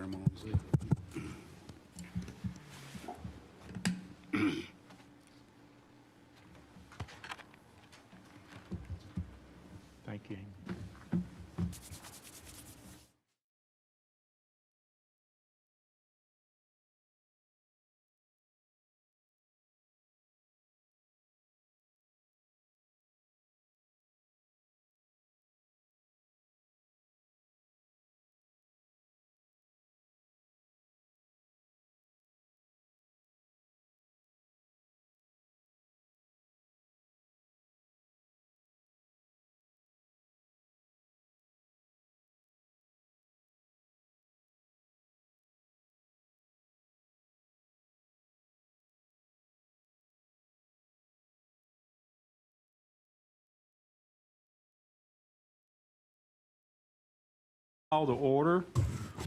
our moms live. Thank you. Call to order,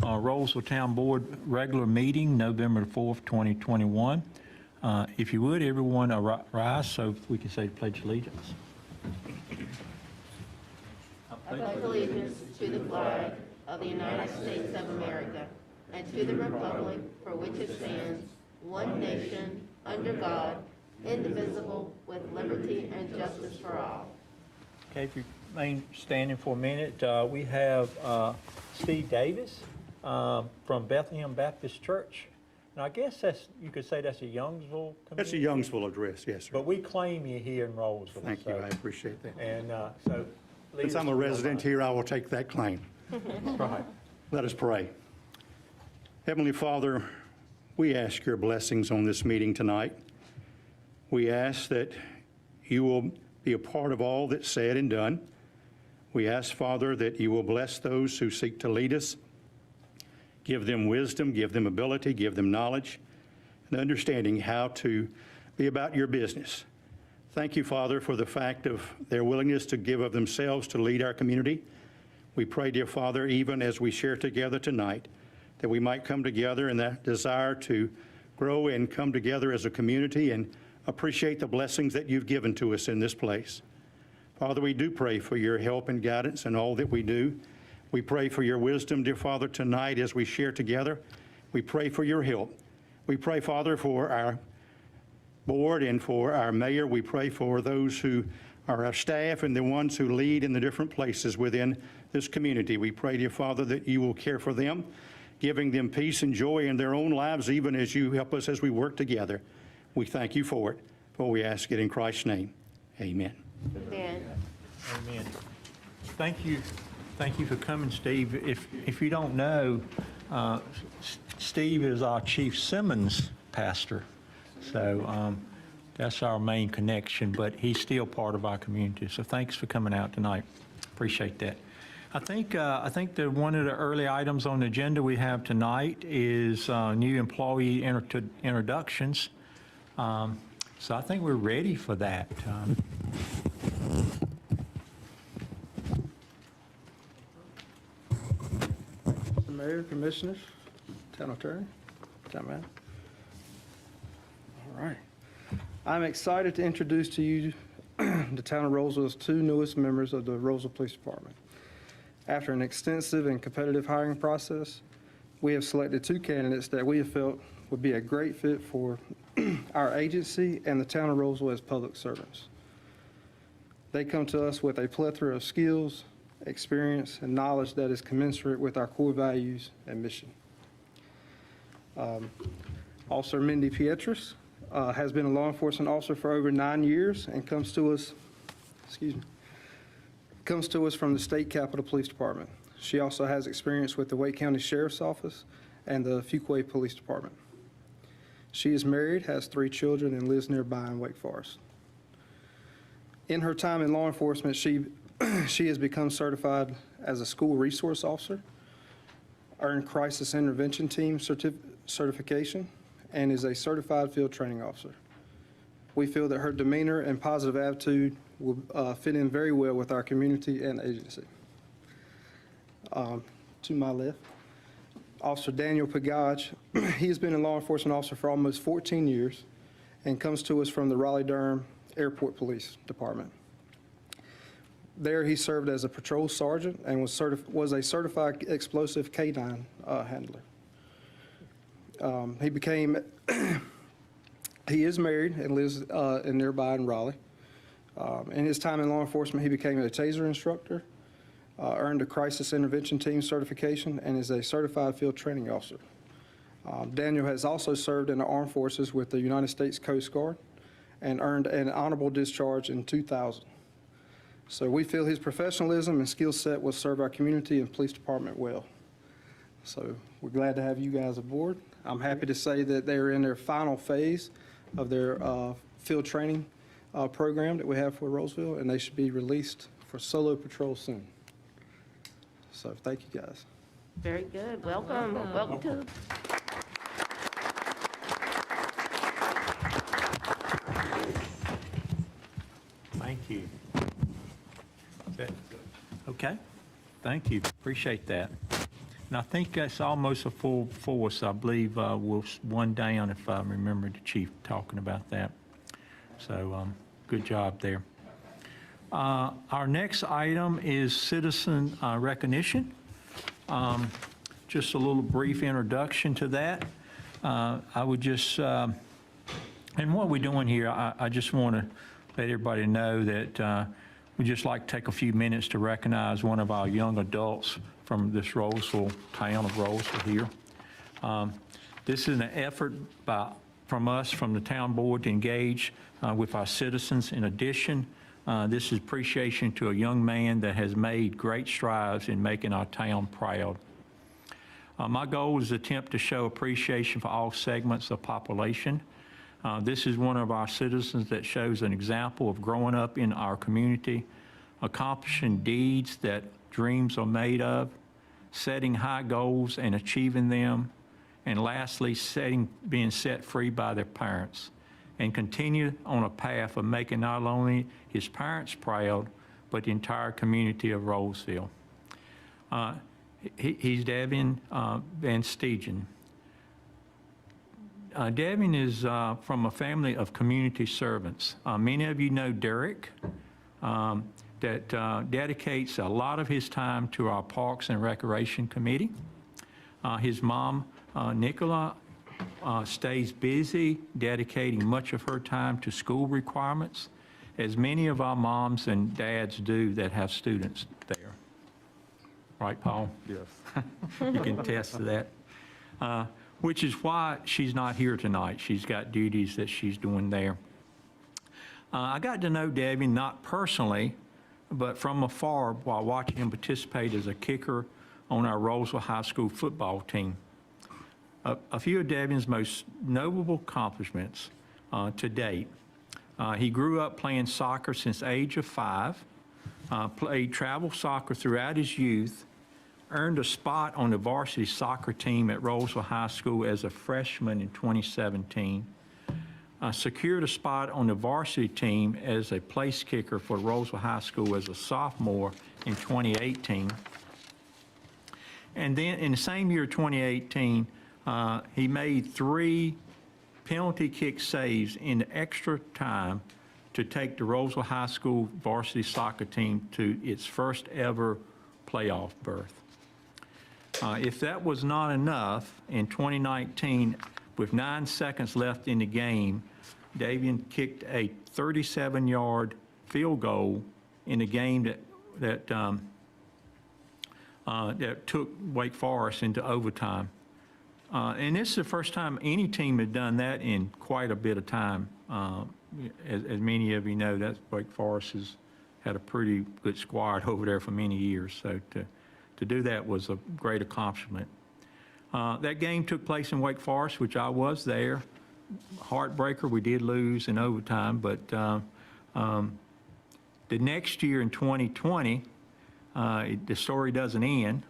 Rolesville Town Board regular meeting, November 4th, 2021. If you would, everyone rise so we can say the Pledge of Allegiance. I pledge allegiance to the flag of the United States of America and to the republic for which it stands, one nation, under God, indivisible, with liberty and justice for all. Okay, if you remain standing for a minute, we have Steve Davis from Bethlehem Baptist Church. And I guess you could say that's a Youngsville community. That's a Youngsville address, yes, sir. But we claim you here in Rolesville. Thank you, I appreciate that. And so. Since I'm a resident here, I will take that claim. Right. Let us pray. Heavenly Father, we ask your blessings on this meeting tonight. We ask that you will be a part of all that's said and done. We ask, Father, that you will bless those who seek to lead us. Give them wisdom, give them ability, give them knowledge, and understanding how to be about your business. Thank you, Father, for the fact of their willingness to give of themselves to lead our community. We pray, dear Father, even as we share together tonight, that we might come together in that desire to grow and come together as a community and appreciate the blessings that you've given to us in this place. Father, we do pray for your help and guidance in all that we do. We pray for your wisdom, dear Father, tonight as we share together. We pray for your help. We pray, Father, for our board and for our mayor. We pray for those who are our staff and the ones who lead in the different places within this community. We pray, dear Father, that you will care for them, giving them peace and joy in their own lives, even as you help us as we work together. We thank you for it, for we ask it in Christ's name. Amen. Amen. Amen. Thank you. Thank you for coming, Steve. If you don't know, Steve is our Chief Simmons pastor. So that's our main connection, but he's still part of our community. So thanks for coming out tonight. Appreciate that. I think that one of the early items on the agenda we have tonight is new employee introductions. So I think we're ready for that. Mayor, Commissioners, Town Attorney, Town Manager. All right. I'm excited to introduce to you the Town of Roseville's two newest members of the Roseville Police Department. After an extensive and competitive hiring process, we have selected two candidates that we have felt would be a great fit for our agency and the Town of Roseville as public servants. They come to us with a plethora of skills, experience, and knowledge that is commensurate with our core values and mission. Officer Mindy Pietris has been a law enforcement officer for over 9 years and comes to us from the State Capitol Police Department. She also has experience with the Wake County Sheriff's Office and the Fuquay Police Department. She is married, has 3 children, and lives nearby in Wake Forest. In her time in law enforcement, she has become certified as a school resource officer, earned crisis intervention team certification, and is a certified field training officer. We feel that her demeanor and positive attitude will fit in very well with our community and agency. To my left, Officer Daniel Pagaj. He has been a law enforcement officer for almost 14 years and comes to us from the Raleigh-Durham Airport Police Department. There he served as a patrol sergeant and was a certified explosive K-9 handler. He is married and lives in nearby in Raleigh. In his time in law enforcement, he became a taser instructor, earned a crisis intervention team certification, and is a certified field training officer. Daniel has also served in the armed forces with the United States Coast Guard and earned an honorable discharge in 2000. So we feel his professionalism and skill set will serve our community and police department well. So we're glad to have you guys aboard. I'm happy to say that they're in their final phase of their field training program that we have for Roseville, and they should be released for solo patrol soon. So thank you, guys. Very good. Welcome. Welcome to. Thank you. Is that okay? Thank you. Appreciate that. And I think that's almost a full force. I believe we'll one down if I remember the chief talking about that. So good job there. Our next item is citizen recognition. Just a little brief introduction to that. I would just, and what we're doing here, I just want to let everybody know that we'd just like to take a few minutes to recognize one of our young adults from this Roseville, town of Roseville here. This is an effort from us, from the town board, to engage with our citizens. In addition, this is appreciation to a young man that has made great strides in making our town proud. My goal is to attempt to show appreciation for all segments of population. This is one of our citizens that shows an example of growing up in our community, accomplishing deeds that dreams are made of, setting high goals and achieving them, and lastly, being set free by their parents, and continue on a path of making not only his parents proud, but the entire community of Roseville. He's Devin Van Stegen. Devin is from a family of community servants. Many of you know Derek, that dedicates a lot of his time to our Parks and Recreation Committee. His mom, Nicola, stays busy, dedicating much of her time to school requirements, as many of our moms and dads do that have students there. Right, Paul? Yes. You can attest to that. Which is why she's not here tonight. She's got duties that she's doing there. I got to know Devin not personally, but from afar while watching him participate as a kicker on our Roseville High School football team. A few of Devin's most notable accomplishments to date. He grew up playing soccer since the age of 5, played travel soccer throughout his youth, earned a spot on the varsity soccer team at Roseville High School as a freshman in 2017, secured a spot on the varsity team as a place kicker for Roseville High School as a sophomore in 2018. And then in the same year, 2018, he made 3 penalty kick saves in the extra time to take the Roseville High School varsity soccer team to its first ever playoff berth. If that was not enough, in 2019, with 9 seconds left in the game, Davian kicked a 37-yard field goal in a game that took Wake Forest into overtime. And this is the first time any team had done that in quite a bit of time. As many of you know, that Wake Forest has had a pretty good squad over there for many years. So to do that was a great accomplishment. That game took place in Wake Forest, which I was there. Heartbreaker, we did lose in overtime, but the next year in 2020, the story doesn't end.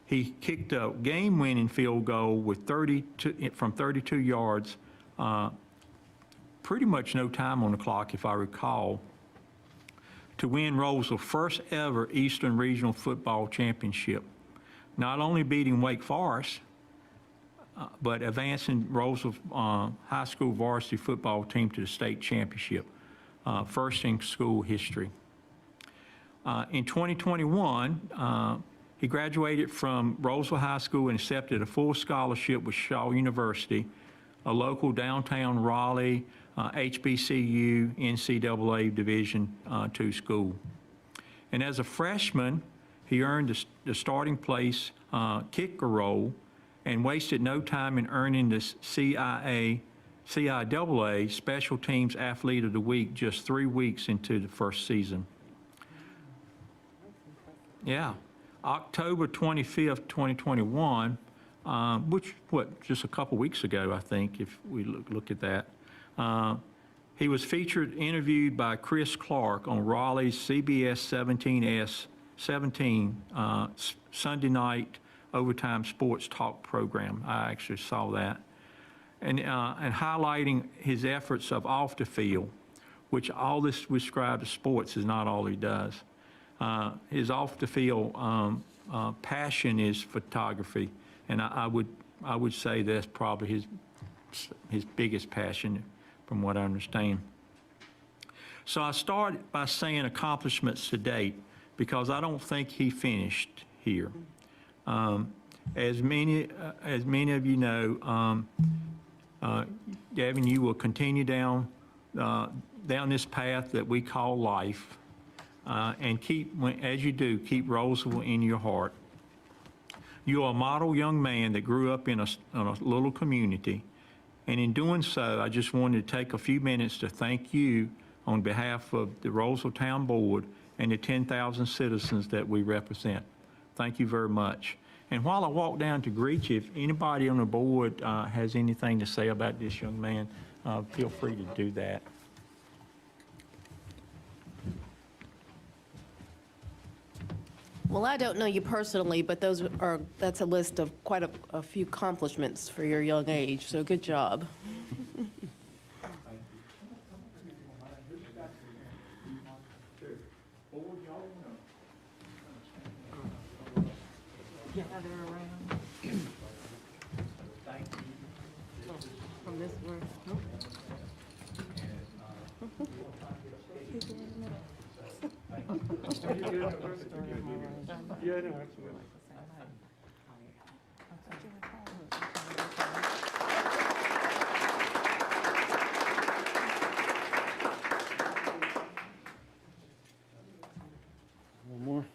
He kicked a game-winning field goal with from 32 yards, pretty much no time on the clock, if I recall, to win Roseville's first ever Eastern Regional Football Championship. Not only beating Wake Forest, but advancing Roseville High School varsity football team to the state championship, first in school history. In 2021, He graduated from Roseville High School and accepted a full scholarship with Shaw University, a local downtown Raleigh HBCU NCAA Division II school. And as a freshman, he earned the starting place kicker role and wasted no time in earning the CIAA Special Teams Athlete of the Week just 3 weeks into the first season. Yeah. October 25th, 2021, just a couple weeks ago, I think, if we look at that. He was interviewed by Chris Clark on Raleigh's CBS 17 Sunday night overtime sports talk program. I actually saw that. And highlighting his efforts of off the field, which all this we described as sports is not all he does. His off the field passion is photography, and I would say that's probably his biggest passion, from what I understand. So I start by saying accomplishments to date, because I don't think he finished here. As many of you know, Gavin, you will continue down this path that we call life, and as you do, keep Roseville in your heart. You are a model young man that grew up in a little community, and in doing so, I just wanted to take a few minutes to thank you on behalf of the Roseville Town Board and the 10,000 citizens that we represent. Thank you very much. And while I walk down to greet you, if anybody on the board has anything to say about this young man, feel free to do that. Well, I don't know you personally, but that's a list of quite a few accomplishments for your young age, so good job. Gather around. From this word. One more.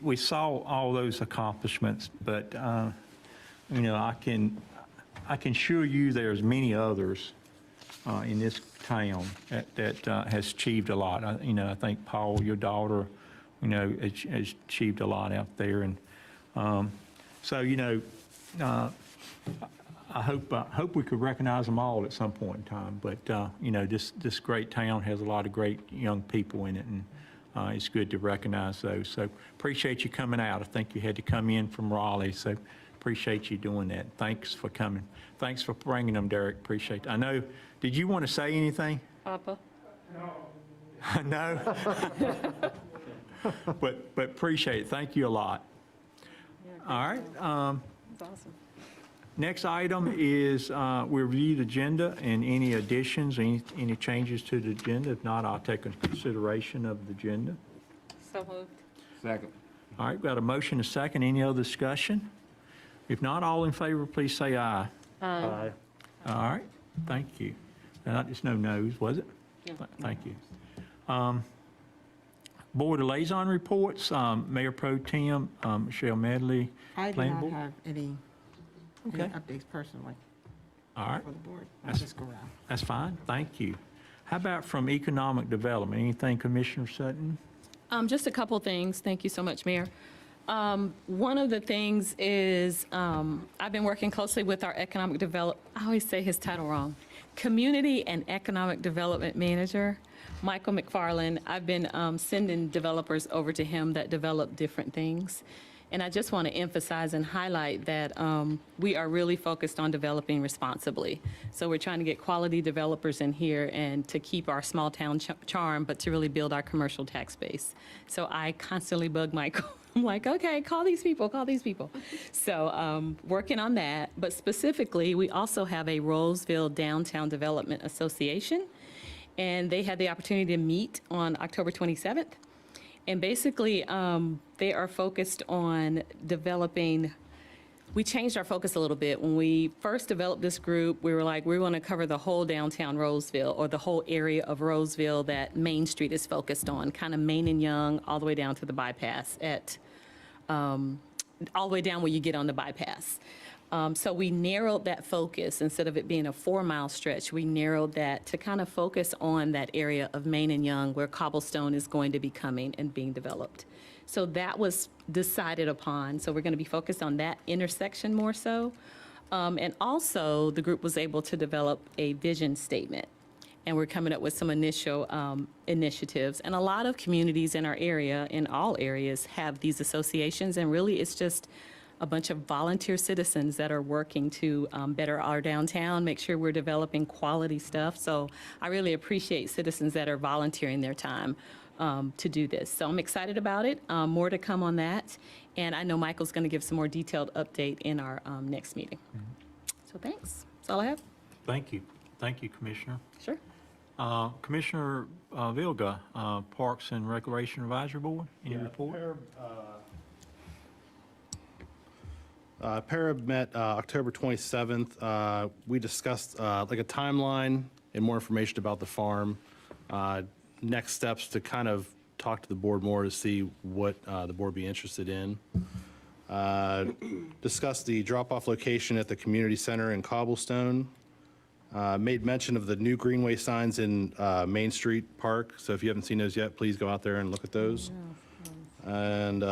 We saw all those accomplishments, but I can assure you there's many others in this town that has achieved a lot. I think Paul, your daughter, has achieved a lot out there, and I hope we could recognize them all at some point in time. But this great town has a lot of great young people in it, and it's good to recognize those. So appreciate you coming out. I think you had to come in from Raleigh, so appreciate you doing that. Thanks for coming. Thanks for bringing them, Derek. Appreciate it. I know. Did you want to say anything? Papa? No. No? But appreciate it. Thank you a lot. All right. That's awesome. Next item is we review the agenda and any additions, any changes to the agenda. If not, I'll take a consideration of the agenda. So moved. Second. All right, got a motion, a second. Any other discussion? If not, all in favor, please say aye. Aye. All right, thank you. There's no no's, was it? No. Thank you. Board of Liaison reports, Mayor Pro Tem, Michelle Medley. I do Planning not Board? have any Okay. updates personally All right, for the board. I'll That's- just go around. that's fine, thank you. How about from Economic Development? Anything, Commissioner Sutton? Just a couple things. Thank you so much, Mayor. One of the things is I've been working closely with our economic I always say his title wrong, Community and Economic Development Manager, Michael McFarland. I've been sending developers over to him that develop different things. And I just want to emphasize and highlight that we are really focused on developing responsibly. So we're trying to get quality developers in here and to keep our small town charm, but to really build our commercial tax base. So I constantly bug Michael. I'm like, okay, call these people, call these people. So working on that. But specifically, we also have a Roseville Downtown Development Association. And they had the opportunity to meet on October 27th. And basically, they are focused on developing. We changed our focus a little bit. When we first developed this group, we were like, we want to cover the whole downtown Roseville, or the whole area of Roseville that Main Street is focused on, kind of Main and Young, all the way down to the bypass all the way down where you get on the bypass. So we narrowed that focus. Instead of it being a 4-mile stretch, we narrowed that to kind of focus on that area of Main and Young where cobblestone is going to be coming and being developed. So that was decided upon. So we're going to be focused on that intersection more so. And also, the group was able to develop a vision statement. And we're coming up with some initial initiatives. And a lot of communities in our area, in all areas, have these associations. And really, it's just a bunch of volunteer citizens that are working to better our downtown, make sure we're developing quality stuff. So I really appreciate citizens that are volunteering their time to do this. So I'm excited about it. More to come on that. And I know Michael's going to give some more detailed update in our next meeting. So thanks. That's all I have. Thank you. Thank you, Commissioner. Sure. Commissioner Vilga, Parks and Recreation Advisory Board, any report? PARAB met October 27th. We discussed like a timeline and more information about the farm. Next steps to kind of talk to the board more to see what the board be interested in. Discussed the drop-off location at the community center in Cobblestone. Made mention of the new greenway signs in Main Street Park. So if you haven't seen those yet, please go out there and look at those. And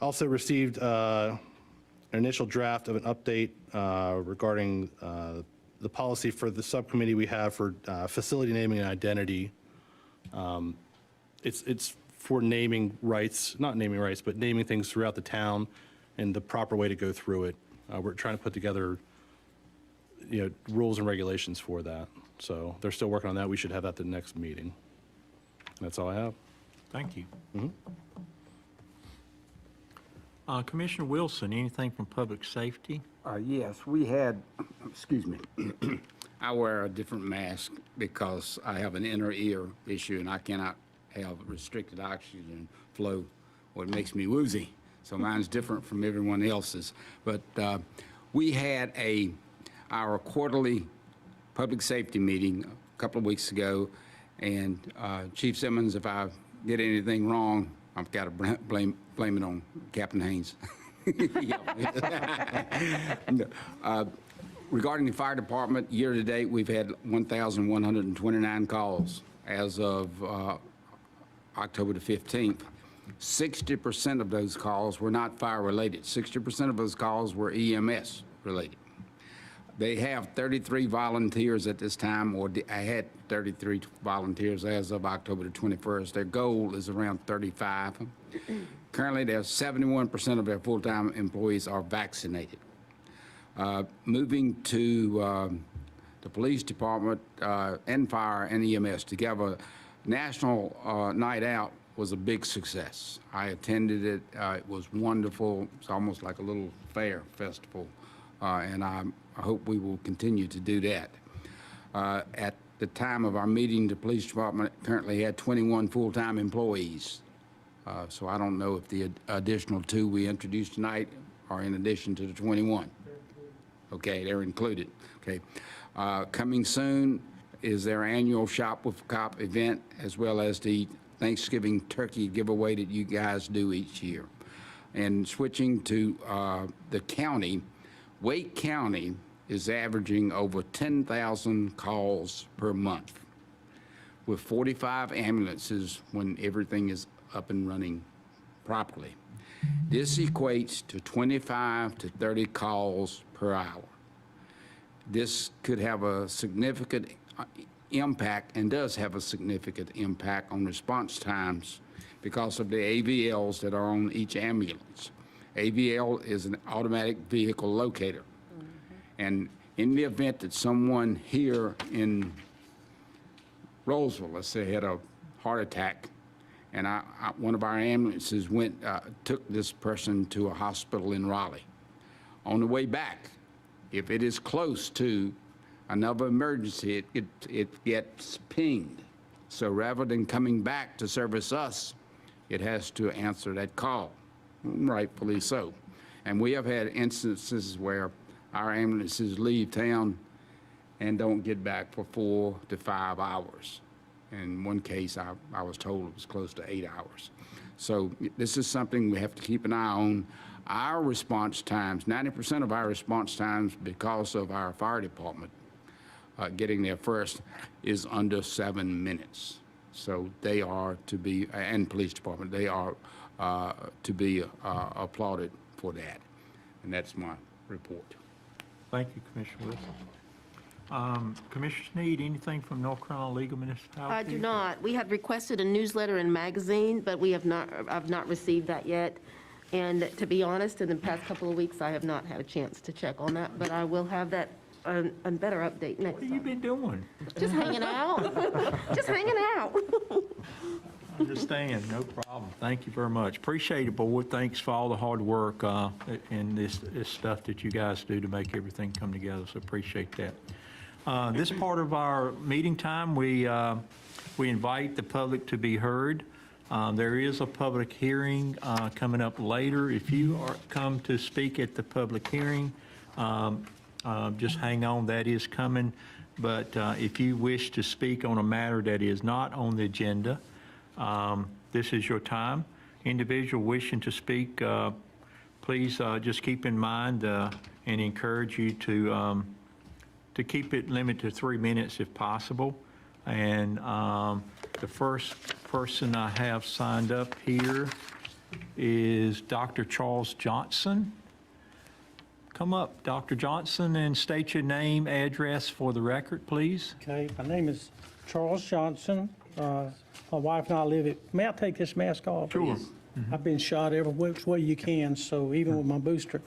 also received an initial draft of an update regarding the policy for the subcommittee we have for facility naming and identity. It's for naming rights, not naming rights, but naming things throughout the town and the proper way to go through it. We're trying to put together, rules and regulations for that. So they're still working on that. We should have that at the next meeting. That's all I have. Thank you. Commissioner Wilson, anything from Public Safety? Yes, we had, excuse me, I wear a different mask because I have an inner ear issue and I cannot have restricted oxygen flow, what makes me woozy. So mine's different from everyone else's. But we had our quarterly public safety meeting a couple of weeks ago, and Chief Simmons, if I get anything wrong, I've got to blame it on Captain Haynes. Regarding the fire department, year to date, we've had 1,129 calls as of October the 15th. 60% of those calls were not fire related. 60% of those calls were EMS related. They have 33 volunteers at this time, or I had 33 volunteers as of October the 21st. Their goal is around 35. Currently, there's 71% of their full-time employees are vaccinated. Moving to the police department and fire and EMS together, National Night Out was a big success. I attended it. It was wonderful. It's almost like a little fair festival, and I hope we will continue to do that. At the time of our meeting, the police department currently had 21 full-time employees. So I don't know if the additional 2 we introduced tonight are in addition to the 21. Okay, they're included. Okay. Coming soon is their annual Shop with a Cop event, as well as the Thanksgiving turkey giveaway that you guys do each year. And switching to the county, Wake County is averaging over 10,000 calls per month, with 45 ambulances when everything is up and running properly. This equates to 25 to 30 calls per hour. This could have a significant impact, and does have a significant impact on response times because of the AVLs that are on each ambulance. AVL is an automatic vehicle locator. And in the event that someone here in Roseville, let's say, had a heart attack, and one of our ambulances took this person to a hospital in Raleigh. On the way back, if it is close to another emergency, it gets pinged. So rather than coming back to service us, it has to answer that call, rightfully so. And we have had instances where our ambulances leave town and don't get back for 4 to 5 hours. In one case, I was told it was close to 8 hours. So this is something we have to keep an eye on. Our response times, 90% of our response times, because of our fire department getting there first, is under 7 minutes. So they are to be, and police department, they are to be applauded for that. And that's my report. Thank you, Commissioner Wilson. Commissioner Sneed, anything from North Carolina Legal Municipality? I do not. We have requested a newsletter and magazine, but I've not received that yet. And to be honest, in the past couple of weeks, I have not had a chance to check on that, but I will have that, a better update next What have you time. been doing? Just hanging out. Just hanging out. Understand, no problem. Thank you very much. Appreciate it, board. Thanks for all the hard work and this stuff that you guys do to make everything come together, so appreciate that. This part of our meeting time, we invite the public to be heard. There is a public hearing coming up later. If you come to speak at the public hearing, just hang on, that is coming. But if you wish to speak on a matter that is not on the agenda, this is your time. Individual wishing to speak, please just keep in mind and encourage you to keep it limited to 3 minutes if possible. And the first person I have signed up here is Dr. Charles Johnson. Come up, Dr. Johnson, and state your name, address for the record, please. Okay, my name is Charles Johnson. My wife and I live at, may I take this mask off? Sure. I've been shot every which way you can, so even with my booster.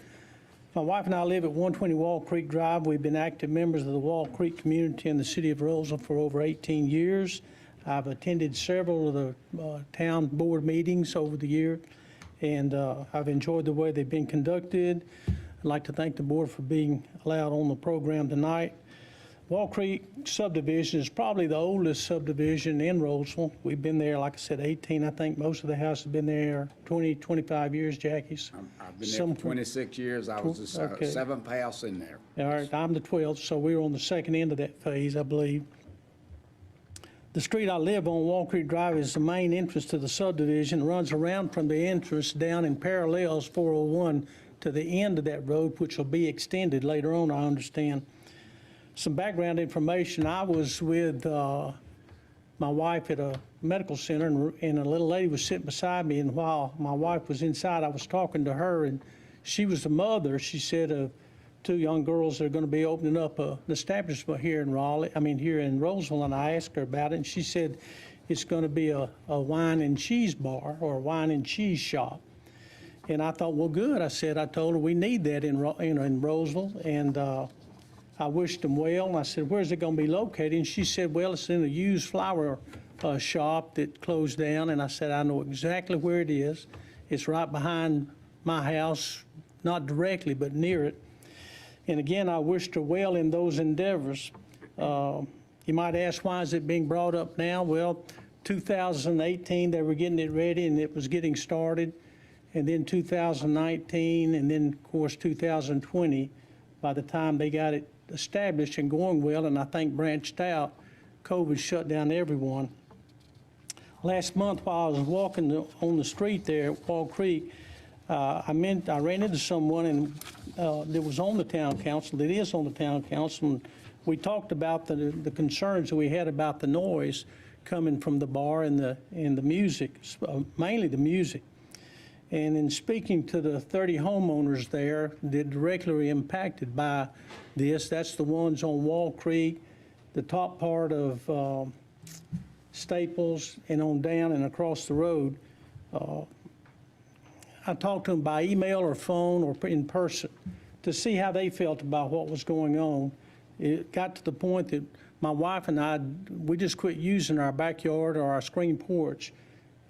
My wife and I live at 120 Wall Creek Drive. We've been active members of the Wall Creek community in the city of Roseville for over 18 years. I've attended several of the town board meetings over the year, and I've enjoyed the way they've been conducted. I'd like to thank the board for being allowed on the program tonight. Wall Creek subdivision is probably the oldest subdivision in Roseville. We've been there, like I said, 18. I think most of the houses have been there 20, 25 years, Jackie's. I've been there for 26 years. I was the Okay. 7th house in there. All right, I'm the 12th, so we're on the second end of that phase, I believe. The street I live on, Wall Creek Drive, is the main entrance to the subdivision. It runs around from the entrance down and parallels 401 to the end of that road, which will be extended later on, I understand. Some background information. I was with my wife at a medical center, and a little lady was sitting beside me, and while my wife was inside, I was talking to her, and she was the mother, she said, of 2 young girls that are going to be opening up an establishment here in here in Roseville, and I asked her about it, and she said it's going to be a wine and cheese bar or a wine and cheese shop. And I thought, well, good. I told her we need that in Roseville, and I wished them well, and I said, where's it going to be located? And she said, well, it's in a used flower shop that closed down. And I said, I know exactly where it is. It's right behind my house, not directly, but near it. And again, I wished her well in those endeavors. You might ask, why is it being brought up now? Well, 2018, they were getting it ready, and it was getting started. And then 2019, and then, of course, 2020, by the time they got it established and going well, and I think branched out, COVID shut down everyone. Last month, while I was walking on the street there at Wall Creek, I ran into someone that was on the town council, that is on the town council, and we talked about the concerns that we had about the noise coming from the bar and the music, mainly the music. And in speaking to the 30 homeowners there that directly were impacted by this, that's the ones on Wall Creek, the top part of Staples, and on down and across the road. I talked to them by email or phone or in person to see how they felt about what was going on. It got to the point that my wife and I, we just quit using our backyard or our screen porch.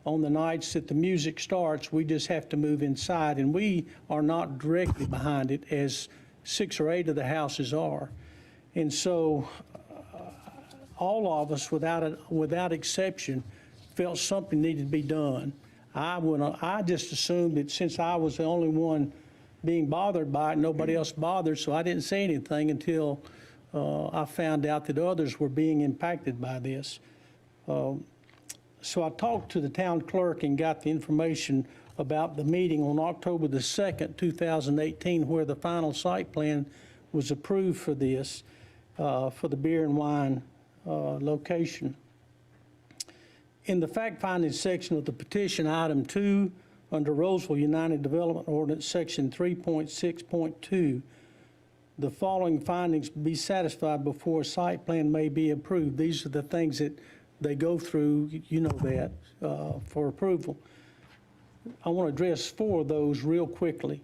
On the nights that the music starts, we just have to move inside, and we are not directly behind it as 6 or 8 of the houses are. And so all of us, without exception, felt something needed to be done. I just assumed that since I was the only one being bothered by it, nobody else bothered, so I didn't say anything until I found out that others were being impacted by this. So I talked to the town clerk and got the information about the meeting on October the 2nd, 2018, where the final site plan was approved for this, for the beer and wine location. In the fact-finding section of the petition, item 2, under Roseville United Development Ordinance, section 3.6.2, the following findings be satisfied before a site plan may be approved. These are the things that they go through, you know that, for approval. I want to address 4 of those real quickly.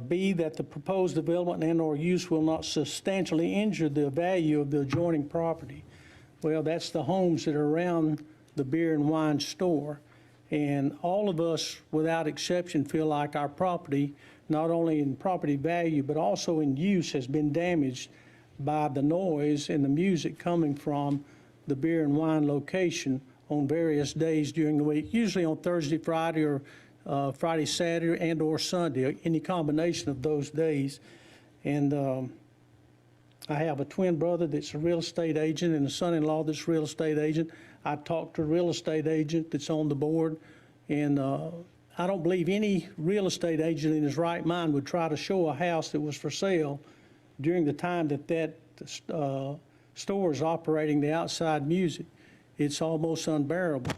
B, that the proposed development and/or use will not substantially injure the value of the adjoining property. Well, that's the homes that are around the beer and wine store. And all of us, without exception, feel like our property, not only in property value, but also in use, has been damaged by the noise and the music coming from the beer and wine location on various days during the week, usually on Thursday, Friday, or Friday, Saturday, and or Sunday, any combination of those days. And I have a twin brother that's a real estate agent and a son-in-law that's a real estate agent. I talked to a real estate agent that's on the board, and I don't believe any real estate agent in his right mind would try to show a house that was for sale during the time that store is operating the outside music. It's almost unbearable.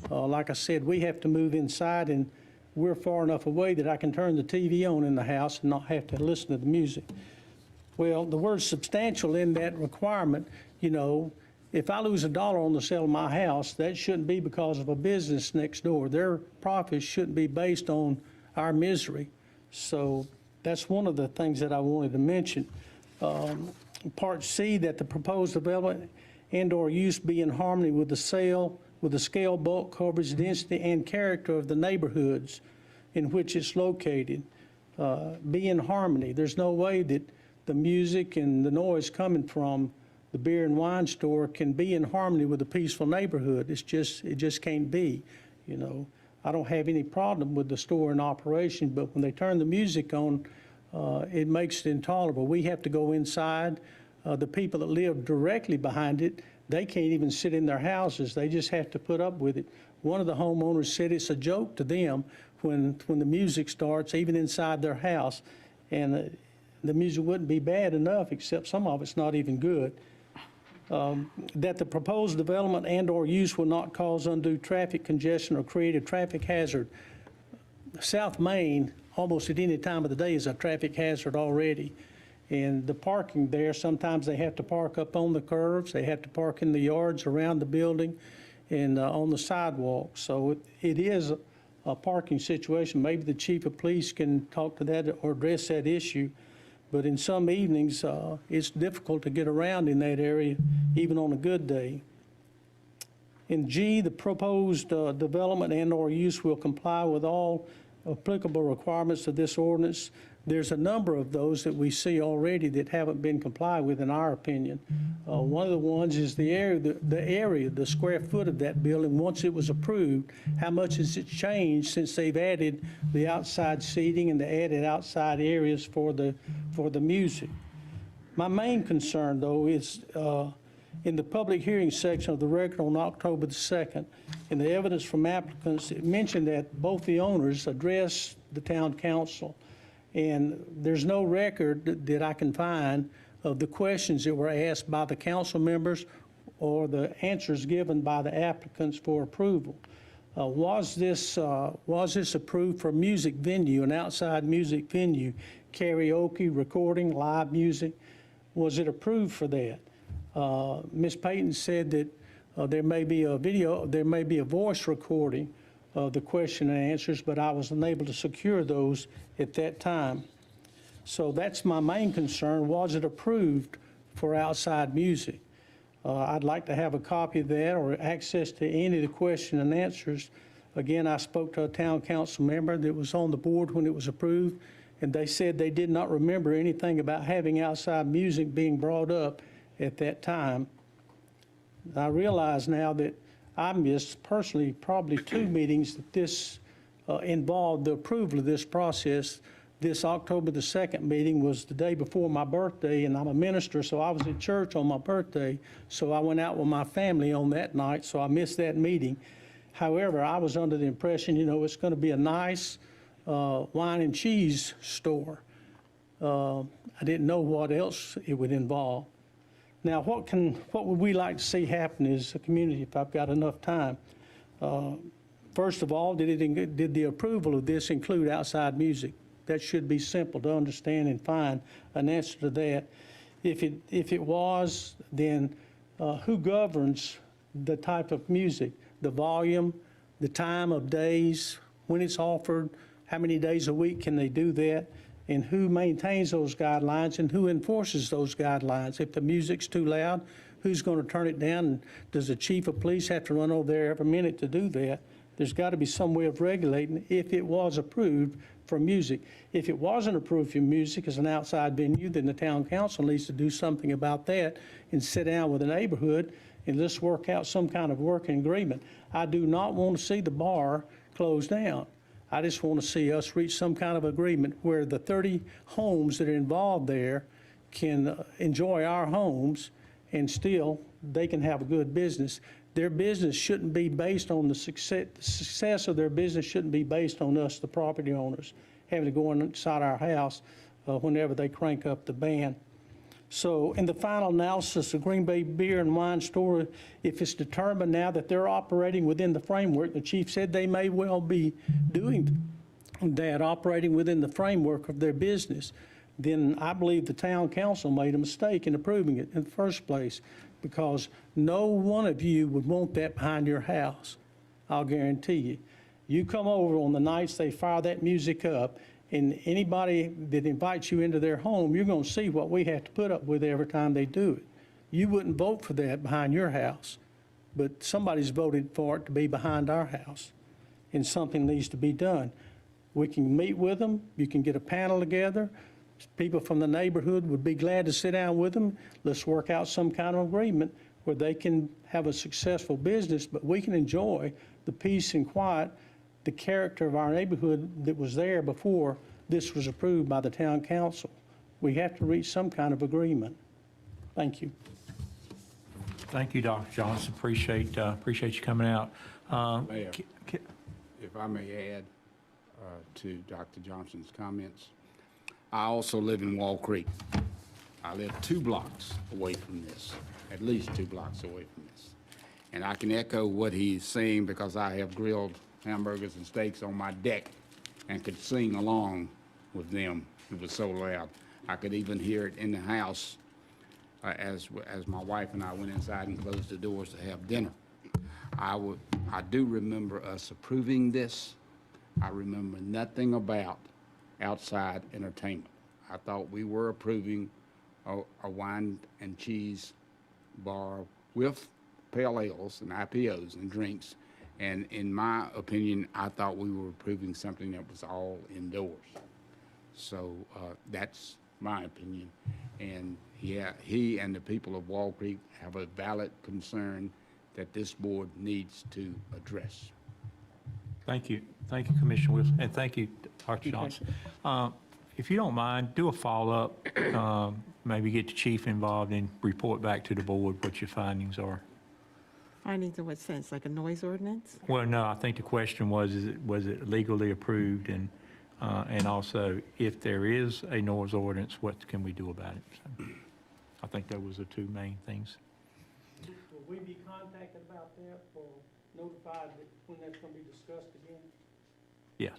Like I said, we have to move inside, and we're far enough away that I can turn the TV on in the house and not have to listen to the music. Well, the word substantial in that requirement, you know, if I lose $1 on the sale of my house, that shouldn't be because of a business next door. Their profits shouldn't be based on our misery. So that's one of the things that I wanted to mention. Part C, that the proposed development and/or use be in harmony with the scale, bulk, coverage, density, and character of the neighborhoods in which it's located. Be in harmony. There's no way that the music and the noise coming from the beer and wine store can be in harmony with a peaceful neighborhood. It just can't be, you know. I don't have any problem with the store in operation, but when they turn the music on, it makes it intolerable. We have to go inside. The people that live directly behind it, they can't even sit in their houses. They just have to put up with it. One of the homeowners said it's a joke to them when the music starts, even inside their house, and the music wouldn't be bad enough, except some of it's not even good. That the proposed development and/or use will not cause undue traffic congestion or create a traffic hazard. South Main, almost at any time of the day, is a traffic hazard already. And the parking there, sometimes they have to park up on the curves, they have to park in the yards around the building and on the sidewalk. So it is a parking situation. Maybe the chief of police can talk to that or address that issue. But in some evenings, it's difficult to get around in that area, even on a good day. In G, the proposed development and/or use will comply with all applicable requirements of this ordinance. There's a number of those that we see already that haven't been complied with, in our opinion. One of the ones is the area, the square foot of that building, once it was approved, how much has it changed since they've added the outside seating and the added outside areas for the music. My main concern, though, is in the public hearing section of the record on October the 2nd, in the evidence from applicants, it mentioned that both the owners addressed the town council. And there's no record that I can find of the questions that were asked by the council members or the answers given by the applicants for approval. Was this approved for music venue, an outside music venue, karaoke, recording, live music? Was it approved for that? Ms. Payton said that there may be a voice recording the question and answers, but I was unable to secure those at that time. So that's my main concern. Was it approved for outside music? I'd like to have a copy of that or access to any of the question and answers. Again, I spoke to a town council member that was on the board when it was approved, and they said they did not remember anything about having outside music being brought up at that time. I realize now that I missed personally probably 2 meetings that this involved the approval of this process. This October the 2nd meeting was the day before my birthday, and I'm a minister, so I was at church on my birthday, so I went out with my family on that night, so I missed that meeting. However, I was under the impression, you know, it's going to be a nice wine and cheese store. I didn't know what else it would involve. Now, what would we like to see happen as a community if I've got enough time? First of all, did the approval of this include outside music? That should be simple to understand and find an answer to that. If it was, then who governs the type of music? The volume, the time of days, when it's offered, how many days a week can they do that? And who maintains those guidelines and who enforces those guidelines? If the music's too loud, who's going to turn it down? And does the chief of police have to run over there every minute to do that? There's got to be some way of regulating if it was approved for music. If it wasn't approved for music as an outside venue, then the town council needs to do something about that and sit down with the neighborhood and let's work out some kind of working agreement. I do not want to see the bar closed down. I just want to see us reach some kind of agreement where the 30 homes that are involved there can enjoy our homes and still they can have a good business. Their business shouldn't be based on the success of their business shouldn't be based on us, the property owners, having to go inside our house whenever they crank up the band. So in the final analysis, the Green Bay Beer and Wine Store, if it's determined now that they're operating within the framework, the chief said they may well be doing that, operating within the framework of their business, then I believe the town council made a mistake in approving it in the first place, because no one of you would want that behind your house, I'll guarantee you. You come over on the nights they fire that music up, and anybody that invites you into their home, you're going to see what we have to put up with every time they do it. You wouldn't vote for that behind your house, but somebody's voted for it to be behind our house, and something needs to be done. We can meet with them. You can get a panel together. People from the neighborhood would be glad to sit down with them. Let's work out some kind of agreement where they can have a successful business, but we can enjoy the peace and quiet, the character of our neighborhood that was there before this was approved by the town council. We have to reach some kind of agreement. Thank you. Thank you, Dr. Johnson. Appreciate you coming out. Mayor, if I may add to Dr. Johnson's comments, I also live in Wall Creek. I live 2 blocks away from this, at least 2 blocks away from this. And I can echo what he's saying because I have grilled hamburgers and steaks on my deck and could sing along with them. It was so loud. I could even hear it in the house as my wife and I went inside and closed the doors to have dinner. I do remember us approving this. I remember nothing about outside entertainment. I thought we were approving a wine and cheese bar with pale ales and IPOs and drinks. And in my opinion, I thought we were approving something that was all indoors. So that's my opinion. And yeah, he and the people of Wall Creek have a valid concern that this board needs to address. Thank you. Thank you, Commissioner Wilson, and thank you, Dr. Johnson. If you don't mind, do a follow-up, maybe get the chief involved and report back to the board what your findings are. Findings in what sense, like a noise ordinance? Well, no, I think the question was it legally approved, and also if there is a noise ordinance, what can we do about it? So, I think those was the 2 main things. Will we be contacted about that or notified when that's going to be discussed again? Yeah.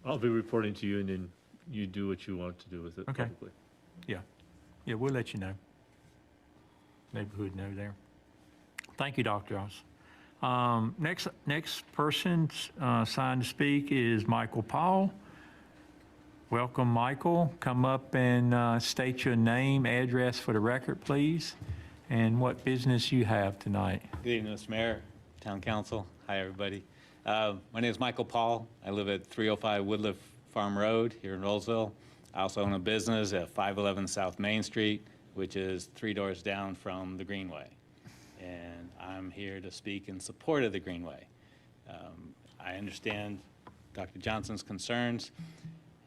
I'll be reporting to you, and then you do what you want to do with it Okay. publicly. Yeah, we'll let you know. Neighborhood know there. Thank you, Dr. Johnson. Next person signed to speak is Michael Paul. Welcome, Michael. Come up and state your name, address for the record, please, and what business you have tonight. Good evening, Mr. Mayor, Town Council. Hi, everybody. My name is Michael Paul. I live at 305 Woodliff Farm Road here in Rolesville. I also own a business at 511 South Main Street, which is 3 doors down from the Greenway. And I'm here to speak in support of the Greenway. I understand Dr. Johnson's concerns,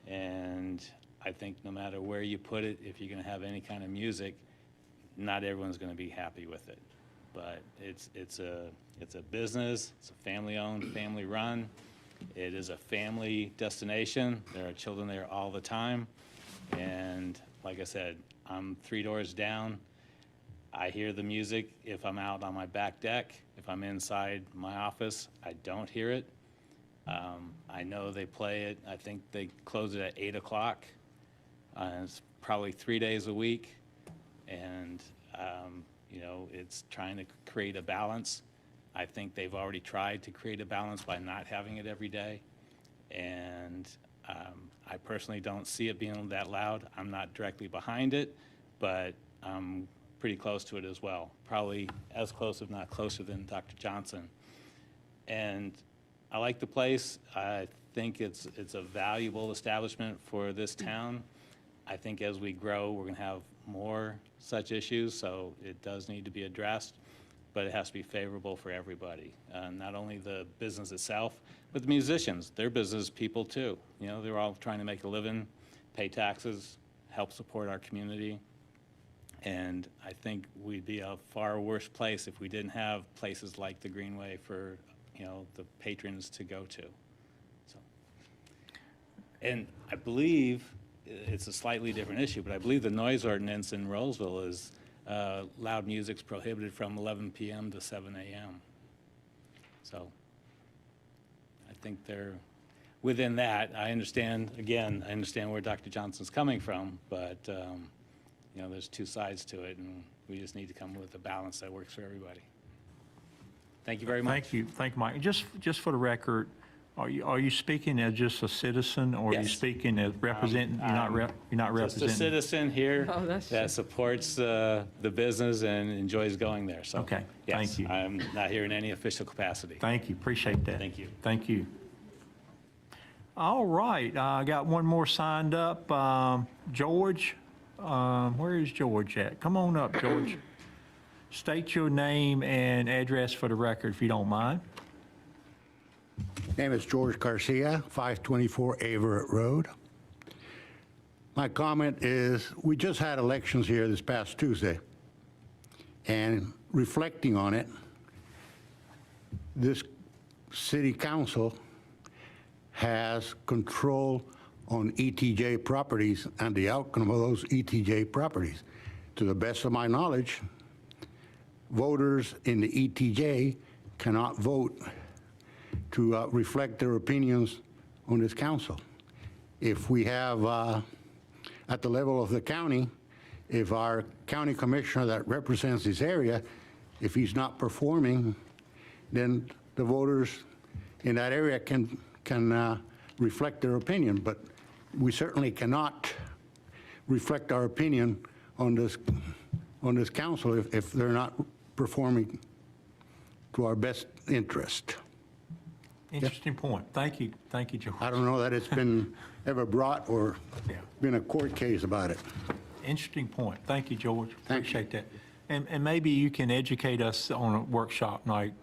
and I think no matter where you put it, if you're going to have any kind of music, not everyone's going to be happy with it. But it's a business, it's a family-owned, family-run. It is a family destination. There are children there all the time. And like I said, I'm 3 doors down. I hear the music if I'm out on my back deck. If I'm inside my office, I don't hear it. I know they play it. I think they close it at 8 o'clock. It's probably 3 days a week. And, you know, it's trying to create a balance. I think they've already tried to create a balance by not having it every day. And I personally don't see it being that loud. I'm not directly behind it, but I'm pretty close to it as well. Probably as close, if not closer, than Dr. Johnson. And I like the place. I think it's a valuable establishment for this town. I think as we grow, we're going to have more such issues, so it does need to be addressed, but it has to be favorable for everybody. Not only the business itself, but the musicians. They're business people too. You know, they're all trying to make a living, pay taxes, help support our community. And I think we'd be a far worse place if we didn't have places like the Greenway for, you know, the patrons to go to. So, and I believe it's a slightly different issue, but I believe the noise ordinance in Roseville is loud music's prohibited from 11 p.m. to 7 a.m. So I think they're within that. I understand, again, I understand where Dr. Johnson's coming from, but you know, there's two sides to it, and we just need to come with a balance that works for everybody. Thank you very much. Thank you, Mike. Just for the record, are you speaking as just a citizen, or are you Yes. speaking as representing? You're not Just representing. a citizen here Oh, that's that supports the business and enjoys going there. So, Okay, yes, thank you. I'm not here in any official capacity. Thank you, appreciate that. Thank you. Thank you. All right, I got one more signed up. George, where is George at? Come on up, George. State your name and address for the record, if you don't mind. Name is George Garcia, 524 Averett Road. My comment is, we just had elections here this past Tuesday, and reflecting on it, this city council has control on ETJ properties and the outcome of those ETJ properties. To the best of my knowledge, voters in the ETJ cannot vote to reflect their opinions on this council. If we have, at the level of the county, if our county commissioner that represents this area, if he's not performing, then the voters in that area can reflect their opinion. But we certainly cannot reflect our opinion on this council if they're not performing to our best interest. Interesting point. Thank you, George. I don't know that it's been ever brought or Yeah. been a court case about it. Interesting point. Thank you, George. Thank you. Appreciate that. And maybe you can educate us on a workshop night,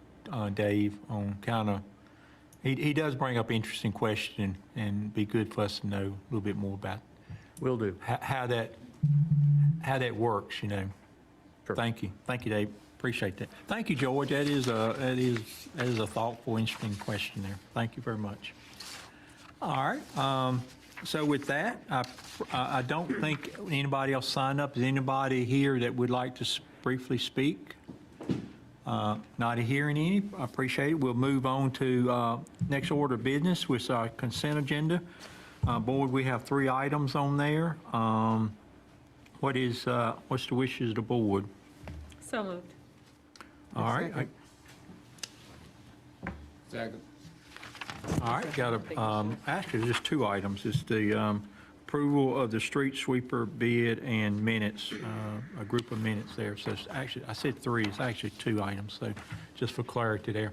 Dave, on kind of, he does bring up interesting question, and be good for us to know a little bit more about. Will do. How that works, you know. Sure. Thank you, Dave. Appreciate that. Thank you, George. That is a thoughtful, interesting question there. Thank you very much. All right. So with that, I don't think anybody else signed up. Is anybody here that would like to briefly speak? Not hearing any. I appreciate it. We'll move on to next order of business, which is our consent agenda. Board, we have 3 items on there. What's the wishes of the board? So moved. All right. Second. All right, actually, just two items. It's the approval of the street sweeper bid and minutes, a group of minutes there. So it's actually, I said three, it's actually two items, so just for clarity there.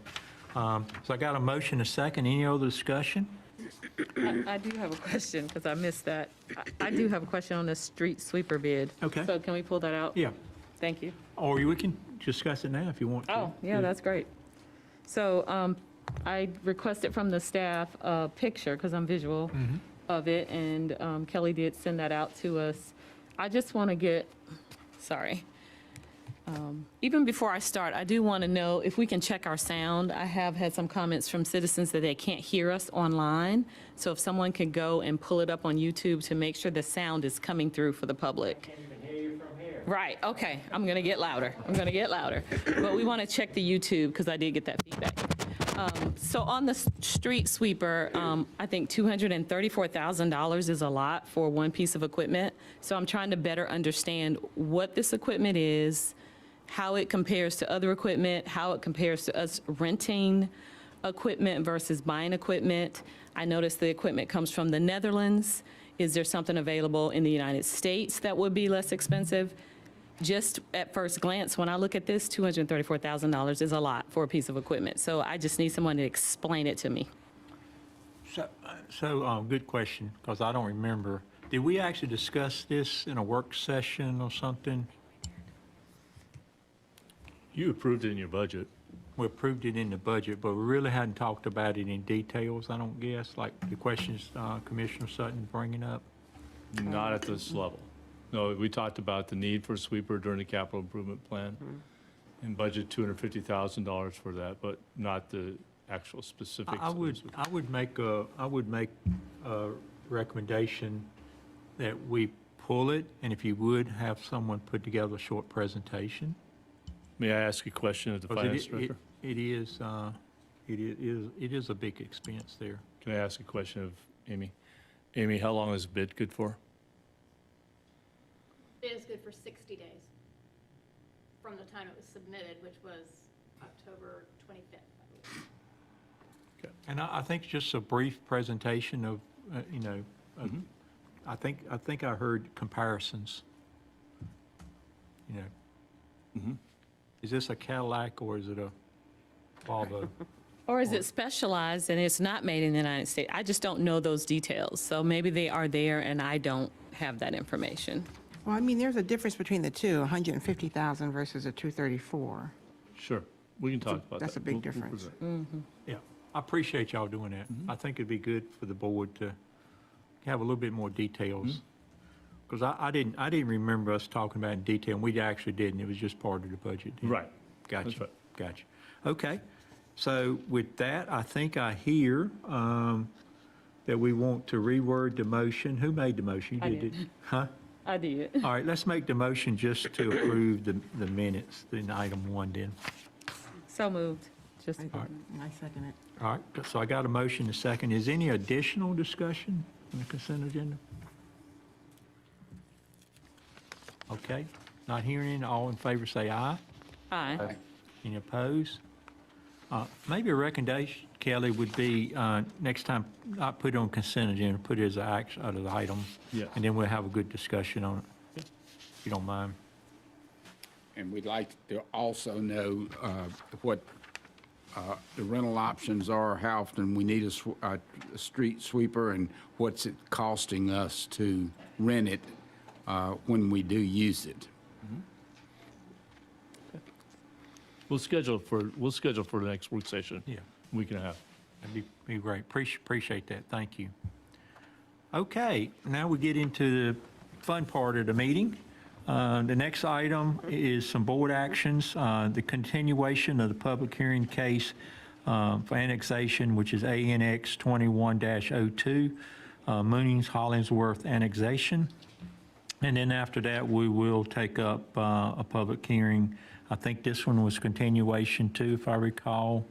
So I got a motion, a second. Any other discussion? I do have a question, because I missed that. I do have a question on the street sweeper bid. Okay. So can we pull that out? Yeah, Thank you. or we can discuss it now if you want to. Oh, yeah, that's great. So I requested from the staff a picture, because I'm visual, of it, and Kelly did send that out to us. I just want to get, sorry. Even before I start, I do want to know if we can check our sound. I have had some comments from citizens that they can't hear us online. So if someone could go and pull it up on YouTube to make sure the sound is coming through for the public. Can't even hear you from here. Right, okay, I'm going to get louder. I'm going to get louder. But we want to check the YouTube, because I did get that feedback. So on the street sweeper, I think $234,000 is a lot for one piece of equipment. So I'm trying to better understand what this equipment is, how it compares to other equipment, how it compares to us renting equipment versus buying equipment. I noticed the equipment comes from the Netherlands. Is there something available in the United States that would be less expensive? Just at first glance, when I look at this, $234,000 is a lot for a piece of equipment. So I just need someone to explain it to me. So, good question, because I don't remember. Did we actually discuss this in a work session or something? You approved it in your budget. We approved it in the budget, but we really hadn't talked about it in details, I don't guess, like the questions Commissioner Sutton bringing up. Not at this level. No, we talked about the need for a sweeper during the capital improvement plan and budget $250,000 for that, but not the actual specifics. I of the would, sweeper. I would make a recommendation that we pull it, and if you would, have someone put together a short presentation. May I ask a question of the 'Cause finance director? It is a big expense there. Can I ask a question of Amy? Amy, how long is the bid good for? It is good for 60 days from the time it was submitted, which was October 25th, I believe. And I think just a brief presentation of, I think I heard comparisons. Is this a Cadillac or is it a Volvo? Or is it specialized and it's not made in the United States? I just don't know those details. So maybe they are there and I don't have that information. Well, I mean, there's a difference between the two, 150,000 versus a 234. Sure, we can talk about that. That's a big We'll difference. present. Yeah, I appreciate y'all doing that. I think it'd be good for the board to have a little bit more details. Because I didn't remember us talking about it in detail, and we actually didn't. It was just part of the budget. Right. Gotcha. That's right. Gotcha. Okay. So with that, I think I hear that we want to reword the motion. Who made the motion? You I did. didn't you? Huh? I did. All right, let's make the motion just to approve the minutes, in item one then. So moved. Just, I did, and I second it. All right, so I got a motion, a second. Is any additional discussion on the consent agenda? Okay, not hearing any. All in favor say aye. aye. Any opposed? Maybe a recommendation, Kelly, would be next time, not put it on consent agenda, put it as an action, out of the item. Yes. And then we'll have a good discussion on it, if you don't mind. And we'd like to also know what the rental options are, how often we need a street sweeper, and what's it costing us to rent it when we do use it. We'll schedule for the next work session. Yeah. Week and a half. That'd be great. Appreciate that. Thank you. Okay, now we get into the fun part of the meeting. The next item is some board actions, the continuation of the public hearing case for annexation, which is ANX 21-02, Mooney's Hollingsworth annexation. And then after that, we will take up a public hearing. I think this one was continuation too, if I recall.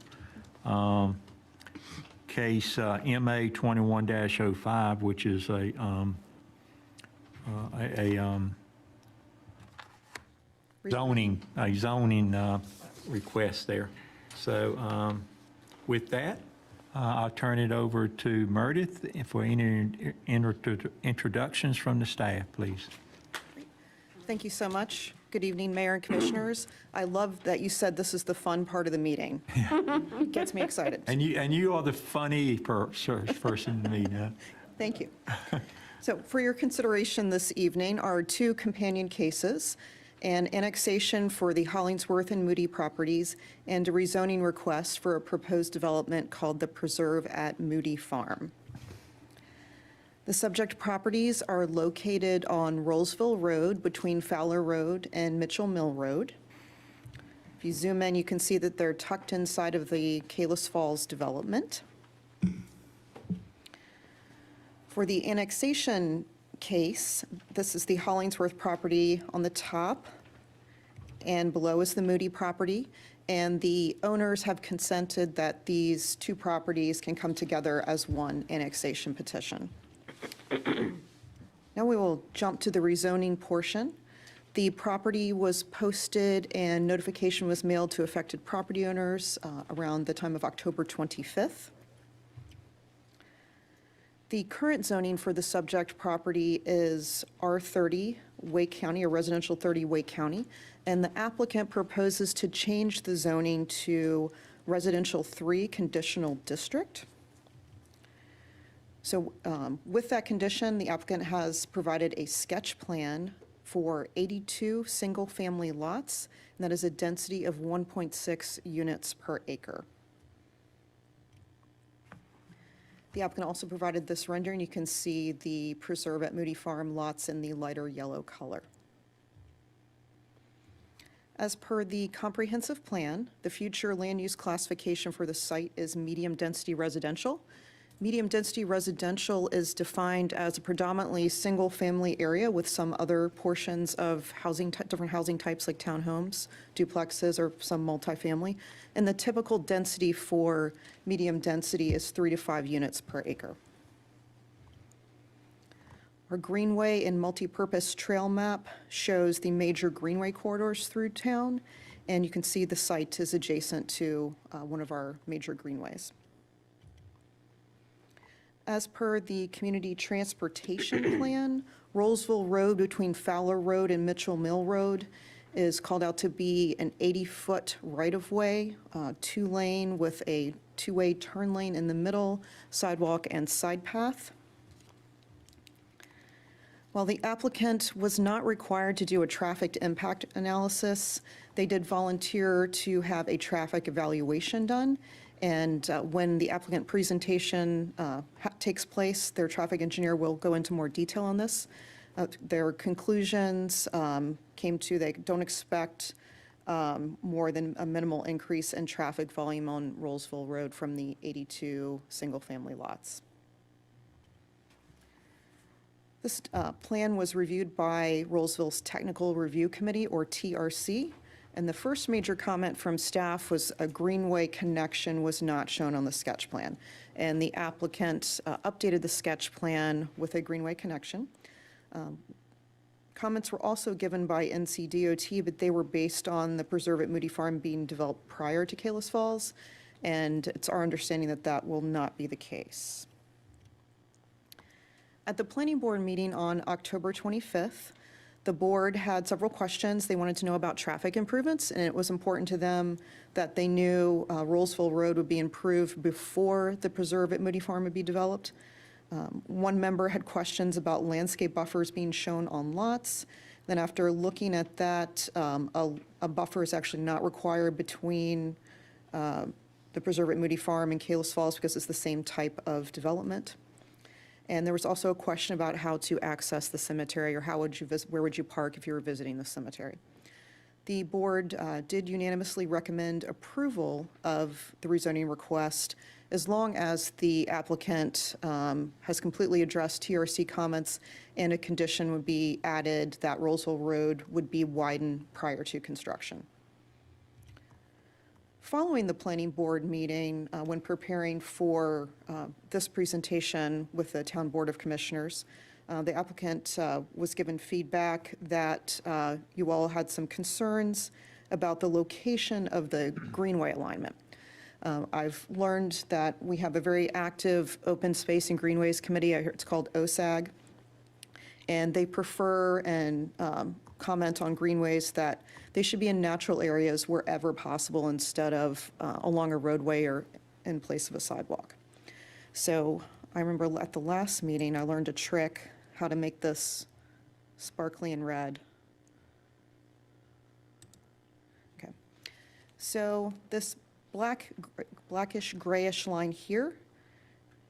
Case MA 21-05, which is a zoning request there. So With that, I'll turn it over to Meredith for any introductions from the staff, please. Thank you so much. Good evening, Mayor and Commissioners. I love that you said this is the fun part of the meeting. It gets me excited. And you are the funny person to me now. Thank you. So for your consideration this evening are two companion cases, an annexation for the Hollingsworth and Moody properties, and a rezoning request for a proposed development called the Preserve at Moody Farm. The subject properties are located on Rolesville Road between Fowler Road and Mitchell Mill Road. If you zoom in, you can see that they're tucked inside of the Kalis Falls development. For the annexation case, this is the Hollingsworth property on the top, and below is the Moody property. And the owners have consented that these two properties can come together as one annexation petition. Now we will jump to the rezoning portion. The property was posted and notification was mailed to affected property owners around the time of October 25th. The current zoning for the subject property is R30 Wake County, or Residential 30 Wake County, and the applicant proposes to change the zoning to Residential 3 Conditional District. So with that condition, the applicant has provided a sketch plan for 82 single-family lots, and that is a density of 1.6 units per acre. The applicant also provided this rendering. You can see the Preserve at Moody Farm lots in the lighter yellow color. As per the comprehensive plan, the future land use classification for the site is medium-density residential. Medium-density residential is defined as a predominantly single-family area with some other portions of housing, different housing types like townhomes, duplexes, or some multifamily. And the typical density for medium density is 3 to 5 units per acre. Our greenway and multipurpose trail map shows the major greenway corridors through town, and you can see the site is adjacent to one of our major greenways. As per the community transportation plan, Roseville Road between Fowler Road and Mitchell Mill Road is called out to be an 80-foot right-of-way, two-lane with a two-way turn lane in the middle, sidewalk and side path. While the applicant was not required to do a traffic impact analysis, they did volunteer to have a traffic evaluation done. And when the applicant presentation takes place, their traffic engineer will go into more detail on this. Their conclusions came to they don't expect more than a minimal increase in traffic volume on Rolesville Road from the 82 single-family lots. This plan was reviewed by Rolesville's Technical Review Committee, or TRC. And the first major comment from staff was a greenway connection was not shown on the sketch plan. And the applicant updated the sketch plan with a greenway connection. Comments were also given by NCDOT, but they were based on the Preserve at Moody Farm being developed prior to Kalis Falls. And it's our understanding that that will not be the case. At the Planning Board meeting on October 25th, the board had several questions. They wanted to know about traffic improvements, and it was important to them that they knew Rolesville Road would be improved before the Preserve at Moody Farm would be developed. One member had questions about landscape buffers being shown on lots. Then after looking at that, a buffer is actually not required between the Preserve at Moody Farm and Kalis Falls because it's the same type of development. And there was also a question about how to access the cemetery, or how would you where would you park if you were visiting the cemetery. The board did unanimously recommend approval of the rezoning request as long as the applicant has completely addressed TRC comments and a condition would be added that Roseville Road would be widened prior to construction. Following the planning board meeting, when preparing for this presentation with the Town Board of Commissioners, the applicant was given feedback that you all had some concerns about the location of the greenway alignment. I've learned that we have a very active Open Space and Greenways Committee. I hear it's called OSAG. And they prefer and comment on greenways that they should be in natural areas wherever possible instead of along a roadway or in place of a sidewalk. So I remember at the last meeting, I learned a trick how to make this sparkly and red. Okay. So this blackish grayish line here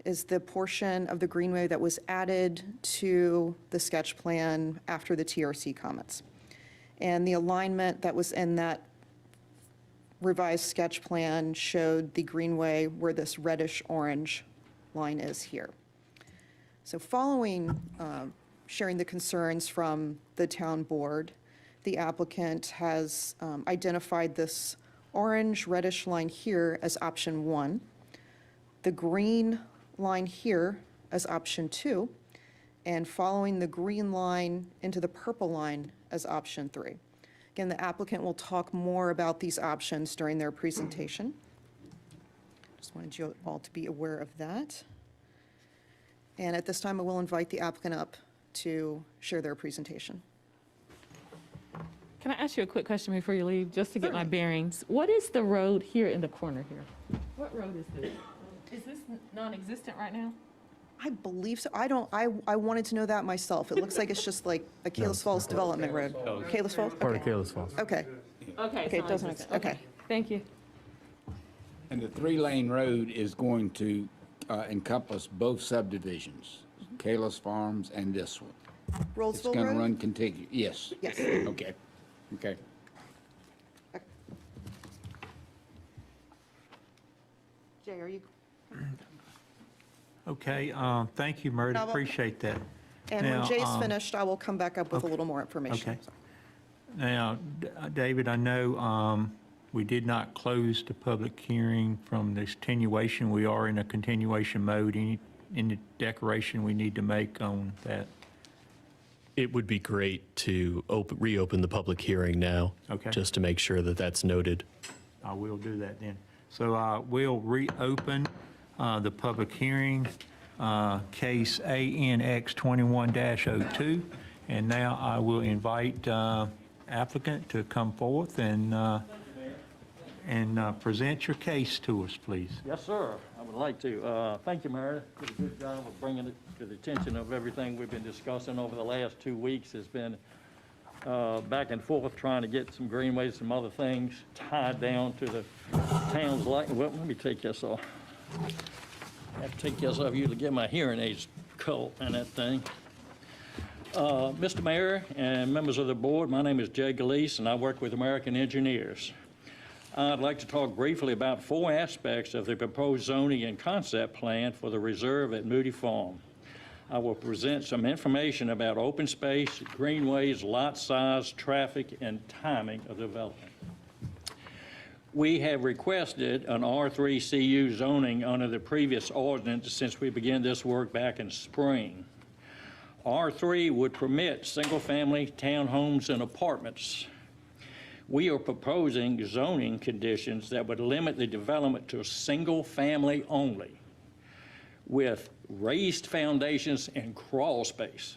is the portion of the greenway that was added to the sketch plan after the TRC comments. And the alignment that was in that revised sketch plan showed the greenway where this reddish orange line is here. So following sharing the concerns from the town board, the applicant has identified this orange reddish line here as option 1, the green line here as option 2, and following the green line into the purple line as option 3. Again, the applicant will talk more about these options during their presentation. Just wanted you all to be aware of that. And at this time, I will invite the applicant up to share their presentation. Can I ask you a quick question before you leave, just to get my bearings? What is the road here in the corner here? What road is this? Is this non-existent right now? I believe so. I wanted to know that myself. It looks like it's just like a Kalis Falls Development Road. Kalis Falls? Part of Okay. Kalis Falls. Okay. Okay. Okay, it doesn't exist. Okay. Thank you. And the 3-lane road is going to encompass both subdivisions, Kalis Farms and this one. It's Rolesville going to Road? run contiguous, yes. Yes. Okay, okay. Jay, are you? Okay, thank you, Meredith, No, appreciate that. And Now, when Jay's finished, I will come back up with a little more information. Okay. Now, David, I know we did not close the public hearing from this continuation. We are in a continuation mode. Any declaration we need to make on that? It would be great to reopen the public hearing now. Okay. Just to make sure that that's noted. I will do that then. So we'll reopen the public hearing, case ANX 21-02. And now I will invite applicant to come forth and present your case to us, please. Yes, sir. I would like to. Thank you, Meredith. Did a good job of bringing it to the attention of everything we've been discussing over the last 2 weeks. Has been back and forth trying to get some greenways, some other things tied down to the towns like, well, let me take this off. I have to take this off you to get my hearing aids cut in that thing. Mr. Mayor and members of the board, my name is Jay Galeese, and I work with American Engineers. I'd like to talk briefly about 4 aspects of the proposed zoning and concept plan for the reserve at Moody Farm. I will present some information about open space, greenways, lot size, traffic, and timing of development. We have requested an R3 CU zoning under the previous ordinance since we began this work back in spring. R3 would permit single-family townhomes and apartments. We are proposing zoning conditions that would limit the development to single-family only, with raised foundations and crawl space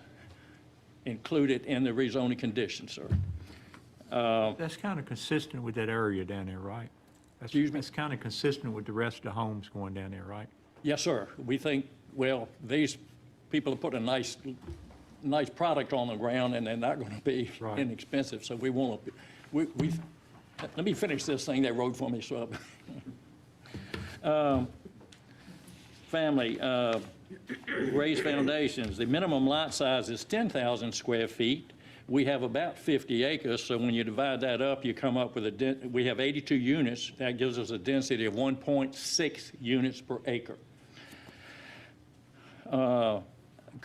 included in the rezoning conditions, sir. That's kind of consistent with that area down there, right? Excuse me? That's kind of consistent with the rest of the homes going down there, right? Yes, sir. We think, well, these people are putting a nice product on the ground, and they're not going to be Right. inexpensive, so we want to, let me finish this thing they wrote for me, so. Family, raised foundations. The minimum lot size is 10,000 square feet. We have about 50 acres, so when you divide that up, you come up with we have 82 units. That gives us a density of 1.6 units per acre.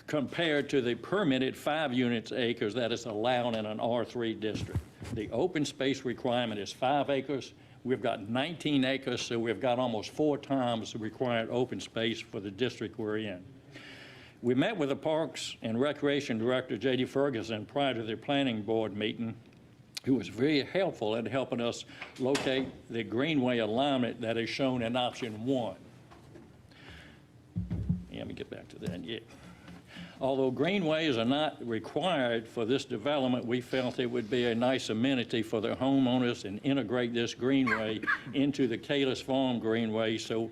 Compared to the permitted 5 units acres that is allowed in an R3 district. The open space requirement is 5 acres. We've got 19 acres, so we've got almost 4 times the required open space for the district we're in. We met with the Parks and Recreation Director, J.D. Ferguson, prior to the planning board meeting, who was very helpful in helping us locate the greenway alignment that is shown in option 1. Let me get back to that, yeah. Although greenways are not required for this development, we felt it would be a nice amenity for the homeowners and integrate this greenway into the Kalis Farm Greenway so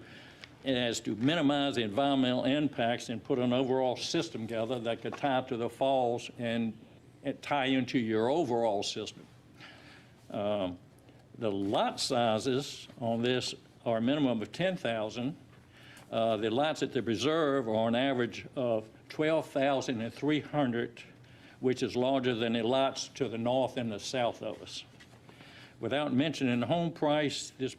as to minimize the environmental impacts and put an overall system together that could tie to the falls and tie into your overall system. The lot sizes on this are a minimum of 10,000. The lots at the preserve are an average of 12,300, which is larger than the lots to the north and the south of us. Without mentioning the home price, this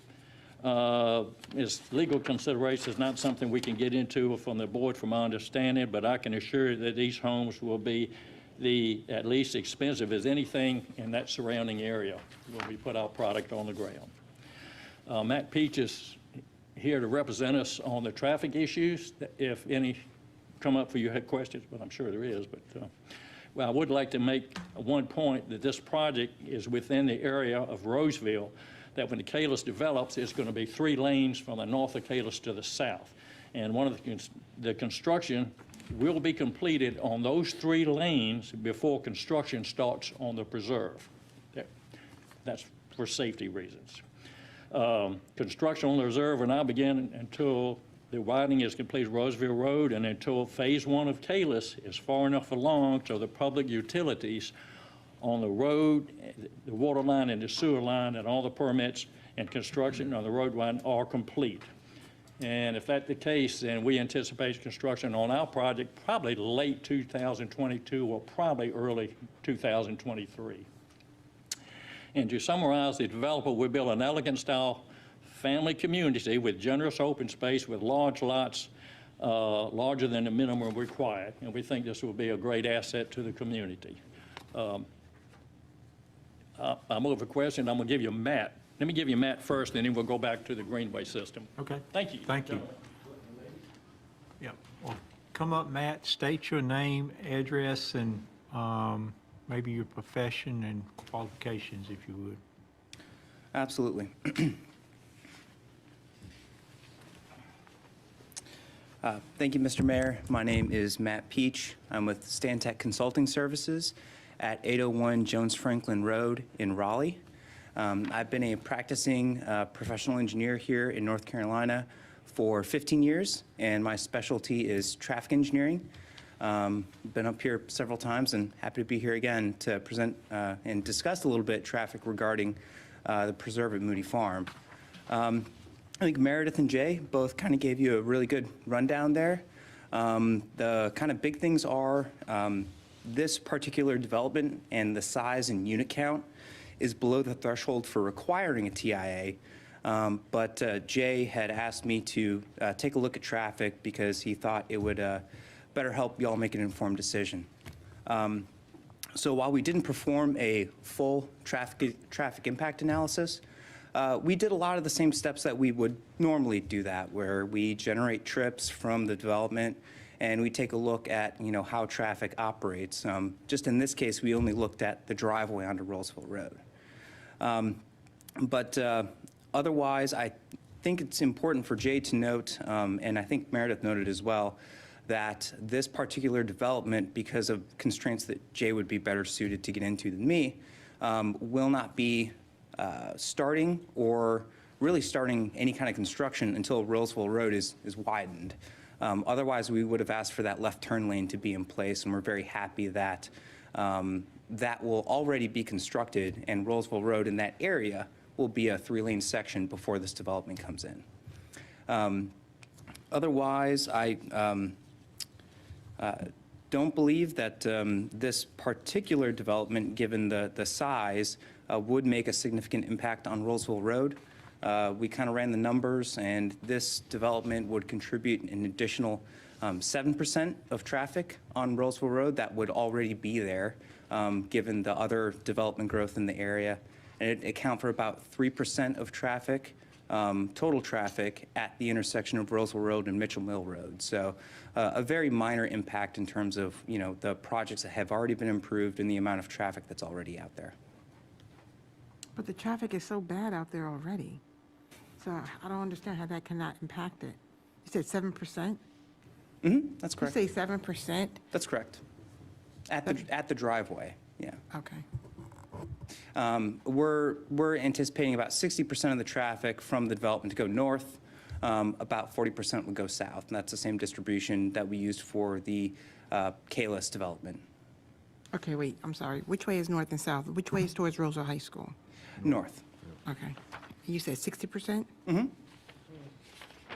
is legal consideration is not something we can get into from the board from my understanding, but I can assure you that these homes will be at least expensive as anything in that surrounding area when we put our product on the ground. Matt Peach is here to represent us on the traffic issues, if any come up for you had questions, but I'm sure there is. But well, I would like to make one point that this project is within the area of Roseville, that when the Kalis develops, it's going to be 3 lanes from the north of Kalis to the south. And one of the construction will be completed on those 3 lanes before construction starts on the preserve. That's for safety reasons. Construction on the reserve will not begin until the widening is completed Roseville Road and until phase 1 of Kalis is far enough along so the public utilities on the road, the water line and the sewer line and all the permits and construction on the road line are complete. And if that's the case, then we anticipate construction on our project probably late 2022 or probably early 2023. And to summarize, the developer will build an elegant style family community with generous open space with large lots, larger than the minimum required. And we think this will be a great asset to the community. I'm over question. I'm going to give you Matt. Let me give you Matt first, and then we'll go back to the greenway system. Okay. Thank you. Thank you. Yeah. Well, come up, Matt, state your name, address, and maybe your profession and qualifications, if you would. Absolutely. Thank you, Mr. Mayor. My name is Matt Peach. I'm with Stantec Consulting Services at 801 Jones Franklin Road in Raleigh. I've been a practicing professional engineer here in North Carolina for 15 years, and my specialty is traffic engineering. Been up here several times and happy to be here again to present and discuss a little bit traffic regarding the preserve at Moody Farm. I think Meredith and Jay both kind of gave you a really good rundown there. The kind of big things are this particular development and the size and unit count is below the threshold for requiring a TIA. But Jay had asked me to take a look at traffic because he thought it would better help y'all make an informed decision. So while we didn't perform a full traffic impact analysis, we did a lot of the same steps that we would normally do that, where we generate trips from the development and we take a look at, how traffic operates. Just in this case, we only looked at the driveway onto Roseville Road. But otherwise, I think it's important for Jay to note, and I think Meredith noted as well, that this particular development, because of constraints that Jay would be better suited to get into than me, will not be starting or really starting any kind of construction until Roseville Road is widened. Otherwise, we would have asked for that left turn lane to be in place, and we're very happy that that will already be constructed, and Roseville Road in that area will be a 3-lane section before this development comes in. Otherwise, I don't believe that this particular development, given the size, would make a significant impact on Roseville Road. We kind of ran the numbers, and this development would contribute an additional 7% of traffic on Roseville Road that would already be there, given the other development growth in the area. And it account for about 3% of traffic, total traffic at the intersection of Roseville Road and Mitchell Mill Road. So a very minor impact in terms of, the projects that have already been improved and the amount of traffic that's already out there. But the traffic is so bad out there already. So I don't understand how that cannot impact it. You said 7%? That's correct. You say 7%? That's correct. At the driveway, yeah. Okay. We're anticipating about 60% of the traffic from the development to go north, about 40% would go south, and that's the same distribution that we used for the Kalis development. Okay, wait, I'm sorry. Which way is north and south? Which way is towards Roseville High School? North. Okay. You said 60%? Mm-hmm.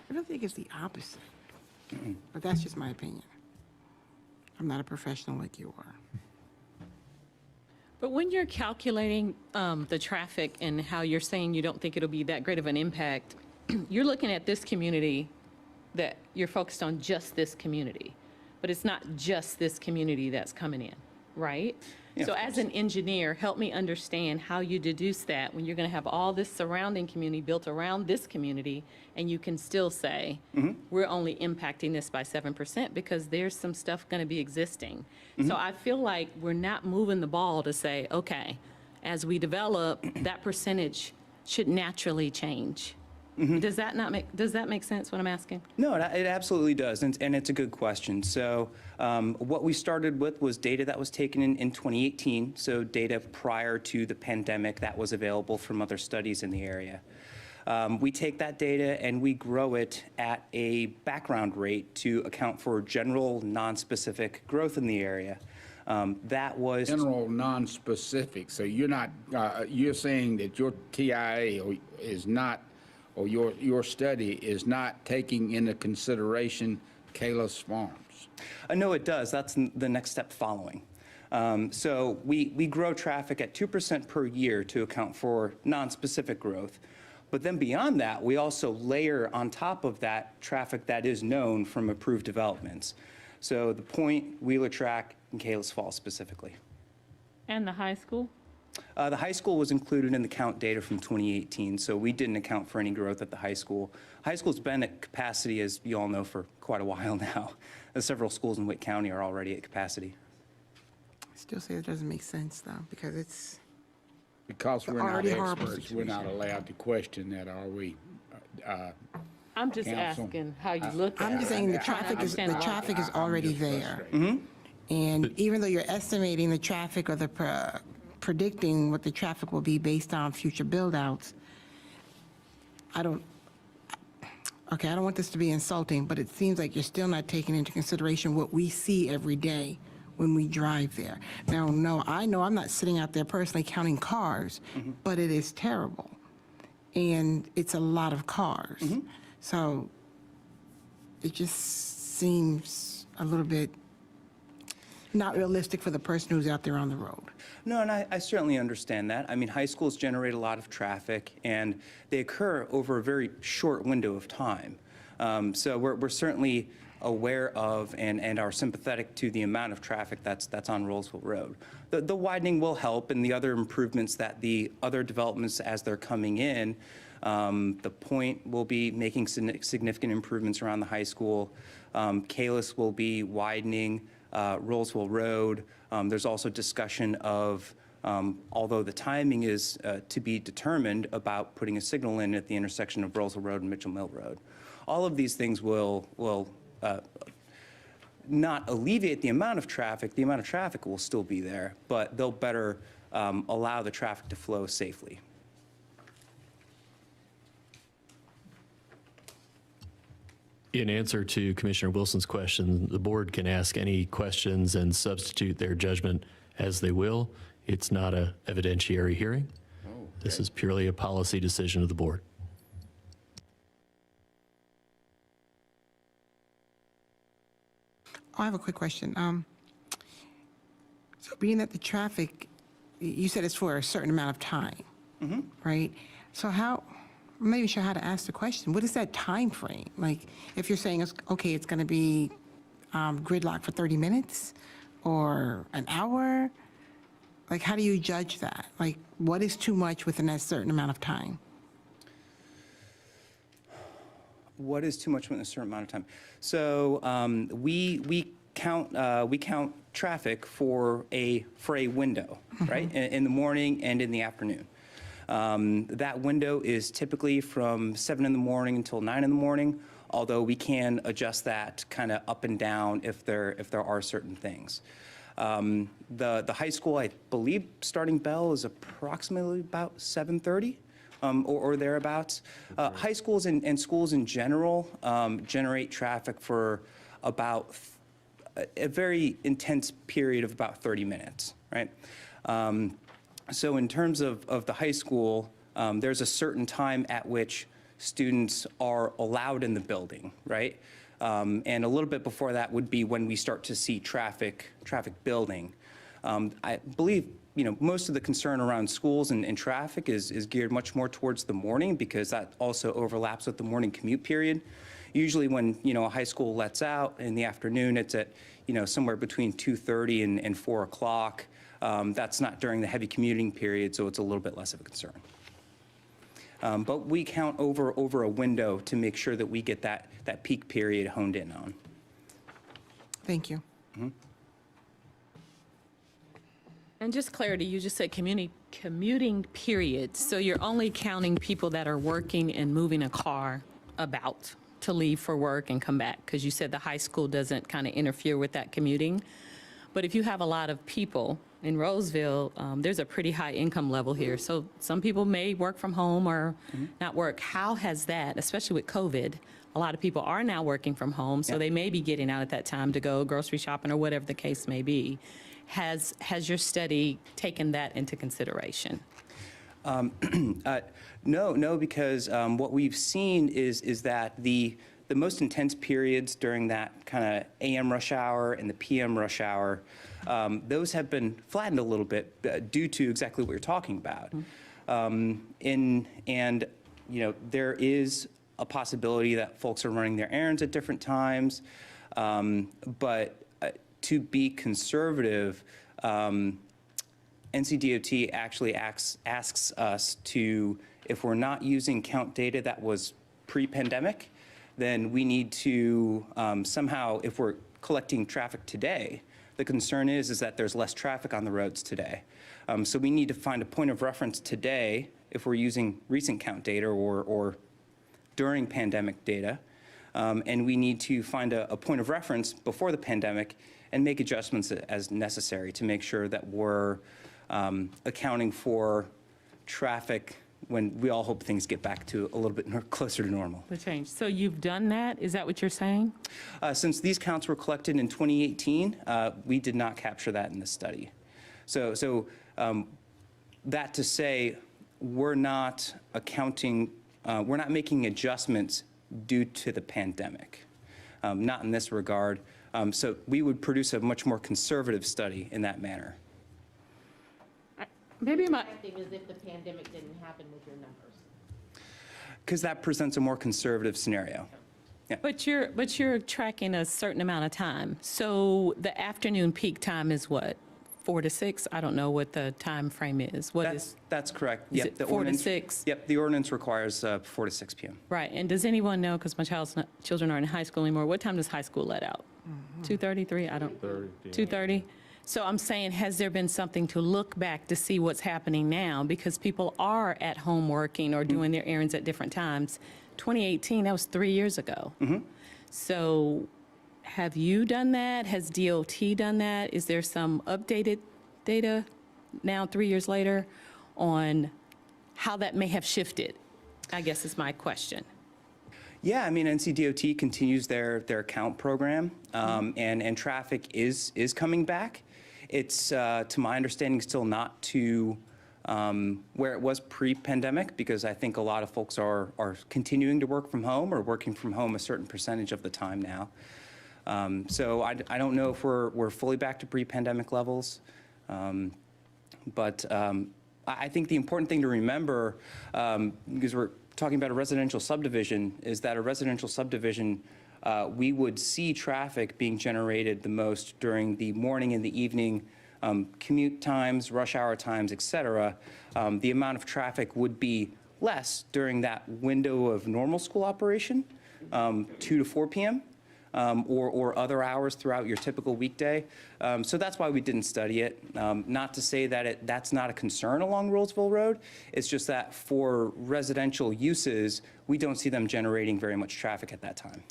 I don't think it's the opposite, but that's just my opinion. I'm not a professional like you are. But when you're calculating the traffic and how you're saying you don't think it'll be that great of an impact, you're looking at this community, that you're focused on just this community. But it's not just this community that's coming in, right? Yeah, So of as an engineer, help me understand how you deduce that when you're going to have all this surrounding community built around this community, and you can still say, we're only impacting this by 7% because there's some stuff going to be existing. So I feel like we're not moving the ball to say, okay, as we develop, that percentage should naturally change. Does that make sense, what I'm asking? No, it absolutely does, and it's a good question. So what we started with was data that was taken in 2018, so data prior to the pandemic that was available from other studies in the area. We take that data and we grow it at a background rate to account for general, non-specific growth in the area. That was General, non-specific, so you're not, you're saying that your TIA is not, or your study is not taking into consideration Kalis Farms? No, it does. That's the next step following. So we grow traffic at 2% per year to account for non-specific growth. But then beyond that, we also layer on top of that traffic that is known from approved developments. So the Point, Wheeler Track, and Kalis Falls specifically. And the high school? The high school was included in the count data from 2018, so we didn't account for any growth at the high school. High school's been at capacity, as you all know, for quite a while now. Several schools in Wake County are already at capacity. I still say it doesn't make sense, though, because it's Because we're not already horrible experts, we're not allowed to question that, are we? I'm just Counsel. asking how you look at it. I'm just saying the Trying to traffic is understand already there. And even though you're estimating the traffic or predicting what the traffic will be based on future build-outs, I don't want this to be insulting, but it seems like you're still not taking into consideration what we see every day when we drive there. Now, no, I know I'm not sitting out there personally counting cars, but it is terrible. And it's a lot of cars. So it just seems a little bit not realistic for the person who's out there on the road. No, and I certainly understand that. I mean, high schools generate a lot of traffic, and they occur over a very short window of time. So we're certainly aware of and are sympathetic to the amount of traffic that's on Rolesville Road. The widening will help, and the other improvements that the other developments as they're coming in, the Point will be making significant improvements around the high school. Kalis will be widening Rolesville Road. There's also discussion of, although the timing is to be determined, about putting a signal in at the intersection of Roseville Road and Mitchell Mill Road. All of these things will not alleviate the amount of traffic. The amount of traffic will still be there, but they'll better allow the traffic to flow safely. In answer to Commissioner Wilson's question, the board can ask any questions and substitute their judgment as they will. It's not an evidentiary hearing. This is purely a policy decision of the board. I have a quick question. So being that the traffic, you said it's for a certain amount of time, right? So how, I'm not even sure how to ask the question. What is that time frame? Like, if you're saying, it's going to be gridlock for 30 minutes or an hour, like, how do you judge that? Like, what is too much within that certain amount of time? What is too much within a certain amount of time? So we count traffic for a window, right? In the morning and in the afternoon. That window is typically from 7 in the morning until 9 in the morning, although we can adjust that kind of up and down if there are certain things. The high school, I believe, starting bell is approximately about 7:30 or thereabouts. High schools and schools in general generate traffic for about a very intense period of about 30 minutes, right? So in terms of the high school, there's a certain time at which students are allowed in the building, right? And a little bit before that would be when we start to see traffic building. I believe, most of the concern around schools and traffic is geared much more towards the morning because that also overlaps with the morning commute period. Usually when, a high school lets out in the afternoon, it's at, somewhere between 2:30 and 4 o'clock. That's not during the heavy commuting period, so it's a little bit less of a concern. But we count over a window to make sure that we get that peak period honed in on. Thank you. And just clarity, you just said commuting period. So you're only counting people that are working and moving a car about to leave for work and come back, because you said the high school doesn't kind of interfere with that commuting. But if you have a lot of people in Roseville, there's a pretty high income level here. So some people may work from home or not work. How has that, especially with COVID, a lot of people are now working from home, so they may be getting out at that time to go grocery shopping or whatever the case may be. Has your study taken that into consideration? No, because what we've seen is that the most intense periods during that kind of AM rush hour and the PM rush hour, those have been flattened a little bit due to exactly what you're talking about. There is a possibility that folks are running their errands at different times, but to be conservative, NCDOT actually asks us to, if we're not using count data that was pre-pandemic, then we need to somehow, if we're collecting traffic today, the concern is that there's less traffic on the roads today. So we need to find a point of reference today if we're using recent count data or during pandemic data. And we need to find a point of reference before the pandemic and make adjustments as necessary to make sure that we're accounting for traffic when we all hope things get back to a little bit closer to normal. The change. So you've done that? Is that what you're saying? Since these counts were collected in 2018, we did not capture that in the study. So that to say, we're not accounting, we're not making adjustments due to the pandemic. Not in this regard. So we would produce a much more conservative study in that manner. Maybe my... Acting as if the pandemic didn't happen with your numbers. Because that presents a more conservative scenario. Yeah. But you're tracking a certain amount of time. So the afternoon peak time is what? 4 to 6? I don't know what the time frame is. That's correct. Is Yep, it the 4 to ordinance- 6? Yep, the ordinance requires 4 to 6 p.m. Right. And does anyone know, because my children aren't in high school anymore, what time does high school let out? 2:30, 3? I don't. 2:30. So I'm saying, has there been something to look back to see what's happening now? Because people are at home working or doing their errands at different times. 2018, that was 3 years ago. So have you done that? Has DOT done that? Is there some updated data now, 3 years later, on how that may have shifted? I guess is my question. Yeah, I mean, NCDOT continues their count program, and traffic is coming back. It's, to my understanding, still not to where it was pre-pandemic, because I think a lot of folks are continuing to work from home or working from home a certain percentage of the time now. So I don't know if we're fully back to pre-pandemic levels, but I think the important thing to remember, because we're talking about a residential subdivision, is that a residential subdivision, we would see traffic being generated the most during the morning and the evening, commute times, rush hour times, et cetera. The amount of traffic would be less during that window of normal school operation, 2 to 4 p.m. or other hours throughout your typical weekday. So that's why we didn't study it. Not to say that that's not a concern along Roseville Road. It's just that for residential uses, we don't see them generating very much traffic at that time.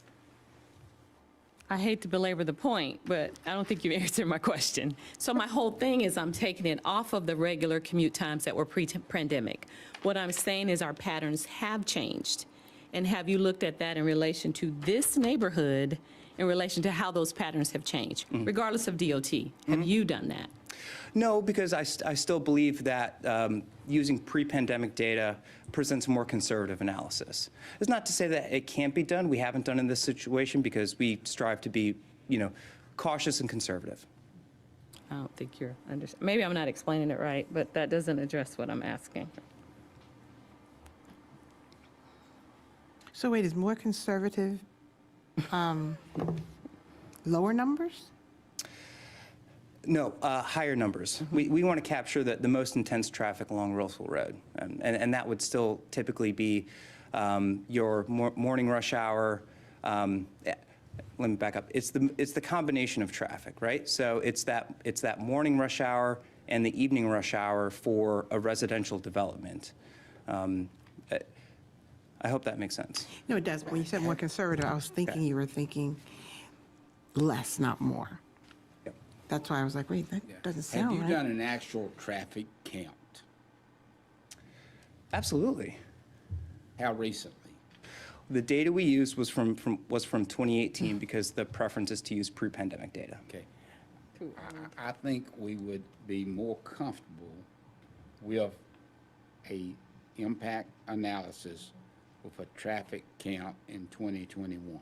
I hate to belabor the point, but I don't think you answered my question. So my whole thing is I'm taking it off of the regular commute times that were pre-pandemic. What I'm saying is our patterns have changed. And have you looked at that in relation to this neighborhood, in relation to how those patterns have changed, regardless of DOT? Have you done that? No, because I still believe that using pre-pandemic data presents a more conservative analysis. It's not to say that it can't be done. We haven't done in this situation because we strive to be, cautious and conservative. I don't think you're maybe I'm not explaining it right, but that doesn't address what I'm asking. So wait, is more conservative lower numbers? No, higher numbers. We want to capture the most intense traffic along Roseville Road. And that would still typically be your morning rush hour. Let me back up. It's the combination of traffic, right? So it's that morning rush hour and the evening rush hour for a residential development. I hope that makes sense. No, it does. When you said more conservative, I was thinking you were thinking less, not more. Yep. That's why I was like, wait, that doesn't sound right. Have you done an actual traffic count? Absolutely. How recently? The data we used was from 2018 because the preference is to use pre-pandemic data. Okay. I think we would be more comfortable with a impact analysis with a traffic count in 2021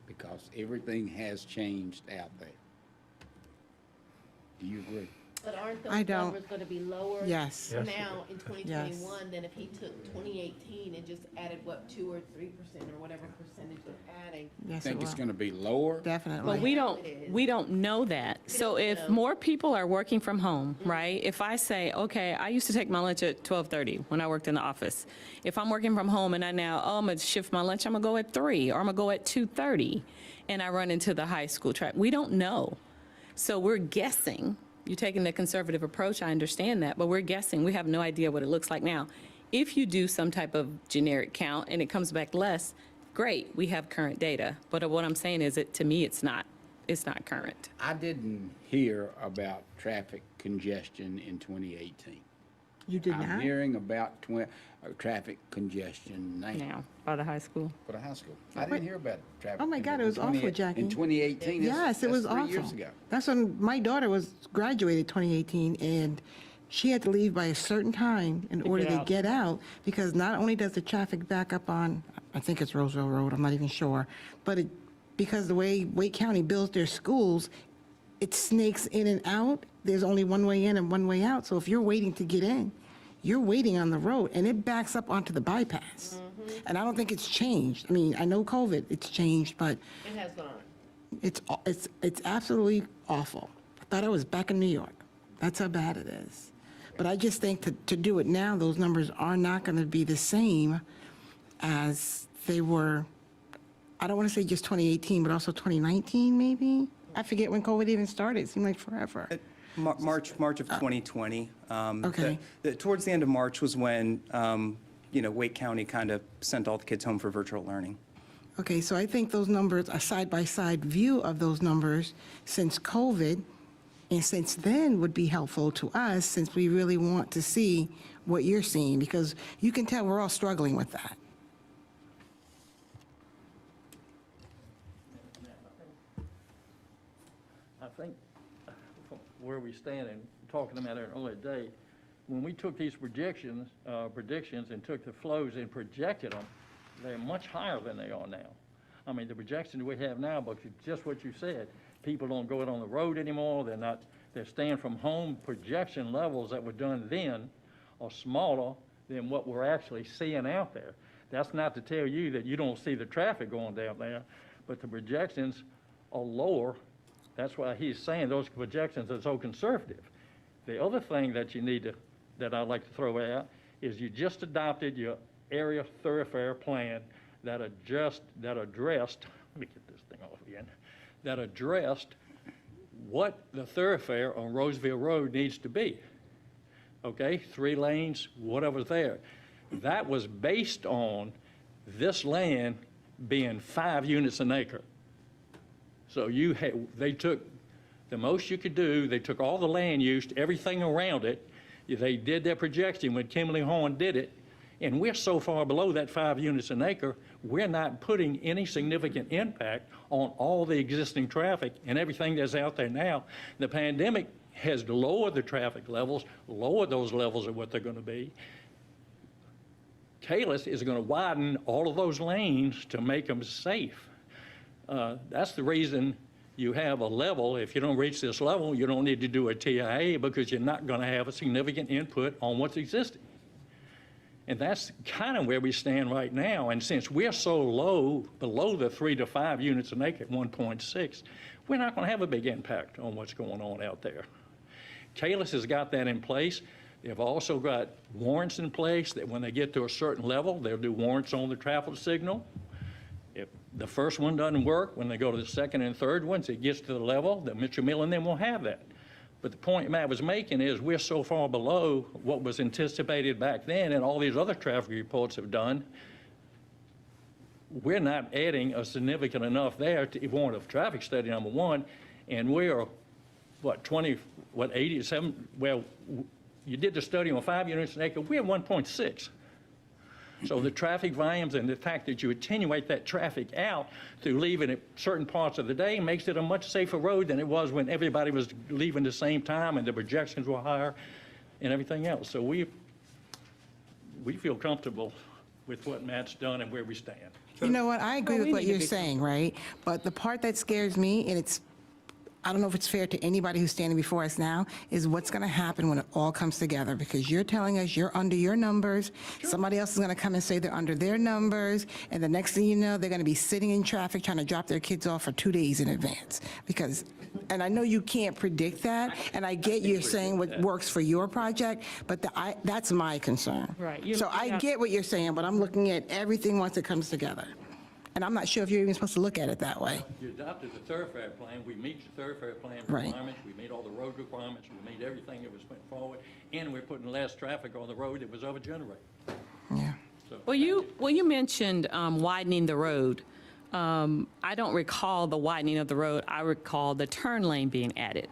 because everything has changed out there. Do you agree? But aren't I those don't. numbers going to be lower Yes. now in 2021 than if he took 2018 and just added, what, 2 or 3% or whatever percentage you're adding? Yes, Think it it's will. going to be lower? Definitely. But we don't know that. So if more people are working from home, right? If I say, okay, I used to take my lunch at 12:30 when I worked in the office. If I'm working from home and I'm going to shift my lunch, I'm going to go at 3 or I'm going to go at 2:30 and I run into the high school traffic. We don't know. So we're guessing. You're taking the conservative approach, I understand that, but we're guessing. We have no idea what it looks like now. If you do some type of generic count and it comes back less, great, we have current data. But what I'm saying is, to me, it's not current. I didn't hear about traffic congestion in 2018. You did I'm not? hearing about traffic congestion Now, by the high school. For the high school. I didn't hear about traffic. Oh my God, it was awful, Jackie. In 2018? Yes, it was that's 3 awful. years ago. That's when my daughter was graduated 2018, and she had to leave by a certain time in order to get out, because not only does the traffic back up on, I think it's Roseville Road, I'm not even sure, but because the way Wake County builds their schools, it snakes in and out. There's only one way in and one way out. So if you're waiting to get in, you're waiting on the road, and it backs up onto the bypass. And I don't think it's changed. I mean, I know COVID, it's changed, but It has gone. it's absolutely awful. I thought I was back in New York. That's how bad it is. But I just think to do it now, those numbers are not going to be the same as they were, I don't want to say just 2018, but also 2019 maybe? I forget when COVID even started. It seemed like forever. March of 2020. Okay. Towards the end of March was when, Wake County kind of sent all the kids home for virtual learning. Okay, so I think those numbers, a side-by-side view of those numbers since COVID and since then would be helpful to us, since we really want to see what you're seeing, because you can tell we're all struggling with that. I think from where we stand and talking about it earlier today, when we took these predictions and took the flows and projected them, they're much higher than they are now. I mean, the projections we have now, but just what you said, people don't go out on the road anymore. They're staying from home. Projection levels that were done then are smaller than what we're actually seeing out there. That's not to tell you that you don't see the traffic going down there, but the projections are lower. That's why he's saying those projections are so conservative. The other thing that that I'd like to throw out is you just adopted your area thoroughfare plan that addressed, let me get this thing off again, that addressed what the thoroughfare on Roseville Road needs to be. Okay, 3 lanes, whatever's there. That was based on this land being 5 units an acre. So they took the most you could do, they took all the land use, everything around it, they did their projection when Kimberly Horn did it, and we're so far below that 5 units an acre, we're not putting any significant impact on all the existing traffic and everything that's out there now. The pandemic has lowered the traffic levels, lowered those levels of what they're going to be. Kalis is going to widen all of those lanes to make them safe. That's the reason you have a level. If you don't reach this level, you don't need to do a TIA because you're not going to have a significant input on what's existing. And that's kind of where we stand right now. And since we're so low, below the 3 to 5 units an acre at 1.6, we're not going to have a big impact on what's going on out there. Kalis has got that in place. They've also got warrants in place that when they get to a certain level, they'll do warrants on the traffic signal. If the first one doesn't work, when they go to the second and third ones, it gets to the level that Mr. Millen then will have that. But the point Matt was making is we're so far below what was anticipated back then and all these other traffic reports have done, we're not adding a significant enough there to warrant a traffic study, number one, and we're, 87, well, you did the study on 5 units an acre, we're at 1.6. So the traffic volumes and the fact that you attenuate that traffic out through leaving at certain parts of the day makes it a much safer road than it was when everybody was leaving the same time and the projections were higher and everything else. So we feel comfortable with what Matt's done and where we stand. You know what, I agree with what you're saying, right? But the part that scares me, and I don't know if it's fair to anybody who's standing before us now, is what's going to happen when it all comes together, because you're telling us you're under your numbers, somebody else is going to come and say they're under their numbers, and the next thing you know, they're going to be sitting in traffic trying to drop their kids off for 2 days in advance. And I know you can't predict that, and I get you're saying what works for your project, but that's my concern. Right. So I get what you're saying, but I'm looking at everything once it comes together. And I'm not sure if you're even supposed to look at it that way. You adopted the thoroughfare plan, we meet the thoroughfare plan Right. requirements, we meet all the road requirements, we meet everything that was put forward, and we're putting less traffic on the road that was ever generated. Yeah. Well, you mentioned widening the road. I don't recall the widening of the road. I recall the turn lane being added.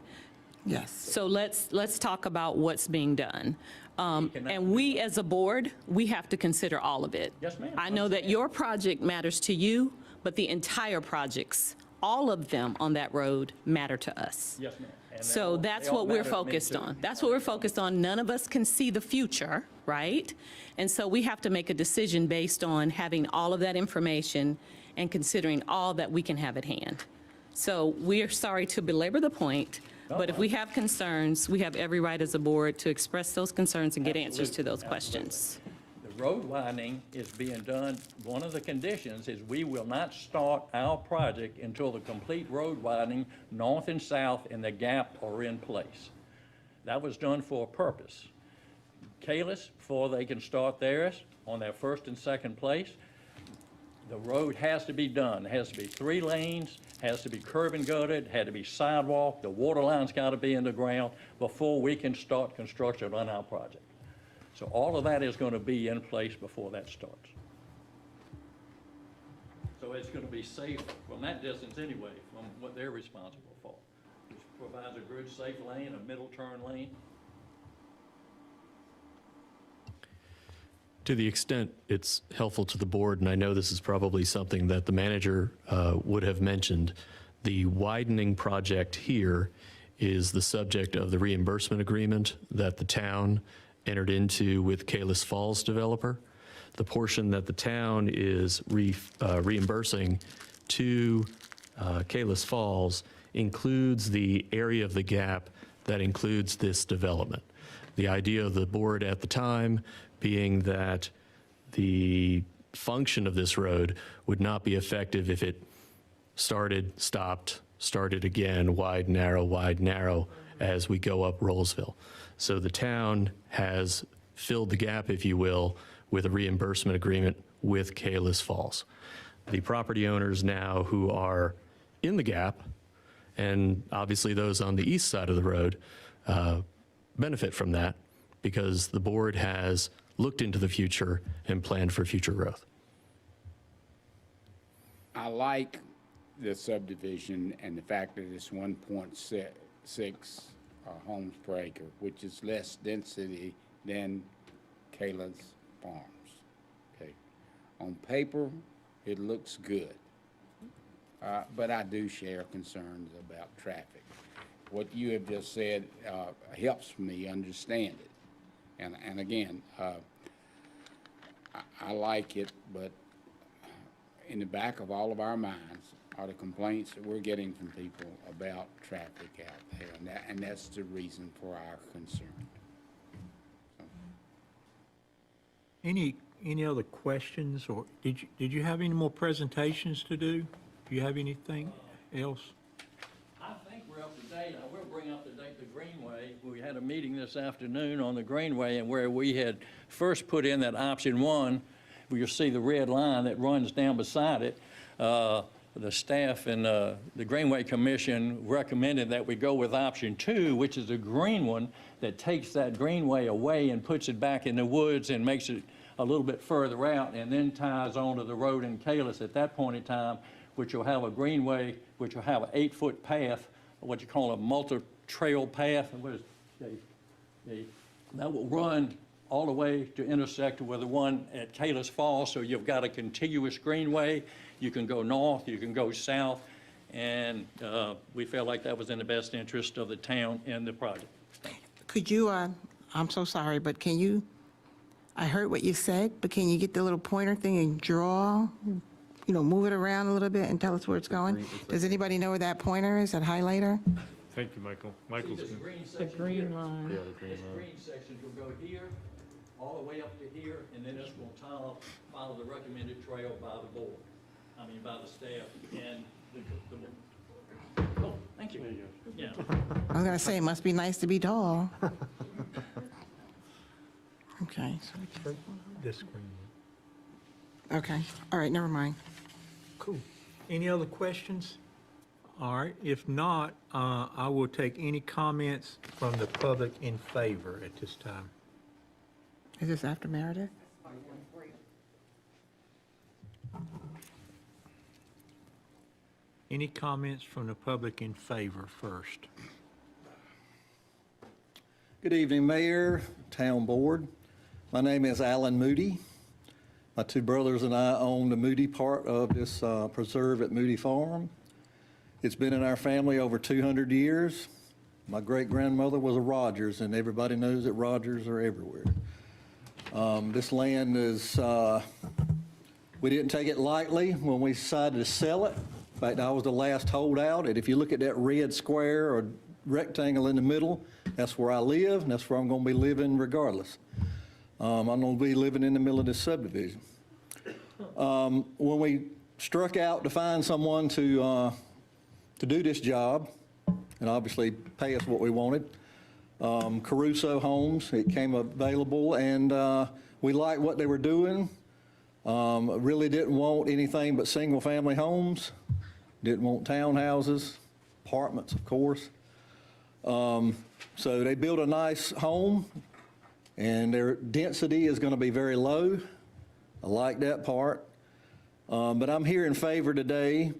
Yes. So let's talk about what's being done. And we, as a board, we have to consider all of it. Yes, ma'am. I know that your project matters to you, but the entire projects, all of them on that road matter to us. Yes, ma'am. And So they that's all what we're matter to me, focused too. on. That's what we're focused on. None of us can see the future, right? And so we have to make a decision based on having all of that information and considering all that we can have at hand. So we are sorry to belabor the point, but if we have concerns, we have every right as a board to express those concerns and get answers to those questions. The road widening is being done, one of the conditions is we will not start our project until the complete road widening, north and south, and the gap are in place. That was done for a purpose. Kalis, before they can start theirs, on their first and second place, the road has to be done. It has to be 3 lanes, has to be curb and gutted, had to be sidewalk, the water line's got to be in the ground before we can start construction on our project. So all of that is going to be in place before that starts. So it's going to be safe from that distance anyway, from what they're responsible for. Which provides a good, safe lane, a middle turn lane. To the extent it's helpful to the board, and I know this is probably something that the manager would have mentioned, the widening project here is the subject of the reimbursement agreement that the town entered into with Kalis Falls developer. The portion that the town is reimbursing to Kalis Falls includes the area of the gap that includes this development. The idea of the board at the time being that the function of this road would not be effective if it started, stopped, started again, wide, narrow, as we go up Rolesville. So the town has filled the gap, if you will, with a reimbursement agreement with Kalis Falls. The property owners now who are in the gap, and obviously those on the east side of the road, benefit from that because the board has looked into the future and planned for future growth. I like the subdivision and the fact that it's 1.6 homes per acre, which is less density than Kayla's Farms. Okay, on paper, it looks good, but I do share concerns about traffic. What you have just said helps me understand it, and again, I like it, but in the back of all of our minds are the complaints that we're getting from people about traffic out there, and that's the reason for our concern. Any other questions, or did you have any more presentations to do? Do you have anything else? I think we're up to date. I will bring up to date the Greenway. We had a meeting this afternoon on the Greenway, and where we had first put in that option 1, where you'll see the red line that runs down beside it. The staff and the Greenway Commission recommended that we go with option 2, which is a green one that takes that greenway away and puts it back in the woods and makes it a little bit further out, and then ties onto the road in Kalis at that point in time, which will have a greenway, which will have an 8-foot path, what you call a multi-trail path. And what is, that will run all the way to intersect with the one at Kalis Falls. So you've got a contiguous greenway. You can go north, you can go south, and we felt like that was in the best interest of the town and the project. Could you, I'm so sorry, but can you, I heard what you said, but can you get the little pointer thing and draw, move it around a little bit and tell us where it's going? Does anybody know where that pointer is, that highlighter? Thank you, Michael. Michael's. The green line. Yeah, the green This line. green section will go here, all the way up to here, and then this will follow the recommended trail by the board. By the staff and oh, thank you. Yeah. I was gonna say, it must be nice to be tall. Okay, This screen. okay, all right, never mind. Cool. Any other questions? All right, if not, I will take any comments from the public in favor at this time. Is this after Meredith? Any comments from the public in favor first? Good evening, Mayor, Town Board. My name is Alan Moody. My 2 brothers and I own the Moody part of this preserve at Moody Farm. It's been in our family over 200 years. My great-grandmother was a Rogers, and everybody knows that Rogers are everywhere. This land is, we didn't take it lightly when we decided to sell it. In fact, I was the last holdout, and if you look at that red square or rectangle in the middle, that's where I live, and that's where I'm going to be living regardless. I'm going to be living in the middle of this subdivision. When we struck out to find someone to do this job, and obviously pay us what we wanted, Caruso Homes, it came available, and we liked what they were doing. Really didn't want anything but single-family homes. Didn't want townhouses, apartments, of course. So they built a nice home, and their density is going to be very low. I like that part. But I'm here in favor today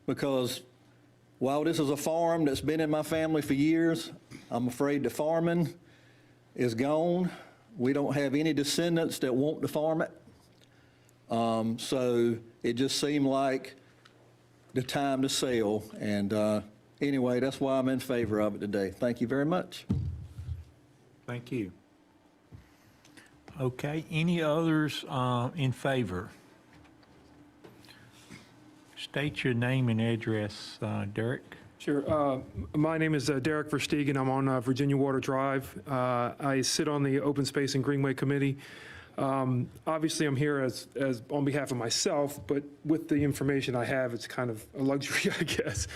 because while this is a farm that's been in my family for years, I'm afraid the farming is gone. We don't have any descendants that want to farm it. So it just seemed like the time to sell. And anyway, that's why I'm in favor of it today. Thank you very much. Thank you. Okay, any others in favor? State your name and address, Derek. Sure. My name is Derek Verstegen. I'm on Virginia Water Drive. I sit on the Open Space and Greenway Committee. Obviously, I'm here as on behalf of myself, but with the information I have, it's kind of a luxury, I guess.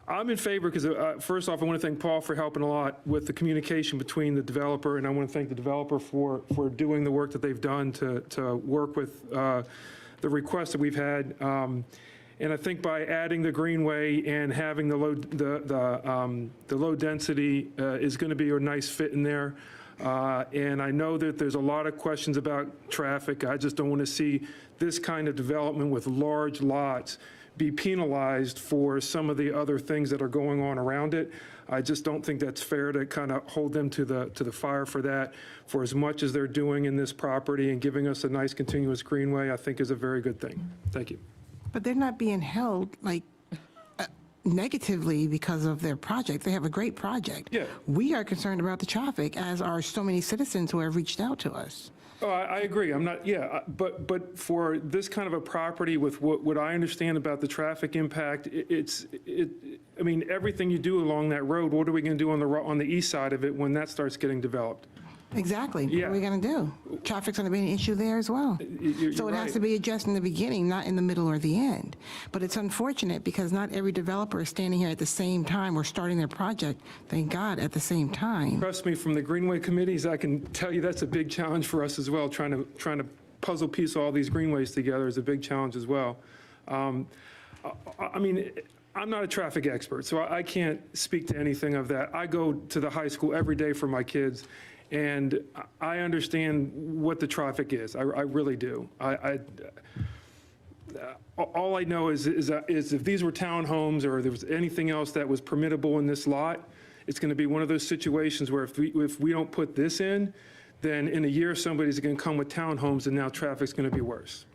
I'm in favor because, first off, I want to thank Paul for helping a lot with the communication between the developer, and I want to thank the developer for doing the work that they've done to work with the requests that we've had. And I think by adding the greenway and having the low density is going to be a nice fit in there. And I know that there's a lot of questions about traffic. I just don't want to see this kind of development with large lots be penalized for some of the other things that are going on around it. I just don't think that's fair to kind of hold them to the fire for that. For as much as they're doing in this property and giving us a nice continuous greenway, I think is a very good thing. Thank you. But they're not being held like negatively because of their project. They have a great project. Yeah. We are concerned about the traffic, as are so many citizens who have reached out to us. Oh, I agree. I'm not, yeah, but for this kind of a property with what I understand about the traffic impact, I mean, everything you do along that road, what are we going to do on the east side of it when that starts getting developed? Exactly. Yeah. What are we going to do? Traffic's going to be an issue there as well. So it has to be addressed in the beginning, not in the middle or the end. But it's unfortunate because not every developer is standing here at the same time or starting their project, thank God, at the same time. Trust me, from the Greenway committees, I can tell you that's a big challenge for us as well. Trying to puzzle piece all these greenways together is a big challenge as well. I mean, I'm not a traffic expert, so I can't speak to anything of that. I go to the high school every day for my kids, and I understand what the traffic is. I really do. All I know is if these were townhomes or there was anything else that was permittable in this lot, it's going to be one of those situations where if we don't put this in, then in a year somebody's going to come with townhomes and now traffic's going to be worse.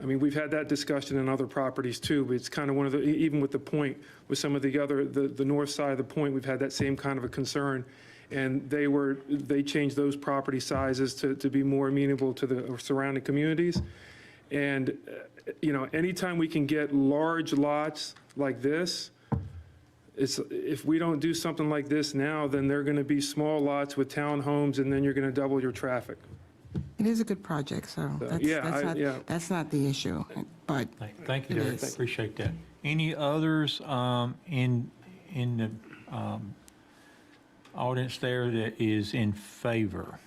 I mean, we've had that discussion in other properties too, but it's kind of one of the, even with the Point, with some of the other, the north side of the Point, we've had that same kind of a concern. And they changed those property sizes to be more amenable to the surrounding communities. And, you know, anytime we can get large lots like this, if we don't do something like this now, then they're going to be small lots with townhomes, and then you're going to double your traffic. It is a good project, so that's not the issue. But Thank you, Derek. Appreciate that. Any others in the audience there that is in favor?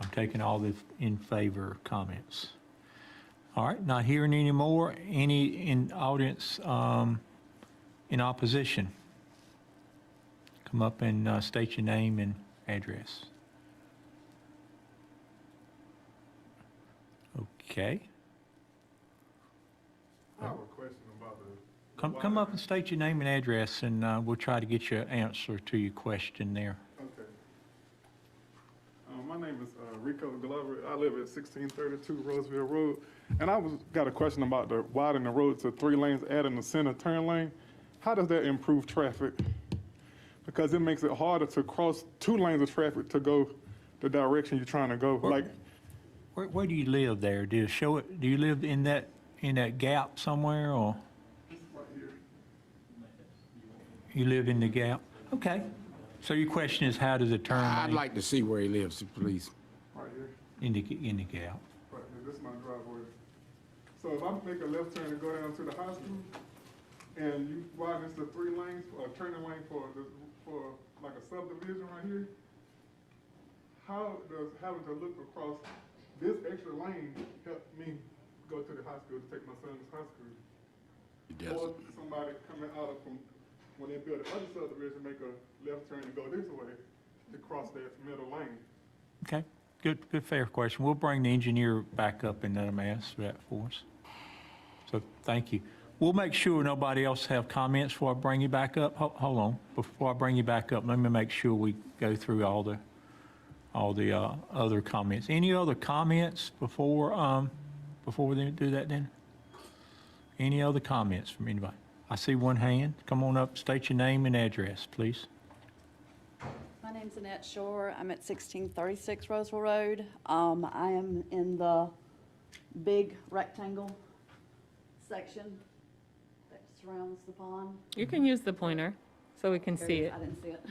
I'm taking all the in favor comments. All right, not hearing any more. Any in audience in opposition? Come up and state your name and address. Okay. I have a question about the... Come up and state your name and address, and we'll try to get you an answer to your question there. Okay. My name is Rico Glover. I live at 1632 Roseville Road. And I got a question about the widening the road to 3 lanes, adding the center turn lane. How does that improve traffic? Because it makes it harder to cross 2 lanes of traffic to go the direction you're trying to go. Where do you live there? Do you live in that gap somewhere, or? Right here. You live in the gap? Okay. So your question is, how does it turn? I'd like to see where he lives, please. Right here. In the gap. Right here. This is my driveway. So if I make a left turn and go down to the high school, and you widen this to 3 lanes, or a turning lane for like a subdivision right here, how does having to look across this extra lane help me go to the high school to take my son to high school? It doesn't. Or somebody coming out of from, when they build the other subdivision, make a left turn and go this way to cross that middle lane. Okay. Good, fair question. We'll bring the engineer back up and let him answer that for us. So thank you. We'll make sure nobody else have comments before I bring you back up. Hold on. Before I bring you back up, let me make sure we go through all the other comments. Any other comments before we do that then? Any other comments from anybody? I see one hand. Come on up, state your name and address, please. My name's Annette Shore. I'm at 1636 Roseville Road. I am in the big rectangle section that surrounds the pond. You can use the pointer so we can see it. I didn't see it.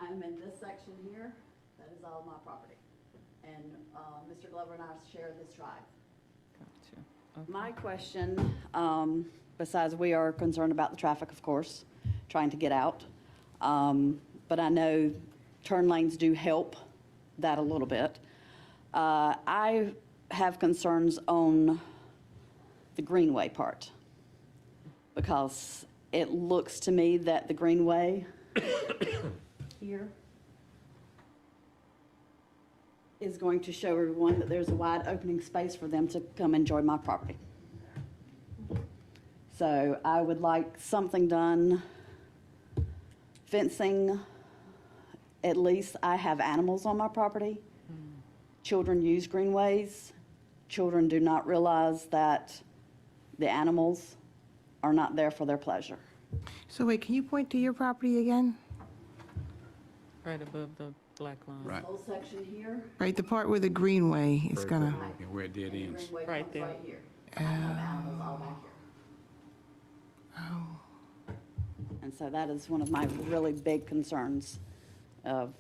I'm in this section here. That is all my property. And Mr. Glover and I share this drive. Gotcha. Okay. My question Besides, we are concerned about the traffic, of course, trying to get out. But I know turn lanes do help that a little bit. I have concerns on the greenway part, because it looks to me that the greenway here is going to show everyone that there's a wide opening space for them to come enjoy my property. So I would like something done, fencing. At least I have animals on my property. Children use greenways. Children do not realize that the animals are not there for their pleasure. So wait, can you point to your property again? Right above the black line. Right. Whole section here. Right, the part where the greenway is gonna, Where it dead ends. Greenway Right comes there. right here. I have animals all back here. oh, And so that is one of my really big concerns of,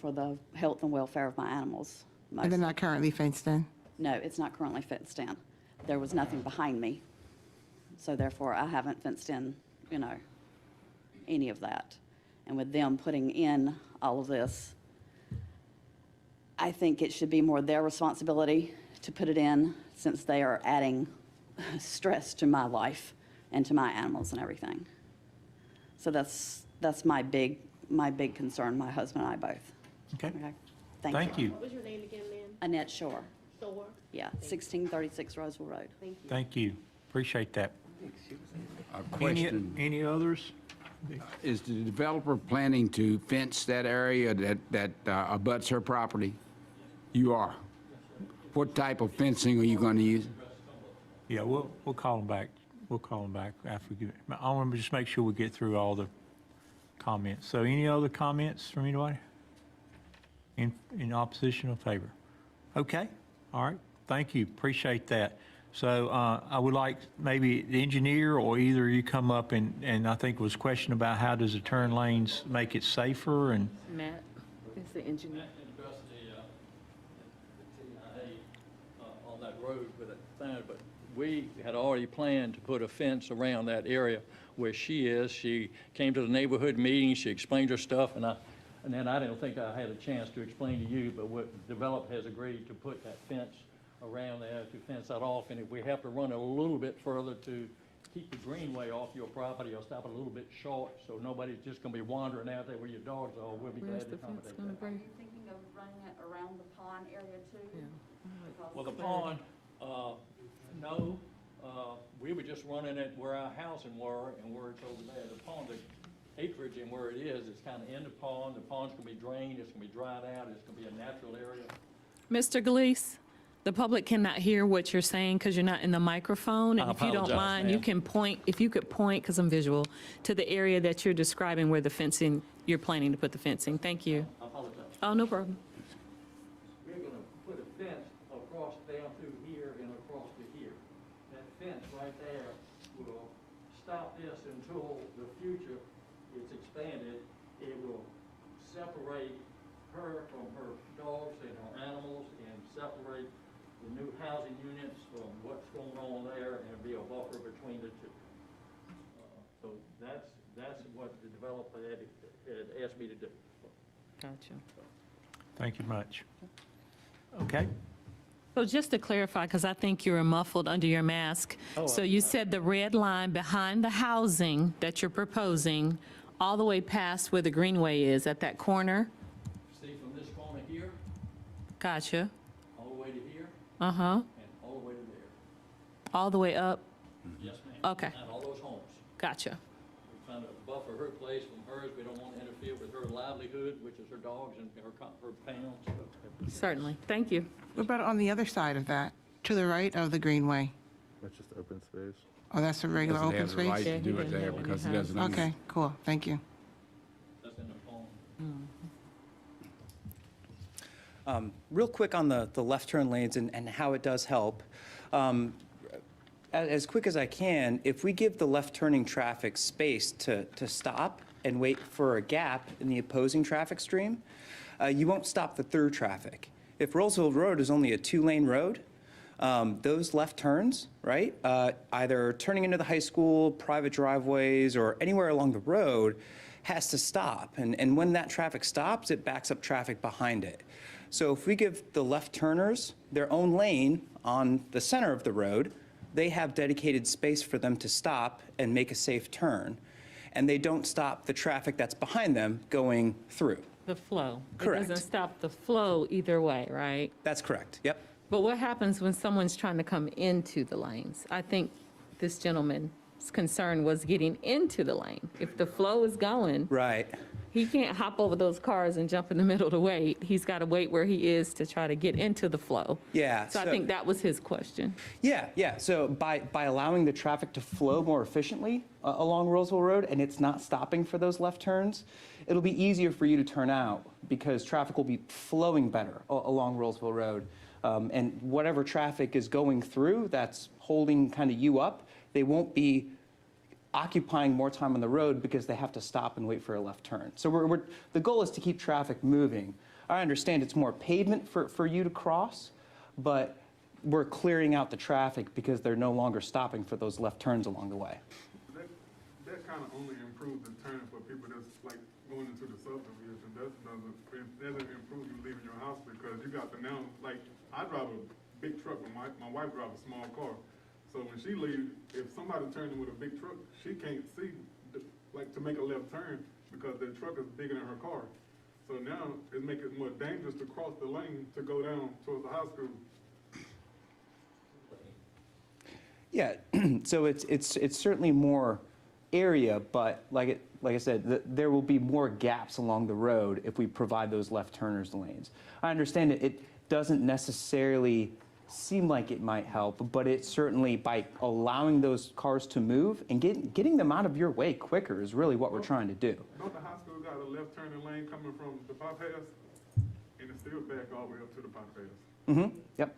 for the health and welfare of my animals. and they're mostly. not currently fenced in? No, it's not currently fenced in. There was nothing behind me, so therefore I haven't fenced in, any of that. And with them putting in all of this, I think it should be more their responsibility to put it in, since they are adding stress to my life and to my animals and everything. So that's my big concern, my husband and I both. Okay. Thank you. What was your name again, ma'am? Annette Shore. Shore? Yeah, 1636 Roseville Road. Thank you. Thank you. Appreciate that. A question. Any others? Is the developer planning to fence that area that abuts her property? You are. What type of fencing are you going to use? Yeah, we'll call them back. We'll call them back after we get, I want to just make sure we get through all the comments. So any other comments from anybody? In opposition or favor? Okay, all right, thank you, appreciate that. So I would like maybe the engineer or either you come up and I think was a question about how does the turn lanes make it safer and, Matt is the engineer. Address the TIA on that road with that thing, but we had already planned to put a fence around that area where she is. She came to the neighborhood meeting, she explained her stuff, and then I don't think I had a chance to explain to you, but what the developer has agreed to put that fence around there to fence that off, and if we have to run it a little bit further to keep the greenway off your property or stop it a little bit short, so nobody's just gonna be wandering out there where your dogs are, we'll be Where's glad to the fence accommodate gonna that. be? Are you thinking of running it around the pond area too? Well, the pond, no, we were just running it where our housing were and where it's over there. The pond, the acreage and where it is, it's kind of in the pond's gonna be drained, it's gonna be dried out, it's gonna be a natural area. Mr. Gleese, the public cannot hear what you're saying because you're not in the microphone. And I if you don't apologize, mind, you ma'am. can point, if you could point, because I'm visual, to the area that you're describing where the fencing, you're planning to put the fencing. Thank you. I apologize. Oh, no problem. We're gonna put a fence across down through here and across to here. That fence right there will stop this until the future is expanded. It will separate her from her dogs and her animals and separate the new housing units from what's going on there and be a buffer between the two. So that's what the developer had asked me to do. Gotcha. thank you much. Okay, So just to clarify, because I think you were muffled under your mask. So you said the red line behind the housing that you're proposing, all the way past where the greenway is, at that corner? See from this corner here, Gotcha. all the way to here, Uh-huh. and all the way to there. All the way up? Yes, ma'am. Okay. And all those homes. Gotcha. We're trying to buffer her place from hers. We don't want to interfere with her livelihood, which is her dogs and her pounds. Certainly. Thank you. What about on the other side of that, to the right of the greenway? That's just open space. Oh, that's a regular Doesn't open have the right space? to do it there because he doesn't own it. Okay, cool, thank you. That's in the pond. Real quick on the left turn lanes and how it does help. As quick as I can, if we give the left turning traffic space to stop and wait for a gap in the opposing traffic stream, you won't stop the through traffic. If Rolesville Road is only a 2-lane road, Those left turns, right, either turning into the high school, private driveways, or anywhere along the road, has to stop. And when that traffic stops, it backs up traffic behind it. So if we give the left turners their own lane on the center of the road, they have dedicated space for them to stop and make a safe turn. And they don't stop the traffic that's behind them going through. The flow. Correct. It doesn't stop the flow either way, right? That's correct, yep. But what happens when someone's trying to come into the lanes? I think this gentleman's concern was getting into the lane. If the flow is going, Right. he can't hop over those cars and jump in the middle to wait. He's got to wait where he is to try to get into the flow. Yeah. So I think that was his question. Yeah. So by allowing the traffic to flow more efficiently along Roseville Road, and it's not stopping for those left turns, it'll be easier for you to turn out because traffic will be flowing better along Roseville Road. And whatever traffic is going through that's holding kind of you up, they won't be occupying more time on the road because they have to stop and wait for a left turn. So the goal is to keep traffic moving. I understand it's more pavement for you to cross, but we're clearing out the traffic because they're no longer stopping for those left turns along the way. That kind of only improves the turn for people that's like going into the subdivision. That doesn't improve you leaving your house because you got to now, like, I drive a big truck, and my wife drives a small car. So when she leaves, if somebody turns in with a big truck, she can't see, like, to make a left turn because the truck is bigger than her car. So now it makes it more dangerous to cross the lane to go down towards the high school. Yeah, so it's certainly more area, but like I said, there will be more gaps along the road if we provide those left turners lanes. I understand it doesn't necessarily seem like it might help, but it certainly, by allowing those cars to move and getting them out of your way quicker is really what we're trying to do. Don't the high school got a left turning lane coming from the bypass? And it's still back all the way up to the bypass. Yep.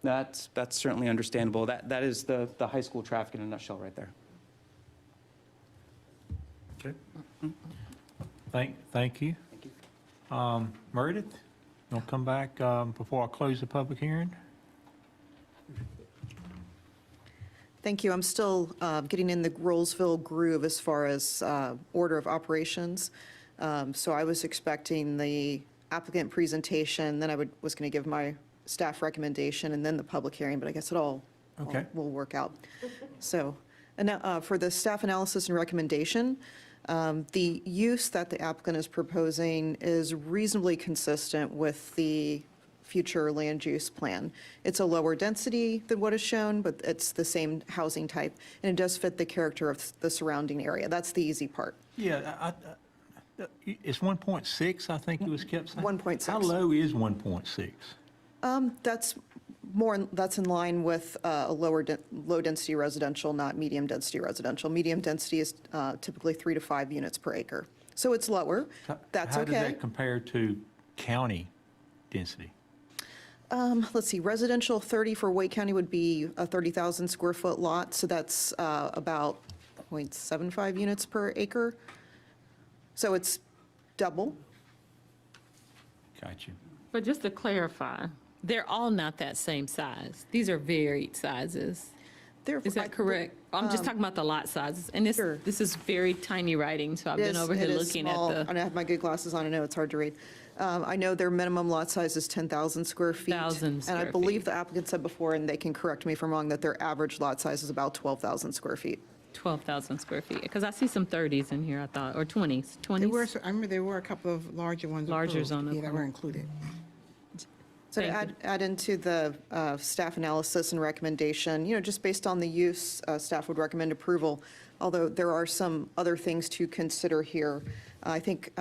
That's certainly understandable. That is the high school traffic in a nutshell right there. Okay. Thank you. Meredith, you want to come back before I close the public hearing? Thank you. I'm still getting in the Rolesville groove as far as order of operations. So I was expecting the applicant presentation, then I was going to give my staff recommendation, and then the public hearing, but I guess it all will work out. So for the staff analysis and recommendation, the use that the applicant is proposing is reasonably consistent with the future land use plan. It's a lower density than what is shown, but it's the same housing type, and it does fit the character of the surrounding area. That's the easy part. Yeah, it's 1.6, I think it was kept saying. 1.6. How low is 1.6? That's in line with a low-density residential, not medium-density residential. Medium density is typically 3 to 5 units per acre. So it's lower. That's okay. How does that compare to county density? Let's see, residential 30 for Wake County would be a 30,000 square foot lot, so that's about 0.75 units per acre. So it's double. Got you. But just to clarify, they're all not that same size. These are varied sizes. Is that correct? I'm just talking about the lot sizes. And this is very tiny writing, so I've been over here looking at the. And I have my good glasses on, I know it's hard to read. I know their minimum lot size is 10,000 square feet. And I believe the applicant said before, and they can correct me if I'm wrong, that their average lot size is about 12,000 square feet. 12,000 square feet, because I see some 30s in here, I thought, or 20s. 20s? I remember there were a couple of larger ones. Largers on the that were included. So to add into the staff analysis and recommendation, just based on the use, staff would recommend approval, although there are some other things to consider here. I think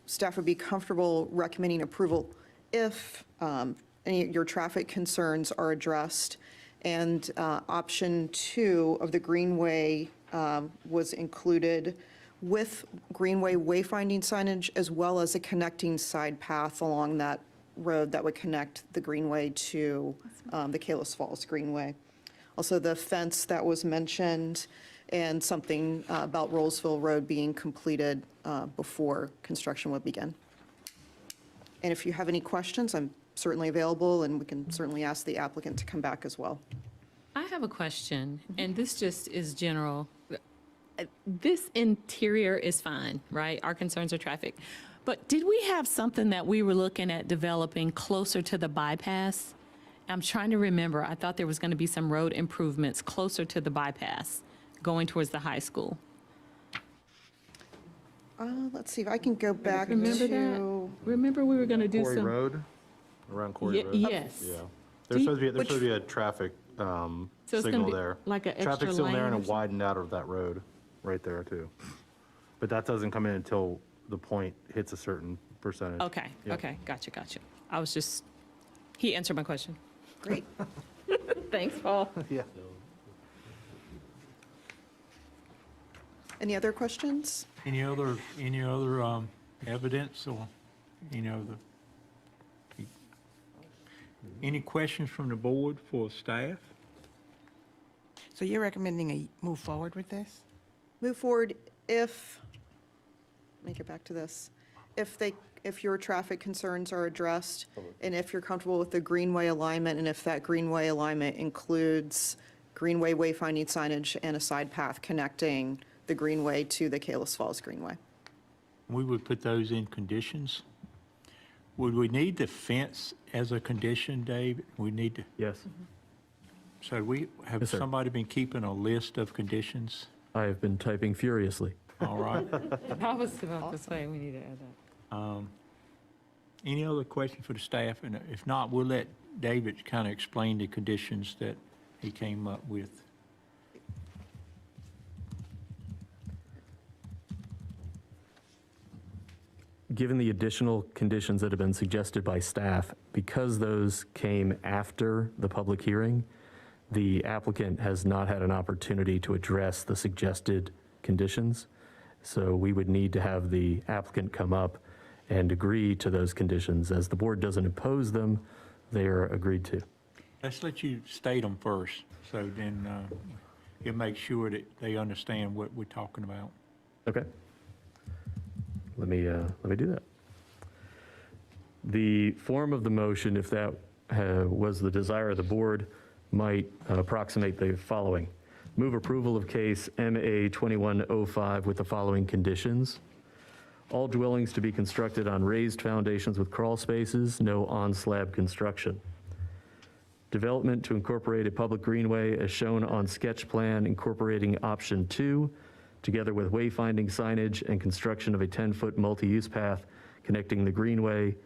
staff would be comfortable recommending approval if any of your traffic concerns are addressed. And option 2 of the Greenway was included with Greenway wayfinding signage, as well as a connecting side path along that road that would connect the Greenway to the Kalis Falls Greenway. Also, the fence that was mentioned, and something about Rolesville Road being completed before construction would begin. And if you have any questions, I'm certainly available, and we can certainly ask the applicant to come back as well. I have a question, and this just is general. This interior is fine, right? Our concerns are traffic. But did we have something that we were looking at developing closer to the bypass? I'm trying to remember. I thought there was going to be some road improvements closer to the bypass going towards the high school. Let's see if I can go back Remember to. that? Remember we were going to do Quarry some. Road, around Quarry Road? Yes. Yeah. Do There's you- supposed to be a traffic it's gonna signal be there. like an extra Traffic's still there lane and or it widened out of that road right there too. But that doesn't come in until the point hits a certain percentage. Okay, Yep. okay, gotcha. I was just, he answered my question. Great. Thanks, Paul. Yeah. Any other questions? Any other evidence or, any questions from the board for staff? So you're recommending a move forward with this? Move forward if, let me get back to this. If your traffic concerns are addressed, and if you're comfortable with the greenway alignment, and if that greenway alignment includes greenway wayfinding signage and a side path connecting the greenway to the Kalis Falls Greenway. We would put those in conditions. Would we need the fence as a condition, Dave? We need to, Yes. so we, have Yes, sir. somebody been keeping a list of conditions? I have been typing furiously. All right. I was about to say, we need to add that. Any other question for the staff? And if not, we'll let David kind of explain the conditions that he came up with. Given the additional conditions that have been suggested by staff, because those came after the public hearing, the applicant has not had an opportunity to address the suggested conditions. So we would need to have the applicant come up and agree to those conditions. As the board doesn't impose them, they are agreed to. Let's let you state them first, so then you'll make sure that they understand what we're talking about. Okay. Let me do that. The form of the motion, if that was the desire of the board, might approximate the following. Move approval of case MA 2105 with the following conditions. All dwellings to be constructed on raised foundations with crawl spaces, no on-slab construction. Development to incorporate a public greenway as shown on sketch plan incorporating option 2, together with wayfinding signage and construction of a 10-foot multi-use path connecting the greenway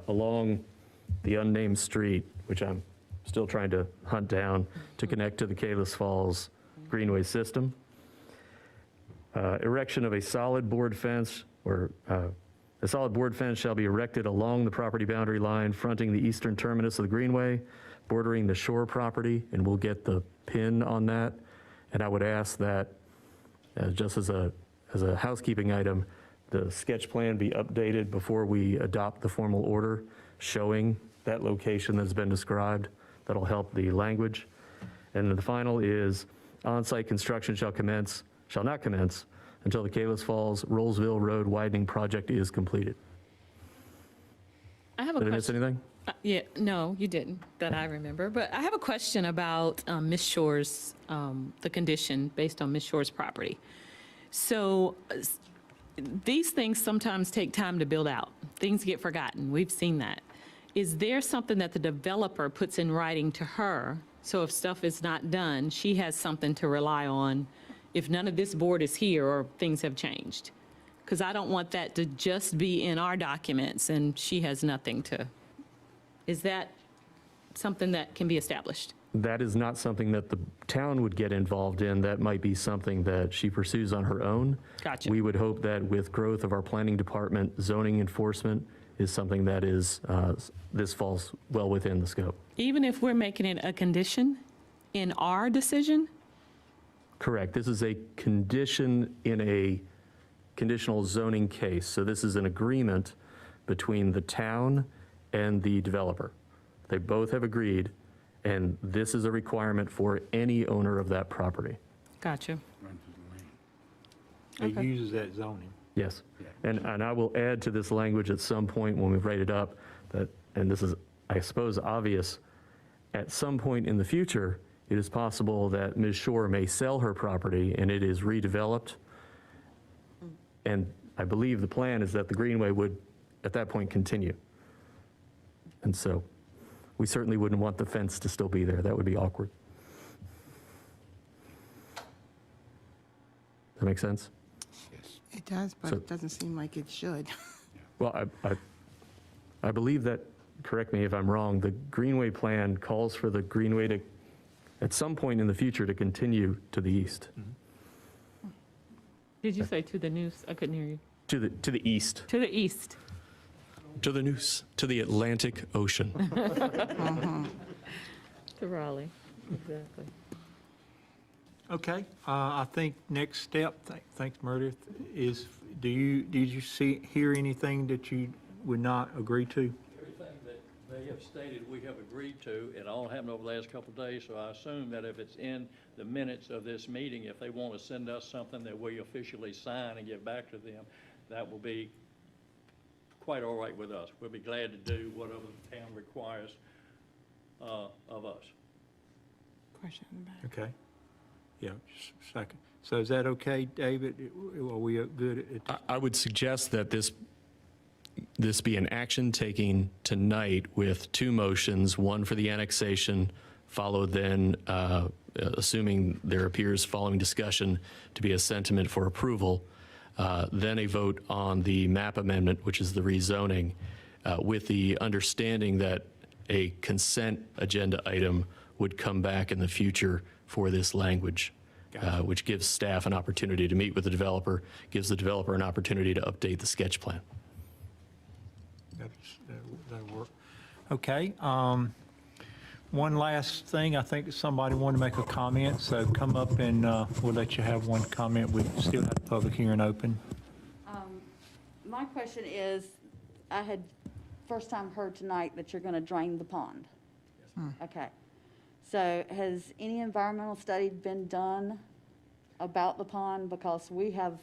along the unnamed street, which I'm still trying to hunt down, to connect to the Kalis Falls Greenway system. Erection of a solid board fence, or a solid board fence shall be erected along the property boundary line fronting the eastern terminus of the greenway, bordering the shore property, and we'll get the pin on that. And I would ask that, just as a housekeeping item, the sketch plan be updated before we adopt the formal order showing that location that's been described. That'll help the language. And then the final is on-site construction shall not commence until the Kalis Falls Rolesville Road widening project is completed. I have a Did I question. miss anything? Yeah, no, you didn't, that I remember. But I have a question about Miss Shore's, the condition based on Miss Shore's property. So these things sometimes take time to build out. Things get forgotten. We've seen that. Is there something that the developer puts in writing to her, so if stuff is not done, she has something to rely on if none of this board is here or things have changed? Because I don't want that to just be in our documents and she has nothing to. Is that something that can be established? That is not something that the town would get involved in. That might be something that she pursues on her own. Gotcha. We would hope that with growth of our planning department, zoning enforcement is something that is, this falls well within the scope. Even if we're making it a condition in our decision? Correct. This is a condition in a conditional zoning case. So this is an agreement between the town and the developer. They both have agreed, and this is a requirement for any owner of that property. Gotcha. It uses that zoning. Yes. And I will add to this language at some point when we write it up that and this is, I suppose, obvious, at some point in the future, it is possible that Ms. Shore may sell her property and it is redeveloped. And I believe the plan is that the Greenway would, at that point, continue. And so we certainly wouldn't want the fence to still be there. That would be awkward. Does that make sense? It does, but So- it doesn't seem like it should. Well, I believe that, correct me if I'm wrong, the Greenway plan calls for the Greenway to, at some point in the future, to continue to the east. Did you say to the news? I couldn't hear you. To the east. To the east. To the news. To the Atlantic Ocean. To Raleigh, exactly. Okay, I think next step, thanks Meredith, is, did you hear anything that you would not agree to? Everything that they have stated, we have agreed to. It all happened over the last couple of days, so I assume that if it's in the minutes of this meeting, if they want to send us something that we officially sign and get back to them, that will be quite all right with us. We'll be glad to do whatever the town requires of us. Question in the back. Okay, yeah, just a second. So is that okay, David? Are we good at? I would suggest that this be an action taking tonight with two motions, one for the annexation, followed then, assuming there appears following discussion to be a sentiment for approval, then a vote on the map amendment, which is the rezoning, with the understanding that a consent agenda item would come back in the future for this language, which gives staff an opportunity to meet with the developer, gives the developer an opportunity to update the sketch plan. That'll work. Okay, one last thing, I think somebody wanted to make a comment, so come up and we'll let you have one comment. We still have the public hearing open. My question is, I had first time heard tonight that you're going to drain the pond. Okay. So has any environmental study been done about the pond? Because we have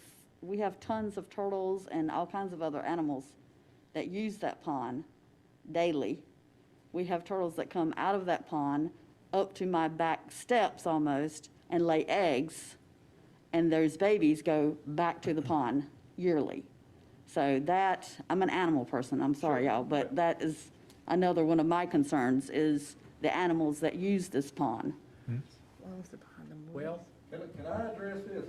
tons of turtles and all kinds of other animals that use that pond daily. We have turtles that come out of that pond up to my back steps almost and lay eggs, and those babies go back to the pond yearly. So that, I'm an animal person, I'm sorry, y'all, but that is another one of my concerns is the animals that use this pond. Well, Can I address this?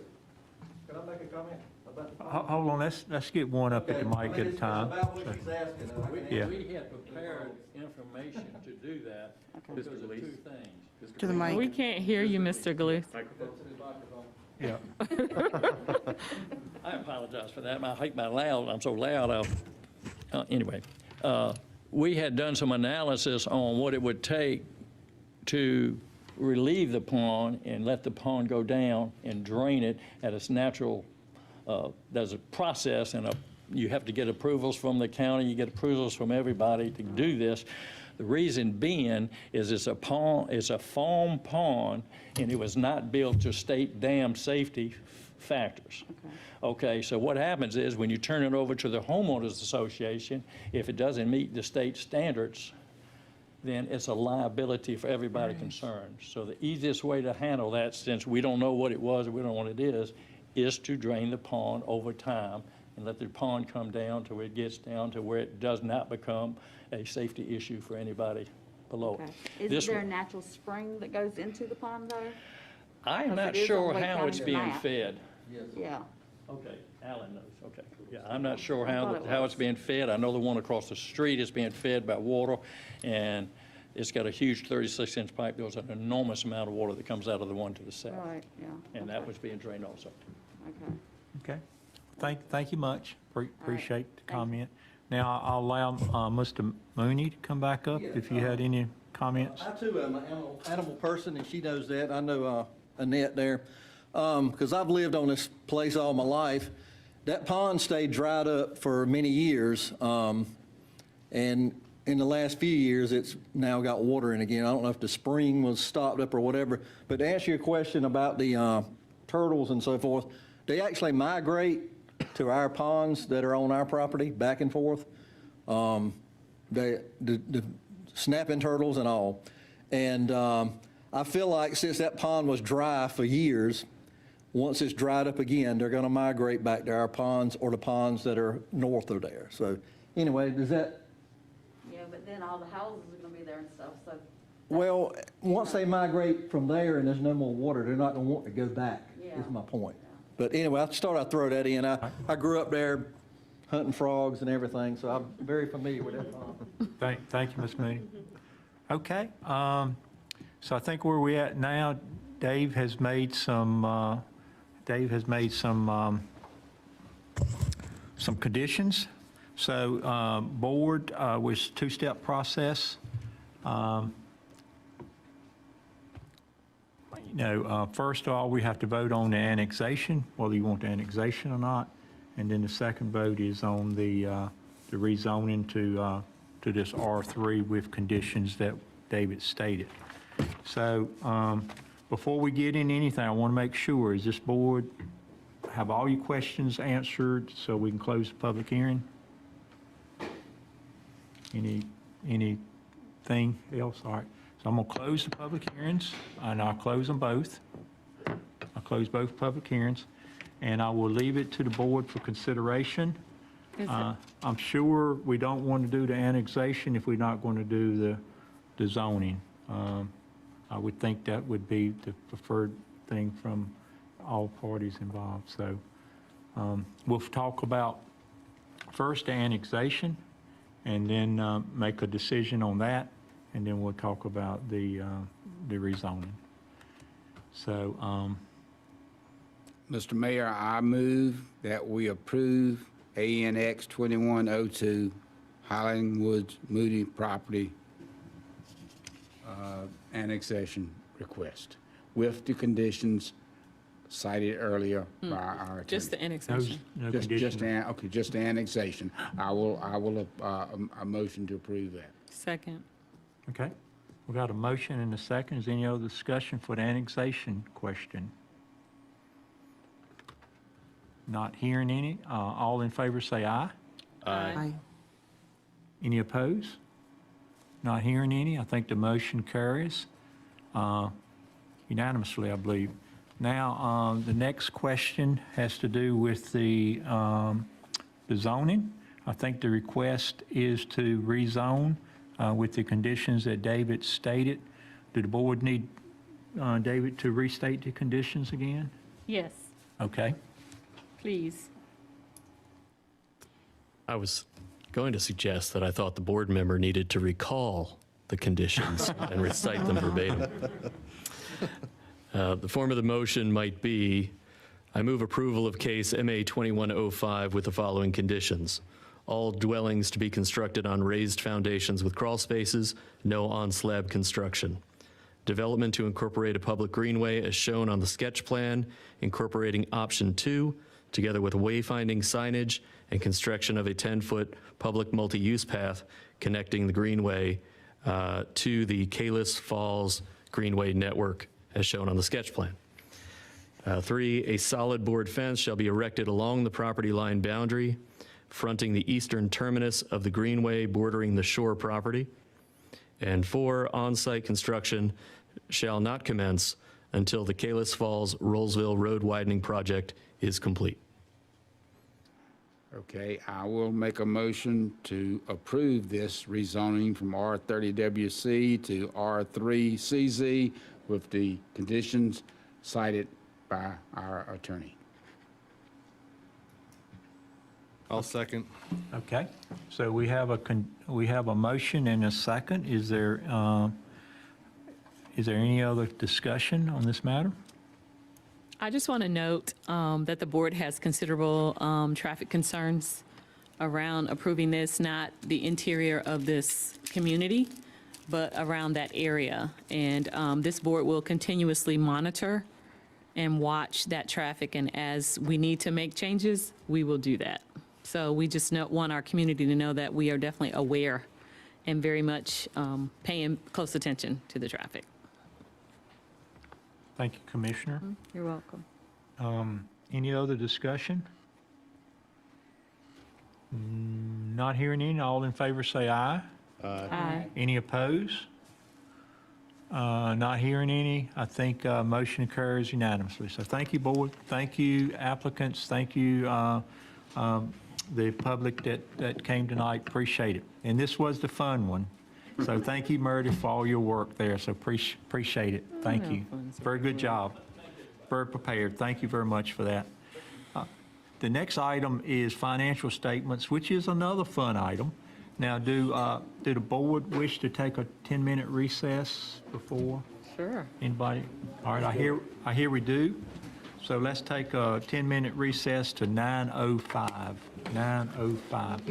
Can I make a comment about the Hold on, let's get one up at the mic at a time. About what she's asking. Yeah. we had prepared information to do do that because of two things. To the mic. We can't hear you, Mr. Glue. Yeah. I apologize for that. I hate my loud, I'm so loud. Anyway, we had done some analysis on what it would take to relieve the pond and let the pond go down and drain it at its natural, there's a process and you have to get approvals from the county, you get approvals from everybody to do this. The reason being is it's a pond, it's a farm pond, and it was not built to state dam safety factors. Okay, so what happens is when you turn it over to the homeowners association, if it doesn't meet the state standards, then it's a liability for everybody concerned. So the easiest way to handle that, since we don't know what it was and we don't know what it is to drain the pond over time and let the pond come down to where it gets down to where it does not become a safety issue for anybody below it. Isn't there a natural spring that goes into the pond though? I'm Because not it is sure on Wake how it's County's being map. fed. Yeah. Okay, Alan knows, okay. Yeah, I'm not sure I thought how it it's being fed. I know the one across the street is being fed by water, and it's got a huge 36-inch pipe. There's an enormous amount of water that comes out of the one to the south. Right, yeah. And that was being drained also. Okay. Okay, thank you much. Appreciate the comment. Now, I'll allow Mr. Mooney to come back up if you had any comments. I too am an animal person, and she knows that. I know Annette there, because I've lived on this place all my life. That pond stayed dried up for many years, and in the last few years, it's now got water in again. I don't know if the spring was stopped up or whatever, but to answer your question about the turtles and so forth, they actually migrate to our ponds that are on our property back and forth. the snapping turtles and all. And I feel like since that pond was dry for years, once it's dried up again, they're going to migrate back to our ponds or the ponds that are north of there. So anyway, does that? Yeah, but then all the houses are gonna be there and stuff, so. Well, once they migrate from there and there's no more water, they're not going to want to go back, Yeah. is my point. But anyway, I thought I'd throw that in. I grew up there hunting frogs and everything, so I'm very familiar with that pond. Thank you, Ms. Moody. Okay, so I think where we're at now, Dave has made some conditions. So board was two-step process. First of all, we have to vote on the annexation, whether you want the annexation or not. And then the second vote is on the rezoning to this R3 with conditions that David stated. So before we get into anything, I want to make sure, is this board have all your questions answered so we can close the public hearing? Anything else? All right. So I'm going to close the public hearings, and I'll close them both. I'll close both public hearings, and I will leave it to the board for consideration. I'm sure we don't want to do the annexation if we're not going to do the zoning. I would think that would be the preferred thing from all parties involved. So we'll talk about first the annexation, and then make a decision on that, and then we'll talk about the rezoning. So, Mr. Mayor, I move that we approve ANX 2102 Hollingsworth Moody property annexation request with the conditions cited earlier by our attorney. Just the annexation. no Just conditions. okay, just the annexation. I will a motion to approve that. Second. Okay. We got a motion and a second. Is there any other discussion for the annexation question? Not hearing any. All in favor say aye. Aye. Any opposed? Not hearing any. I think the motion carries unanimously, I believe. Now, the next question has to do with the zoning. I think the request is to rezone with the conditions that David stated. Do the board need David to restate the conditions again? Yes, Okay. please. I was going to suggest that I thought the board member needed to recall the conditions and recite them verbatim. The form of the motion might be, I move approval of case MA 2105 with the following conditions. All dwellings to be constructed on raised foundations with crawl spaces, no on-slab construction. Development to incorporate a public greenway as shown on the sketch plan, incorporating option 2, together with wayfinding signage and construction of a 10-foot public multi-use path connecting the greenway to the Kalis Falls Greenway network as shown on the sketch plan. 3, a solid board fence shall be erected along the property line boundary, fronting the eastern terminus of the greenway bordering the shore property. And 4, on-site construction shall not commence until the Kalis Falls Rolesville Road widening project is complete. Okay, I will make a motion to approve this rezoning from R30WC to R3CZ with the conditions cited by our attorney. I'll second. Okay. So we have a motion and a second. Is there any other discussion on this matter? I just want to note that the board has considerable traffic concerns around approving this, not the interior of this community, but around that area. And this board will continuously monitor and watch that traffic, and as we need to make changes, we will do that. So we just want our community to know that we are definitely aware and very much paying close attention to the traffic. Thank you, Commissioner. You're welcome. Any other discussion? Not hearing any. All in favor say aye. Aye. Any opposed? Not hearing any. I think motion occurs unanimously. So thank you, board. Thank you, applicants. Thank you, the public that came tonight. Appreciate it. And this was the fun one. So thank you, Meredith, for all your work there. So appreciate it. Thank you. Very good job. Very prepared. Thank you very much for that. The next item is financial statements, which is another fun item. Now, do the board wish to take a 10-minute recess before? Sure. Anybody? All right, I hear we do. So let's take a 10-minute recess to 9:05. 9:05.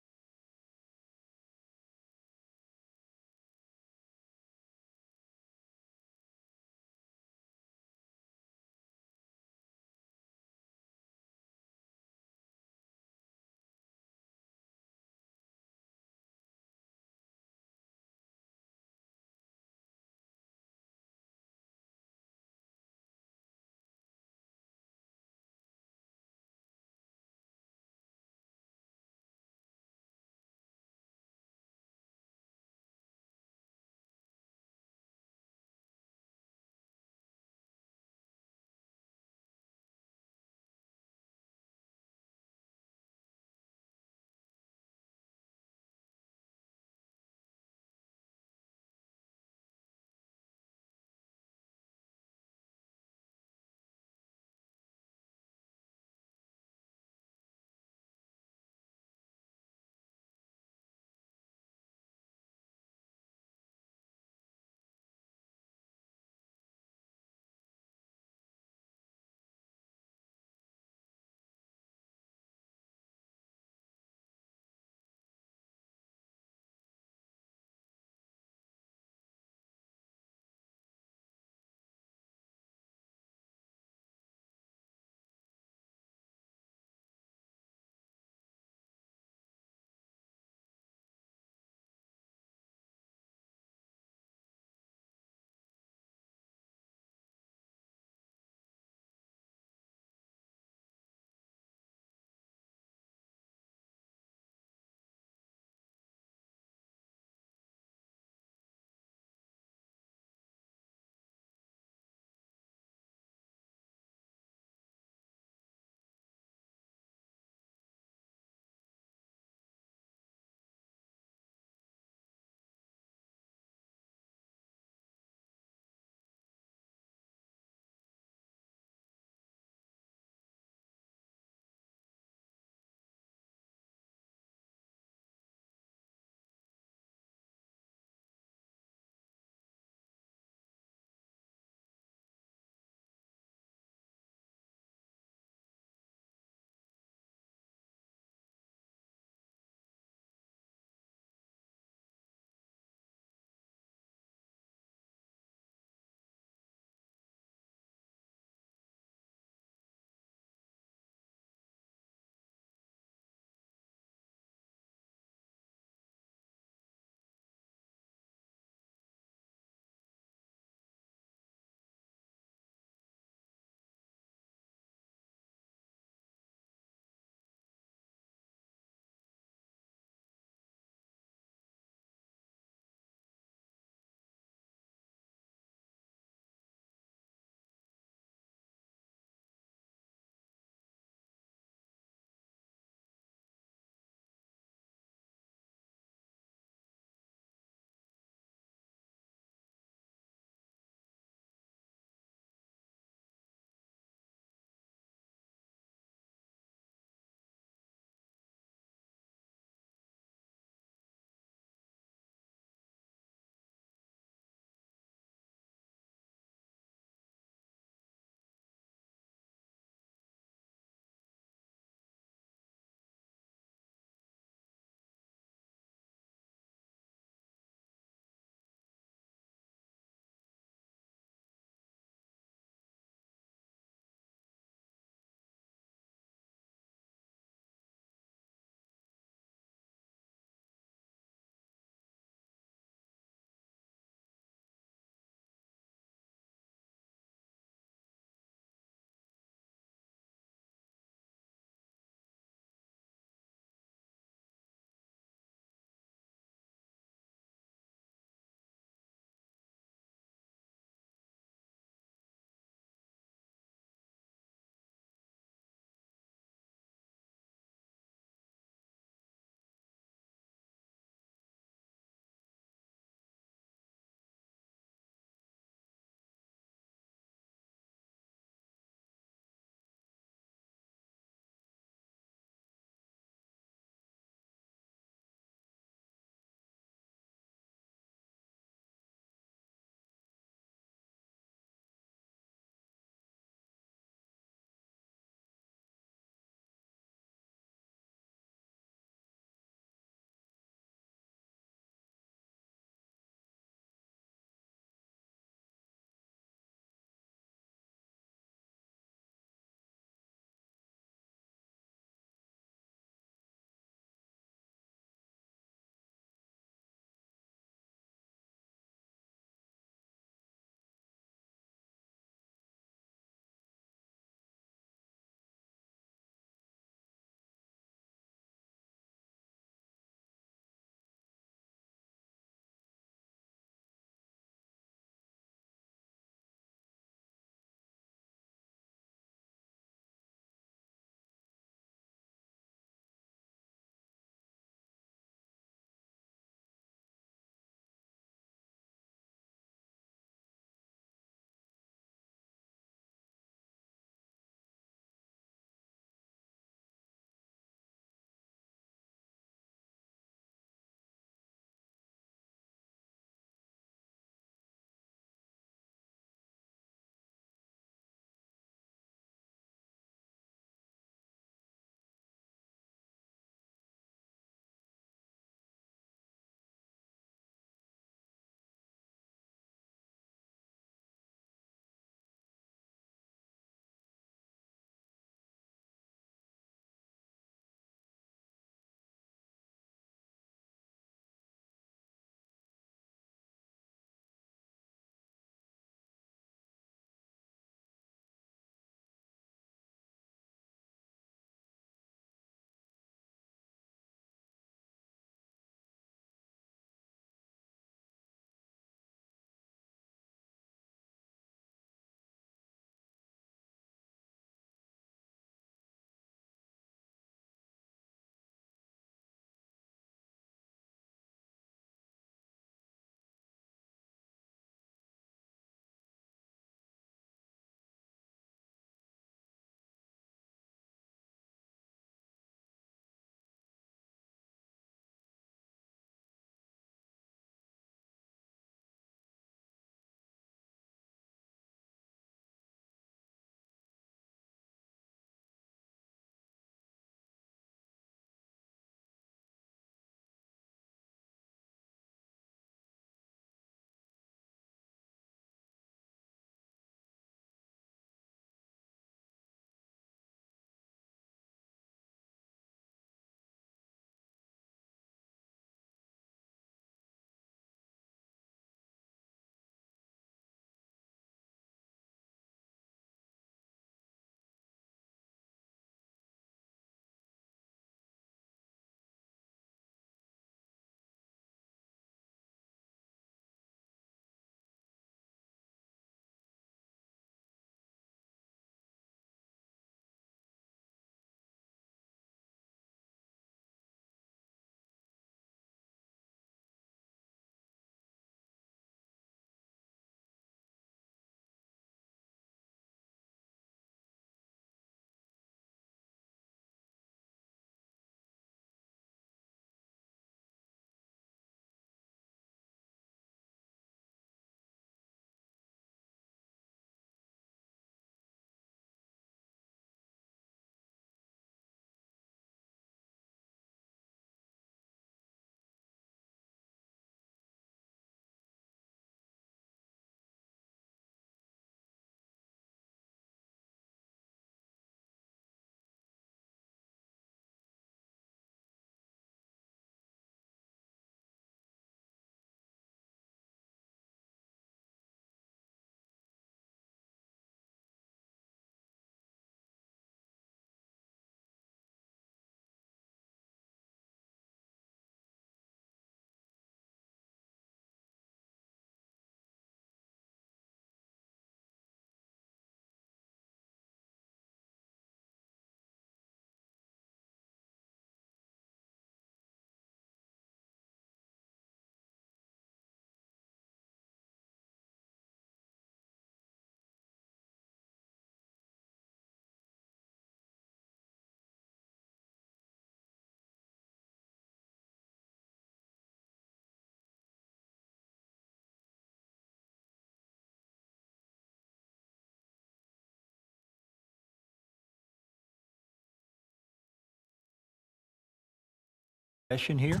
Session here.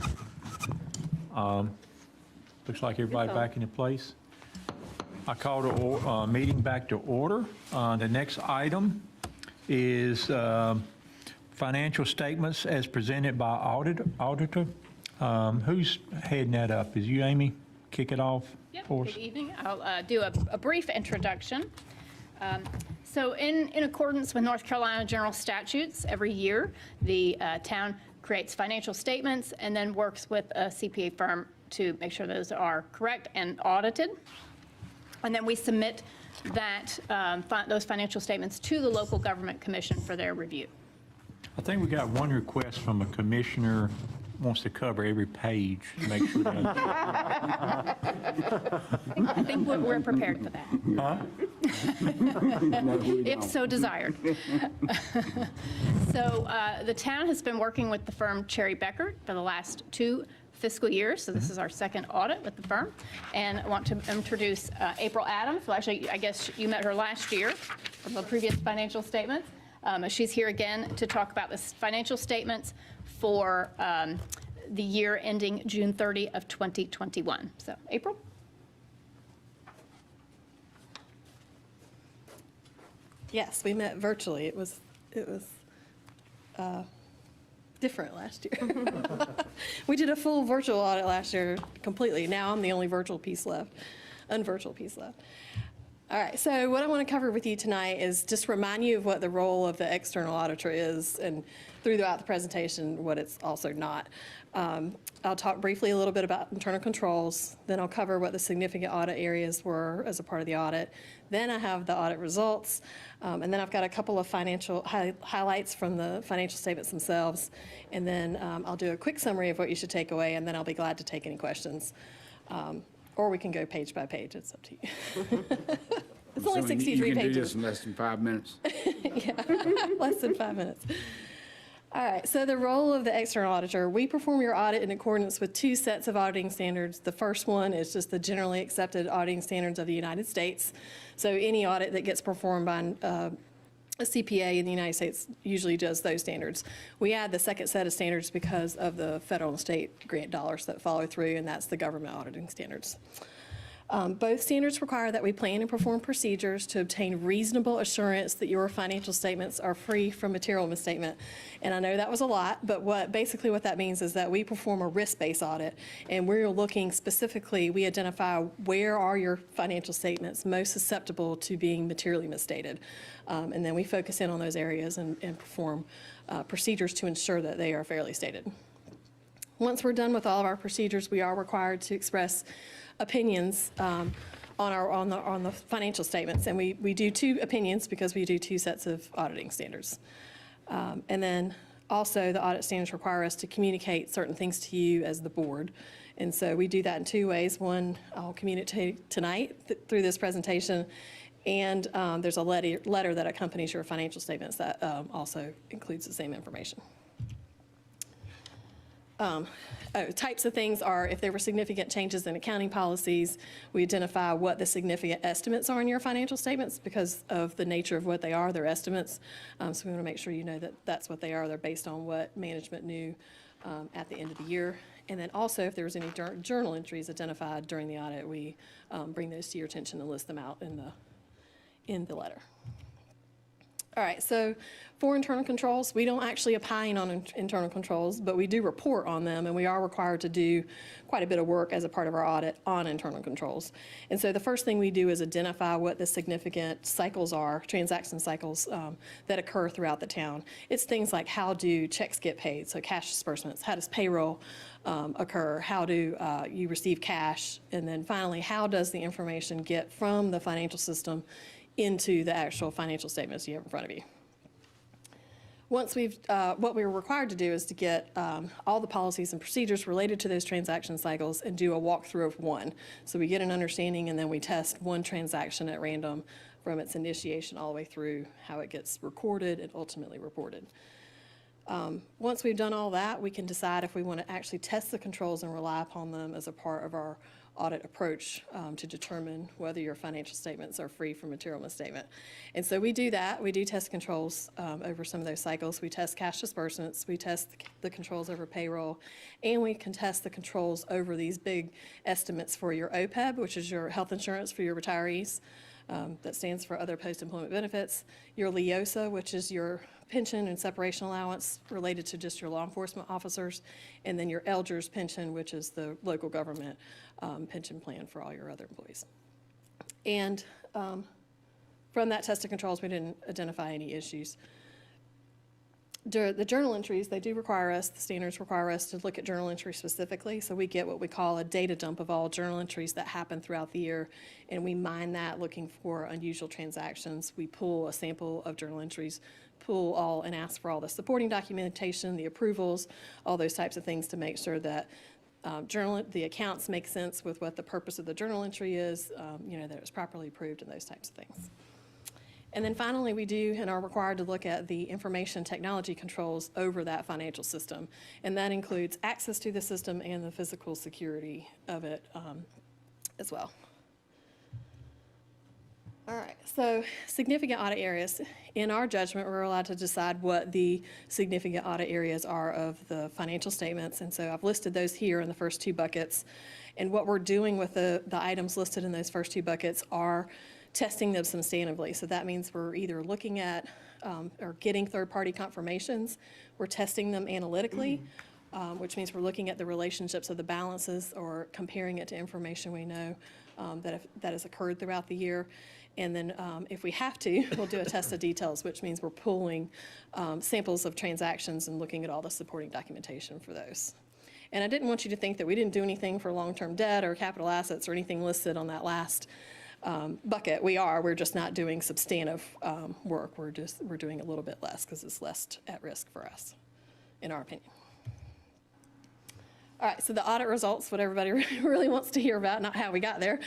Looks like everybody back into place. I call the meeting back to order. The next item is financial statements as presented by Auditor. Who's heading that up? Is you, Amy? Kick it off for us. Good evening. I'll do a brief introduction. So in accordance with North Carolina general statutes, every year the town creates financial statements and then works with a CPA firm to make sure those are correct and audited. And then we submit that those financial statements to the local government commission for their review. I think we got one request from a commissioner wants to cover every page to make sure that. I think we're prepared for that. If so desired. So the town has been working with the firm Cherry Becker for the last 2 fiscal years. So this is our second audit with the firm. And I want to introduce April Adams. Well, actually, I guess you met her last year from the previous financial statements. She's here again to talk about the financial statements for the year ending June 30 of 2021. So, April? Yes, we met virtually. It was different last year. We did a full virtual audit last year completely. Now I'm the only unvirtual piece left. All right, so what I want to cover with you tonight is just remind you of what the role of the external auditor is, and throughout the presentation, what it's also not. I'll talk briefly a little bit about internal controls, then I'll cover what the significant audit areas were as a part of the audit. Then I have the audit results, and then I've got a couple of financial highlights from the financial statements themselves, and then I'll do a quick summary of what you should take away, and then I'll be glad to take any questions. Or we can go page by page, it's up to you. It's only 63 pages. You can do pages. this in less than 5 minutes. Yeah, less than 5 minutes. All right, so the role of the external auditor, we perform your audit in accordance with 2 sets of auditing standards. The first one is just the generally accepted auditing standards of the United States. So any audit that gets performed by a CPA in the United States usually does those standards. We add the second set of standards because of the federal and state grant dollars that follow through, and that's the government auditing standards. Both standards require that we plan and perform procedures to obtain reasonable assurance that your financial statements are free from material misstatement. And I know that was a lot, but basically what that means is that we perform a risk-based audit, and we're looking specifically, we identify where are your financial statements most susceptible to being materially misstated. And then we focus in on those areas and perform procedures to ensure that they are fairly stated. Once we're done with all of our procedures, we are required to express opinions on the financial statements, and we do 2 opinions because we do 2 sets of auditing standards. And then also the audit standards require us to communicate certain things to you as the board, and so we do that in 2 ways. One, I'll communicate tonight through this presentation, and there's a letter that accompanies your financial statements that also includes the same information. Types of things are if there were significant changes in accounting policies, we identify what the significant estimates are in your financial statements because of the nature of what they are, they're estimates. So we want to make sure you know that that's what they are. They're based on what management knew at the end of the year. And then also if there was any journal entries identified during the audit, we bring those to your attention and list them out in the letter. All right, so for internal controls, we don't actually opine on internal controls, but we do report on them, and we are required to do quite a bit of work as a part of our audit on internal controls. And so the first thing we do is identify what the significant cycles are, transaction cycles that occur throughout the town. It's things like how do checks get paid, so cash disbursements, how does payroll occur, how do you receive cash, and then finally, how does the information get from the financial system into the actual financial statements you have in front of you. Once what we're required to do is to get all the policies and procedures related to those transaction cycles and do a walkthrough of one. So we get an understanding and then we test one transaction at random from its initiation all the way through how it gets recorded and ultimately reported. Once we've done all that, we can decide if we want to actually test the controls and rely upon them as a part of our audit approach to determine whether your financial statements are free from material misstatement. And so we do that. We do test controls over some of those cycles. We test cash disbursements. We test the controls over payroll. And we can test the controls over these big estimates for your OPEB, which is your health insurance for your retirees. That stands for other post-employment benefits. Your LEOSA, which is your pension and separation allowance related to just your law enforcement officers, and then your Elders pension, which is the local government pension plan for all your other employees. And from that test of controls, we didn't identify any issues. The journal entries, they do require us, the standards require us to look at journal entries specifically. So we get what we call a data dump of all journal entries that happen throughout the year, and we mine that looking for unusual transactions. We pull a sample of journal entries, pull all and ask for all the supporting documentation, the approvals, all those types of things to make sure that the accounts make sense with what the purpose of the journal entry is, that it was properly approved and those types of things. And then finally, we do and are required to look at the information technology controls over that financial system. And that includes access to the system and the physical security of it as well. All right, so significant audit areas. In our judgment, we're allowed to decide what the significant audit areas are of the financial statements. And so I've listed those here in the first two buckets. And what we're doing with the items listed in those first two buckets are testing them substantively. So that means we're either looking at or getting third-party confirmations, we're testing them analytically, which means we're looking at the relationships of the balances or comparing it to information we know that has occurred throughout the year. And then if we have to, we'll do a test of details, which means we're pulling samples of transactions and looking at all the supporting documentation for those. And I didn't want you to think that we didn't do anything for long-term debt or capital assets or anything listed on that last bucket. We're just not doing substantive work. We're doing a little bit less because it's less at risk for us, in our opinion. All right, so the audit results, what everybody really wants to hear about, not how we got there,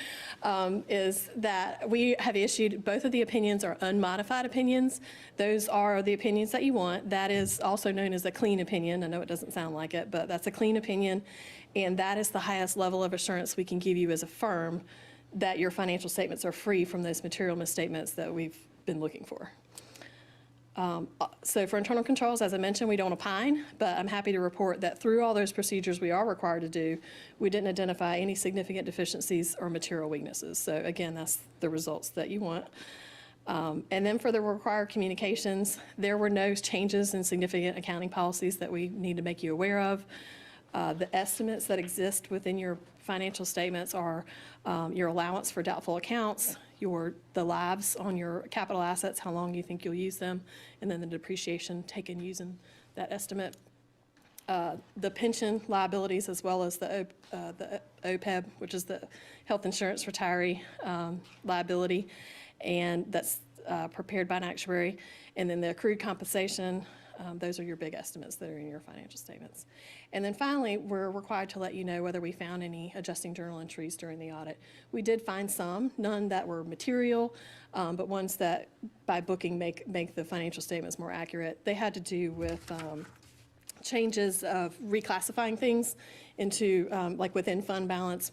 is that we have issued, both of the opinions are unmodified opinions. Those are the opinions that you want. That is also known as a clean opinion. I know it doesn't sound like it, but that's a clean opinion. And that is the highest level of assurance we can give you as a firm that your financial statements are free from those material misstatements that we've been looking for. So for internal controls, as I mentioned, we don't opine, but I'm happy to report that through all those procedures we are required to do, we didn't identify any significant deficiencies or material weaknesses. So again, that's the results that you want. And then for the required communications, there were no changes in significant accounting policies that we need to make you aware of. The estimates that exist within your financial statements are your allowance for doubtful accounts, the lives on your capital assets, how long you think you'll use them, and then the depreciation taken using that estimate. The pension liabilities, as well as the OPEB, which is the health insurance retiree liability, and that's prepared by an actuary. And then the accrued compensation, those are your big estimates that are in your financial statements. And then finally, we're required to let you know whether we found any adjusting journal entries during the audit. We did find some, none that were material, but ones that by booking make the financial statements more accurate. They had to do with changes of reclassifying things into, like within fund balance,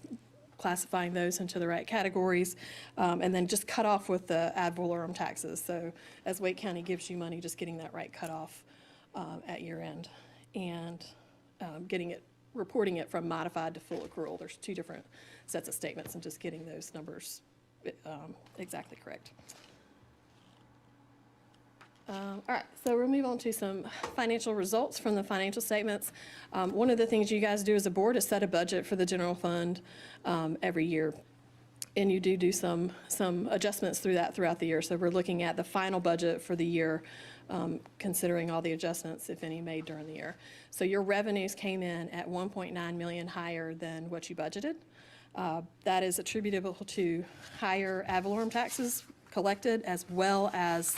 classifying those into the right categories, and then just cut off with the ad valorem taxes. So as Wake County gives you money, just getting that right cutoff at year end, and reporting it from modified to full accrual. There's two different sets of statements, and just getting those numbers exactly correct. All right, so we'll move on to some financial results from the financial statements. One of the things you guys do as a board is set a budget for the general fund every year. And you do some adjustments throughout the year. So we're looking at the final budget for the year, considering all the adjustments, if any, made during the year. So your revenues came in at $1.9 million higher than what you budgeted. That is attributable to higher ad valorem taxes collected, as well as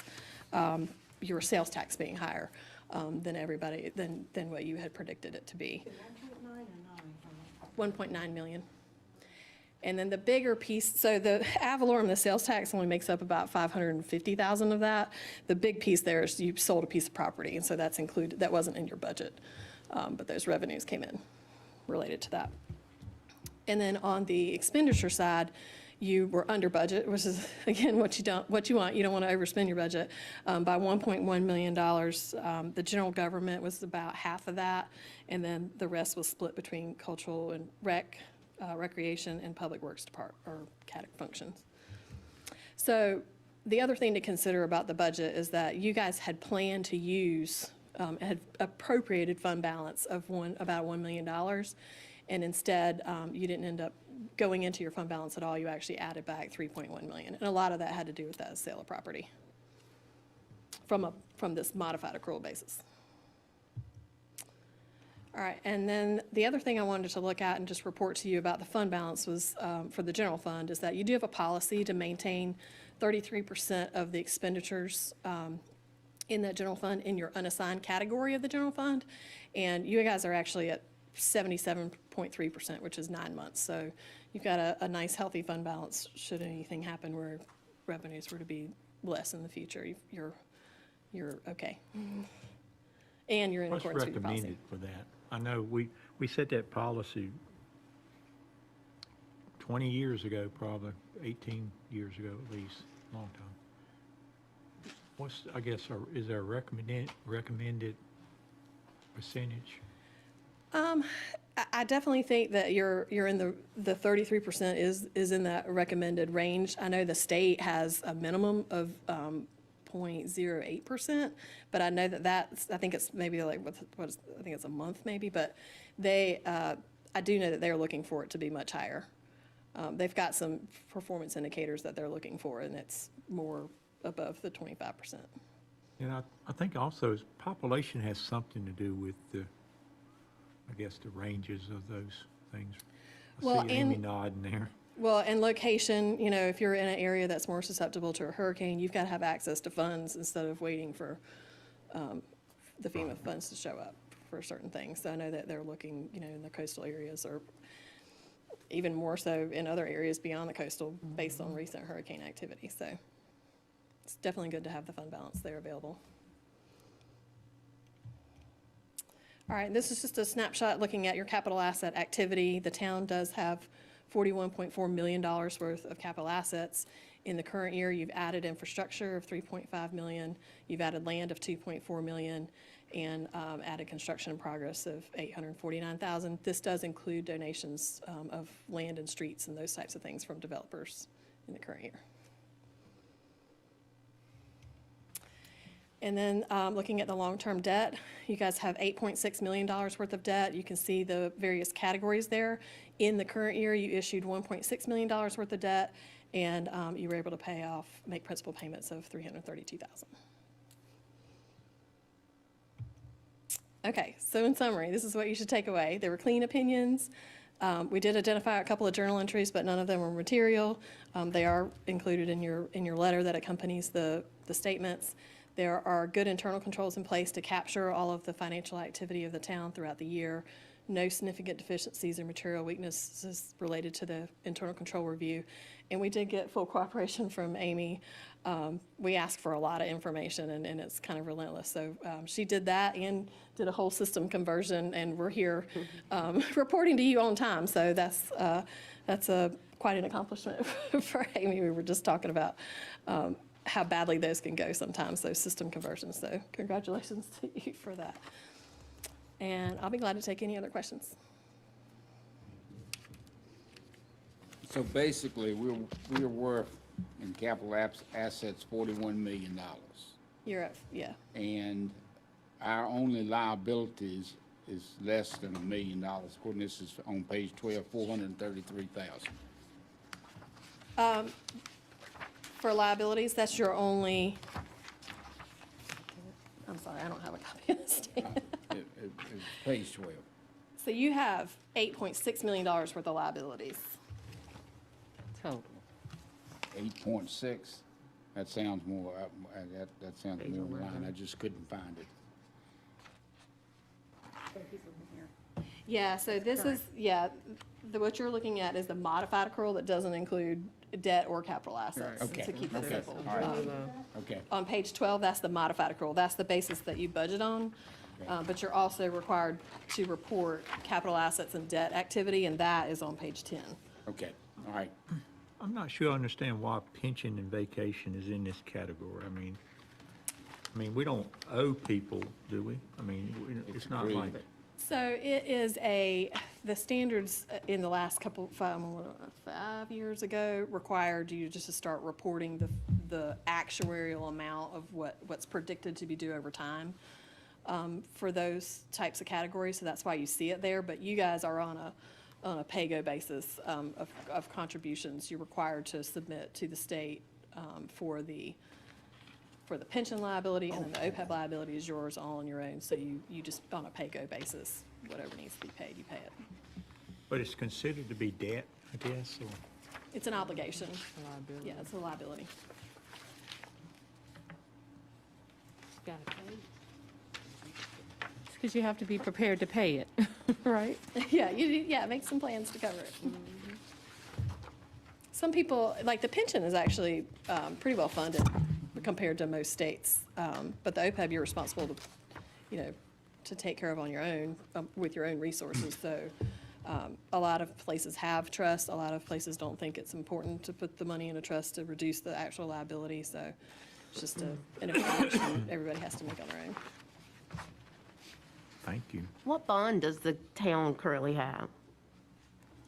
your sales tax being higher than what you had predicted it to be. 1.9 million. And then the bigger piece, so the ad valorem, the sales tax only makes up about $550,000 of that. The big piece there is you sold a piece of property, and so that's included. That wasn't in your budget, but those revenues came in related to that. And then on the expenditure side, you were under budget, which is, again, what you want. You don't want to overspend your budget by $1.1 million. The general government was about half of that, and then the rest was split between cultural and recreation and public works department, or CADC functions. So the other thing to consider about the budget is that you guys had planned to use, had appropriated fund balance of about $1 million, and instead you didn't end up going into your fund balance at all. You actually added back $3.1 million, and a lot of that had to do with that sale of property from this modified accrual basis. All right, and then the other thing I wanted to look at and just report to you about the fund balance was, for the general fund, is that you do have a policy to maintain 33% of the expenditures in that general fund in your unassigned category of the general fund, and you guys are actually at 77.3%, which is 9 months. So you've got a nice, healthy fund balance should anything happen where revenues were to be less in the future. You're okay. And you're in What's accordance with your policy. recommended for that? I know we set that policy 20 years ago, probably 18 years ago at least, long time. What's, I guess, is there a recommended percentage? I definitely think that you're in the 33% is in that recommended range. I know the state has a minimum of 0.08%, but I know I think it's maybe like, I think it's a month maybe, but I do know that they're looking for it to be much higher. They've got some performance indicators that they're looking for, and it's more above the 25%. And I think also population has something to do with I guess the ranges of those things. I see Amy nodding there. Well, and location, if you're in an area that's more susceptible to a hurricane, you've got to have access to funds instead of waiting for the FEMA funds to show up for certain things. So I know that they're looking, in the coastal areas, or even more so in other areas beyond the coastal based on recent hurricane activity. So it's definitely good to have the fund balance there available. All right, this is just a snapshot looking at your capital asset activity. The town does have $41.4 million worth of capital assets. In the current year, you've added infrastructure of $3.5 million, you've added land of $2.4 million, and added construction in progress of $849,000. This does include donations of land and streets and those types of things from developers in the current year. And then looking at the long-term debt, you guys have $8.6 million worth of debt. You can see the various categories there. In the current year, you issued $1.6 million worth of debt, and you were able to make principal payments of $332,000. Okay, so in summary, this is what you should take away. They were clean opinions. We did identify a couple of journal entries, but none of them were material. They are included in your letter that accompanies the statements. There are good internal controls in place to capture all of the financial activity of the town throughout the year. No significant deficiencies or material weaknesses related to the internal control review. And we did get full cooperation from Amy. We asked for a lot of information, and it's kind of relentless. So she did that and did a whole system conversion, and we're here reporting to you on time. So that's quite an accomplishment for Amy. We were just talking about how badly those can go sometimes, those system conversions. So congratulations to you for that. And I'll be glad to take any other questions. So basically, we're worth in capital assets $41 million. You're at, yeah. And our only liabilities is less than $1 million. According to this is on page 12, $433,000. For liabilities, that's your only, I'm sorry, I don't have a copy of the statement. It's page 12. So you have $8.6 million worth of liabilities. Total. 8.6. That sounds more. That sounds more in line. I just couldn't find it. Yeah. So this is what you're looking at is the modified accrual that doesn't include debt or capital assets. Okay. To keep it simple. All right. Okay. On page 12, that's the modified accrual. That's the basis that you budget on. But you're also required to report capital assets and debt activity, and that is on page 10. Okay, all right. I'm not sure I understand why pension and vacation is in this category. I mean, we don't owe people, do we? I mean, it's not like, So it is the standards in the last couple, 5 years ago required you just to start reporting the actuarial amount of what's predicted to be due over time for those types of categories. So that's why you see it there. But you guys are on a pay-go basis of contributions. You're required to submit to the state for the pension liability, and then the OPEB liability is yours all on your own. So you just, on a pay-go basis, whatever needs to be paid, you pay it. but it's considered to be debt, I guess, or? It's an obligation. Yeah, it's a liability. It's because you have to be prepared to pay it, right? Yeah, make some plans to cover it. Some people, like the pension is actually pretty well funded compared to most states. But the OPEB, you're responsible to take care of on your own, with your own resources. So a lot of places have trusts. A lot of places don't think it's important to put the money in a trust to reduce the actual liability. So it's just an evaluation everybody has to make on their own. Thank you. What bond does the town currently have?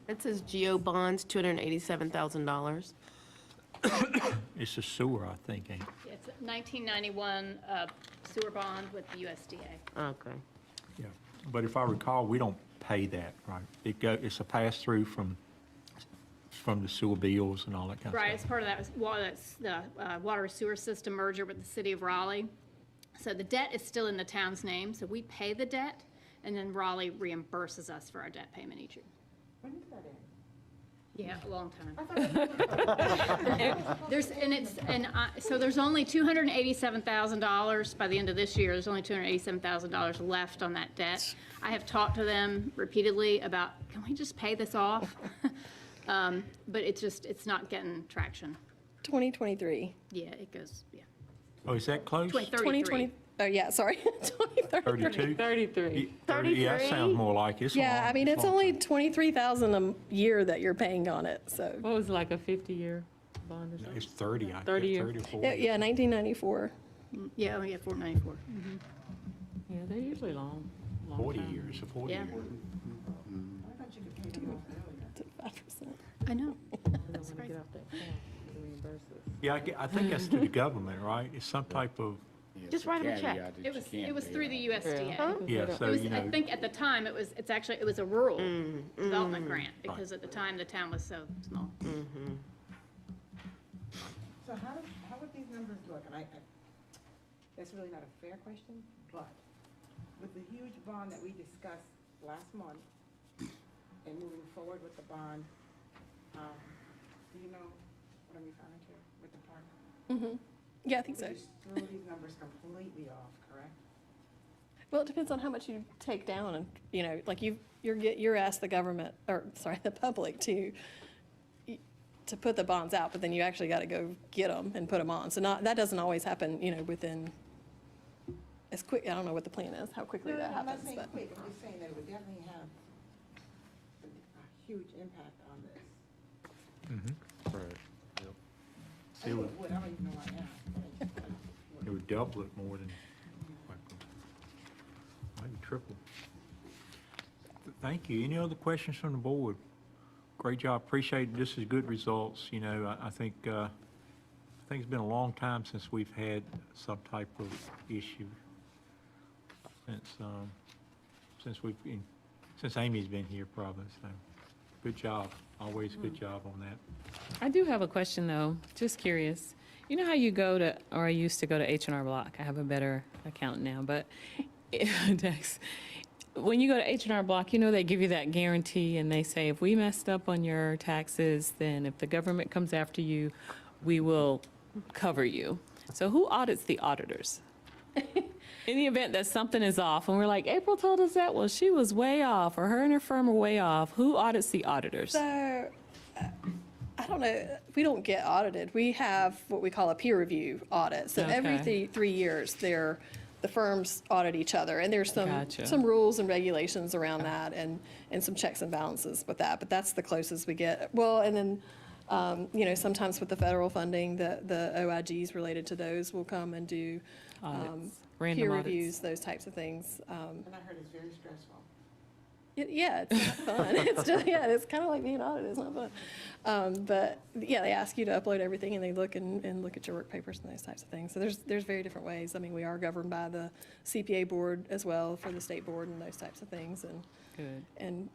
It says GO bonds, $287,000. It's a sewer, I think, ain't it? It's a 1991 sewer bond with the USDA. Okay. Yeah, but if I recall, we don't pay that, right? It's a pass-through from the sewer bills and all that kind of stuff. Right, as part of that was the water sewer system merger with the city of Raleigh. So the debt is still in the town's name, so we pay the debt, and then Raleigh reimburses us for our debt payment each year. When did that end? Yeah, a long time. So there's only $287,000 by the end of this year. There's only $287,000 left on that debt. I have talked to them repeatedly about, can we just pay this off? But it's not getting traction. 2023. Yeah, it goes, yeah. Oh, is that close? 2020. Oh, yeah, sorry. 2033. 32? 30, yeah, that sounds more like it. Yeah, I mean, it's only $23,000 a year that you're paying on it, so. What was it, like a 50-year bond or something? It's 30, I think, 30 year. 30 or 40. Yeah, 1994. Yeah, we have 494. Yeah, they're usually long 40 time. years, 40 Yeah. years. To 5%. I know. That's crazy. Yeah, I think that's to the government, right? It's some type of, Just write them a check. It was through the USDA. yeah, so, It was, you know. I think at the time, it was a rural development grant, because at the time, the town was so small. So how would these numbers look? And that's really not a fair question, but with the huge bond that we discussed last month and moving forward with the bond, do you know what I'm referring to with the partner? Yeah, I think so. We just threw these numbers completely off, correct? Well, it depends on how much you take down, and, like you're asked the government, the public to put the bonds out, but then you actually got to go get them and put them on. So that doesn't always happen, within as quick. I don't know what the plan is, how quickly that happens. I'm not saying But quick, I'm just saying that it would definitely have a huge impact on this. Right. I know it would, I don't even know why I asked. It would double it more than, maybe triple. Thank you. Any other questions from the board? Great job. Appreciate it. This is good results. I think it's been a long time since we've had some type of issue. Since Amy's been here, probably. So, good job. Always good job on that. I do have a question, though. Just curious. You know how you go to, or I used to go to H&R Block. I have a better account now, but Dex, when you go to H&R Block, they give you that guarantee, and they say, if we messed up on your taxes, then if the government comes after you, we will cover you. So who audits the auditors? In the event that something is off, and we're like, April told us that, well, she was way off, or her and her firm are way off. Who audits the auditors? So, I don't know, we don't get audited. We have what we call a peer review audit. So every Okay. 3 years, the the firms audit each other. And there's Gotcha. some rules and regulations around that and some checks and balances with that, but that's the closest we get. Well, and then, sometimes with the federal funding, the OIGs related to those will come and do Audits, random peer audits. reviews, those types of things. And I heard it's very stressful. Yeah, it's not fun. It's just, yeah, it's kind of like being audited. It's not fun. But yeah, they ask you to upload everything and they look and look at your work papers and those types of things. So there's very different ways. I mean, we are governed by the CPA board as well for the state board and those types of things. And Good. And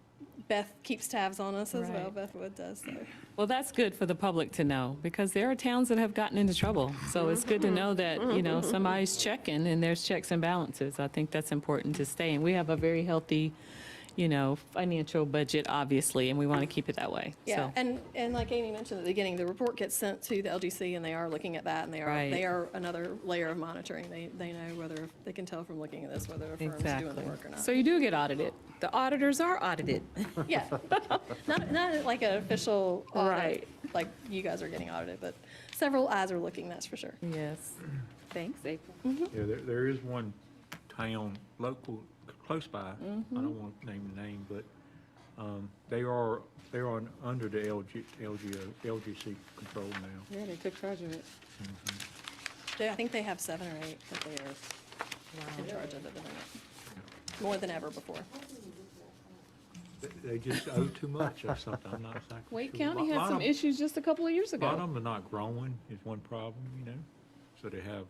Beth keeps tabs on us as well. Right. Beth Wood does. So. Well, that's good for the public to know, because there are towns that have gotten into trouble. So it's good to know that, somebody's checking and there's checks and balances. I think that's important to stay. And we have a very healthy, financial budget, obviously, and we want to keep it that way. Yeah, So, and like Amy mentioned at the beginning, the report gets sent to the LGC, and they are looking at that, and they Right. are another layer of monitoring. They know whether, they can tell from looking at this whether a firm's doing exactly. the work or not. So you do get audited. The auditors are audited. Yeah, not like an official audit, Right. like you guys are getting audited, but several eyes are looking, that's for sure. Yes. Thanks, April. Yeah, there is one town local, close by, I don't want to name the name, but they're under the LGC control now. Yeah, they took charge of it. I think they have 7 or 8 that they are in charge of at the moment, more than ever before. They just owe too much or something, I'm not exactly sure. Wake County A lot had some of- issues just a couple of years A lot of ago. them are not growing is one problem, so they have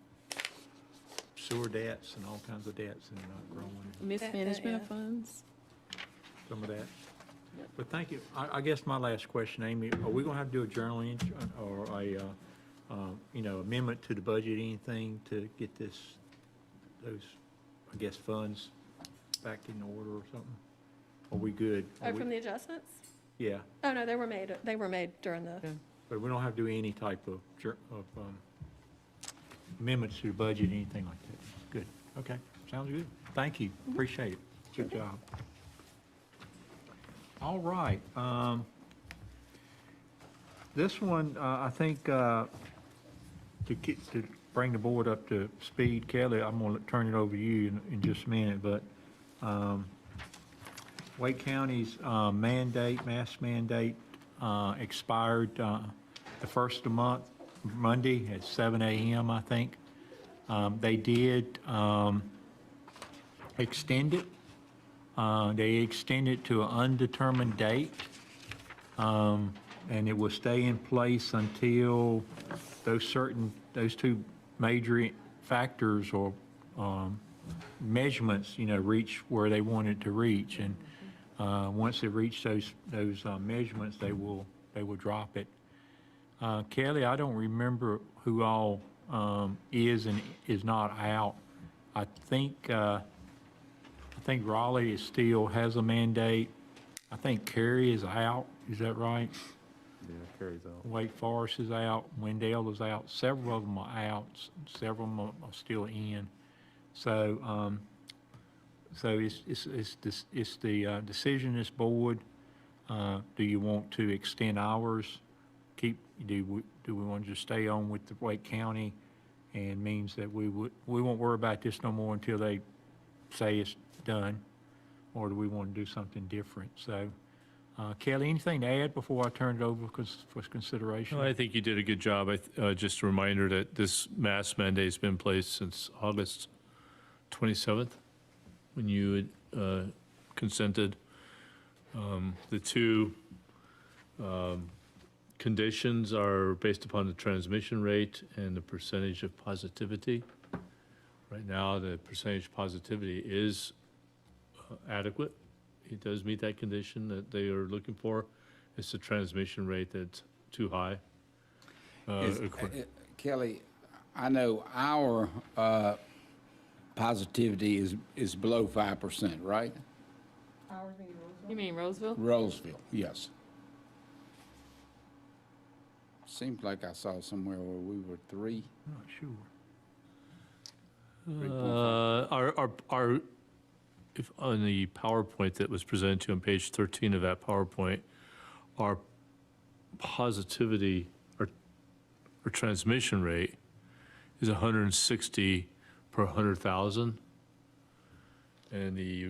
sewer debts and all kinds of debts and they're not growing. Mismanagement of Yeah. funds. Some of that. But thank you. I guess my last question, Amy, are we going to have to do a journal entry or a, amendment to the budget, anything to get those, I guess, funds back in order or something? Are we good? Oh, from the adjustments? Yeah, Oh, no, they were made during the, but we don't have to do any type of amendments to the budget, anything like that. Good. Okay. Sounds good. Thank you. Appreciate it. Good job. All right. This one, I think, to bring the board up to speed, Kelly, I'm going to turn it over to you in just a minute, but Wake County's mass mandate expired the first of the month, Monday at 7 a.m., I think. They did extend it. They extended it to an undetermined date, and it will stay in place until those two major factors or measurements, reach where they want it to reach. And once they reach those measurements, they will drop it. Kelly, I don't remember who all is and is not out. I think Raleigh still has a mandate. I think Cary is out. Is that right? Yeah, carries out. Wake Forest is out. Wendell is out. Several of them are out. Several of them are still in. So, it's the decision of this board. Do you want to extend ours? Do we want to just stay on with the Wake County? And means that we won't worry about this no more until they say it's done, or do we want to do something different? So, Kelly, anything to add before I turn it over for consideration? No, I think you did a good job. Just a reminder that this mass mandate's been in place since August 27th, when you consented. The two conditions are based upon the transmission rate and the percentage of positivity. Right now, the percentage positivity is adequate. It does meet that condition that they are looking for. It's the transmission rate that's too high. Kelly, I know our positivity is below 5%, right? You mean Roseville? Rolesville, yes. Seems like I saw somewhere where we were 3. I'm not sure. If on the PowerPoint that was presented to you on page 13 of that PowerPoint, our positivity, our transmission rate is 160 per 100,000. And the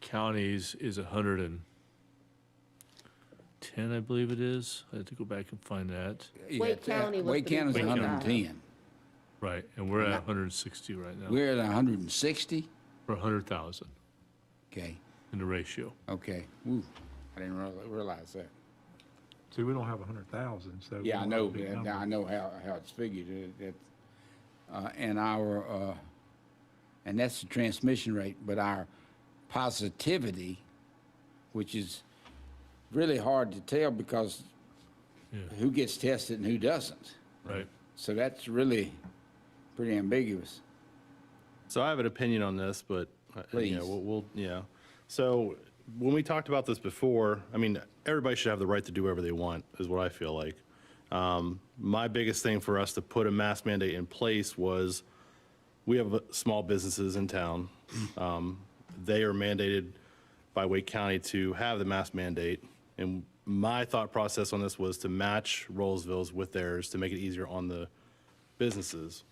counties is 110, I believe it is. I have to go back and find that. Wake County was Wake the big County's one. 110. Right, and we're at 160 right now. We're at 160? Per 100,000 Okay, in the ratio. okay. Woo, I didn't realize that. See, we don't have 100,000, so. Yeah, I we don't know, have a big number. I know how it's figured. And our, and that's the transmission rate, but our positivity, which is really hard to tell because who gets tested and who doesn't. Right. So that's really pretty ambiguous. So I have an opinion on this, but Please. you know, we'll yeah. So when we talked about this before, I mean, everybody should have the right to do whatever they want, is what I feel like. My biggest thing for us to put a mask mandate in place was we have small businesses in town. They are mandated by Wake County to have the mask mandate. And my thought process on this was to match Rolesville's with theirs to make it easier on the businesses.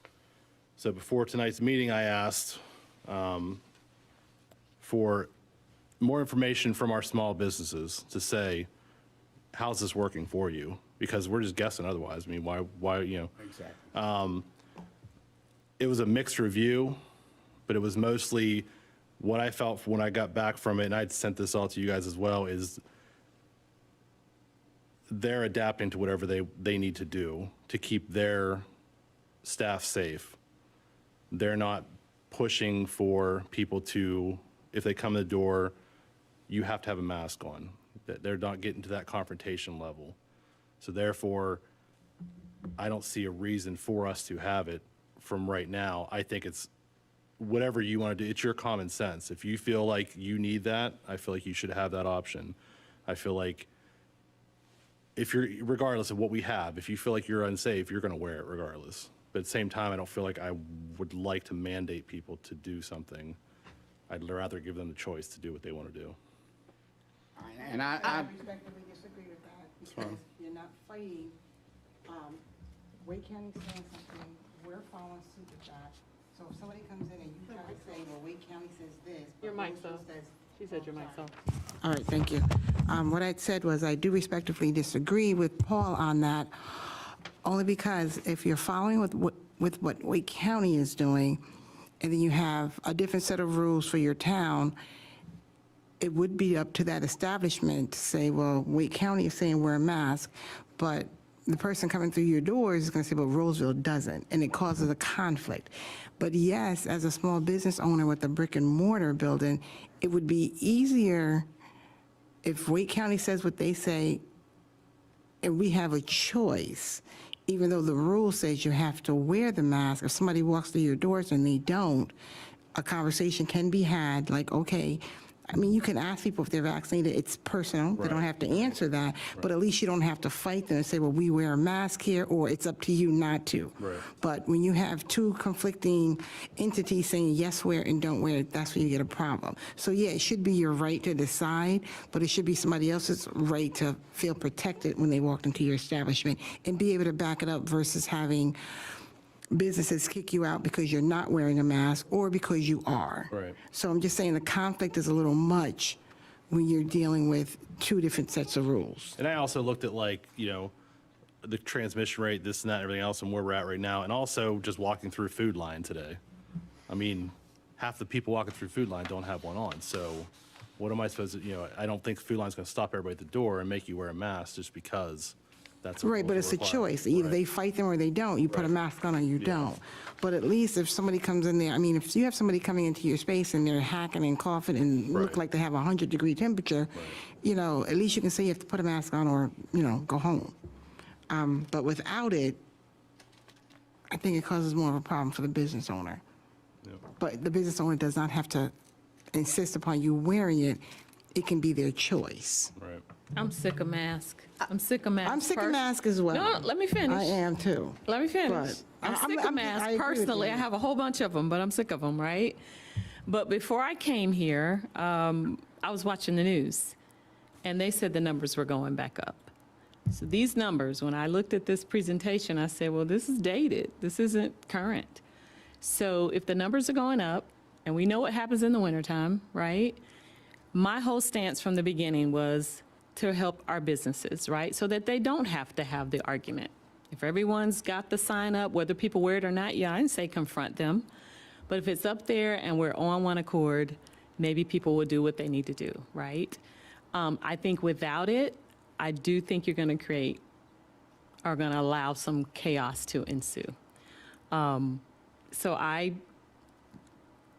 So before tonight's meeting, I asked for more information from our small businesses to say, how's this working for you? Because we're just guessing otherwise. I mean, why, you know? Exactly. It was a mixed review, but it was mostly what I felt when I got back from it, and I'd sent this all to you guys as well, is they're adapting to whatever they need to do to keep their staff safe. They're not pushing for people to, if they come to the door, you have to have a mask on. They're not getting to that confrontation level. So therefore, I don't see a reason for us to have it from right now. I think it's whatever you want to do. It's your common sense. If you feel like you need that, I feel like you should have that option. I feel like if you're, regardless of what we have, if you feel like you're unsafe, you're going to wear it regardless. But at the same time, I don't feel like I would like to mandate people to do something. I'd rather give them the choice to do what they want to do. And I respectfully disagree with that because you're not fighting. Wake County saying something, we're following suit with that. So if somebody comes in and you try to say, well, Wake County says this. Your but mic's Roseville off. says- She said your mic's off. All right, thank you. What I said was I do respectfully disagree with Paul on that, only because if you're following with what Wake County is doing, and then you have a different set of rules for your town, it would be up to that establishment to say, well, Wake County is saying wear a mask, but the person coming through your doors is going to say, well, Roseville doesn't, and it causes a conflict. But yes, as a small business owner with a brick and mortar building, it would be easier if Wake County says what they say, and we have a choice, even though the rule says you have to wear the mask. If somebody walks through your doors and they don't, a conversation can be had, like, okay, I mean, you can ask people if they're vaccinated. It's personal. They don't have to answer that. But at least you don't have to fight them and say, well, we wear a mask here, or it's up to you not to. Right. But when you have two conflicting entities saying yes, wear and don't wear, that's when you get a problem. So yeah, it should be your right to decide, but it should be somebody else's right to feel protected when they walk into your establishment and be able to back it up versus having businesses kick you out because you're not wearing a mask or because you are. Right. So I'm just saying the conflict is a little much when you're dealing with two different sets of rules. And I also looked at, like, you know, the transmission rate, this and that, and everything else, and where we're at right now, and also just walking through Food Line today. I mean, half the people walking through Food Line don't have one on, so what am I supposed to, you know, I don't think Food Line's going to stop everybody at the door and make you wear a mask just because that's a Right, but rules it's a requirement. choice. Either Right. they fight them or they don't. You put a mask on or you don't. But at least if somebody comes in there, I mean, if you have somebody coming into your space and they're hacking and coughing and look Right. like they have a 100-degree temperature, you know, at least you can say you have to put a mask on or, you know, go home. But without it, I think it causes more of a problem for the business owner. But the business owner does not have to insist upon you wearing it. It can be their choice. Right. I'm sick of masks. I'm sick of masks. I'm sick of masks as well. No, let me finish. I am too. Let me finish. But I'm sick of I masks agree with personally. you. I have a whole bunch of them, but I'm sick of them, right? But before I came here, I was watching the news, and they said the numbers were going back up. So these numbers, when I looked at this presentation, I said, well, this is dated. This isn't current. So if the numbers are going up, and we know what happens in the wintertime, right? My whole stance from the beginning was to help our businesses, right? So that they don't have to have the argument. If everyone's got the sign up, whether people wear it or not, yeah, I didn't say confront them. But if it's up there and we're on one accord, maybe people will do what they need to do, right? I think without it, I do think you're going to allow some chaos to ensue. So I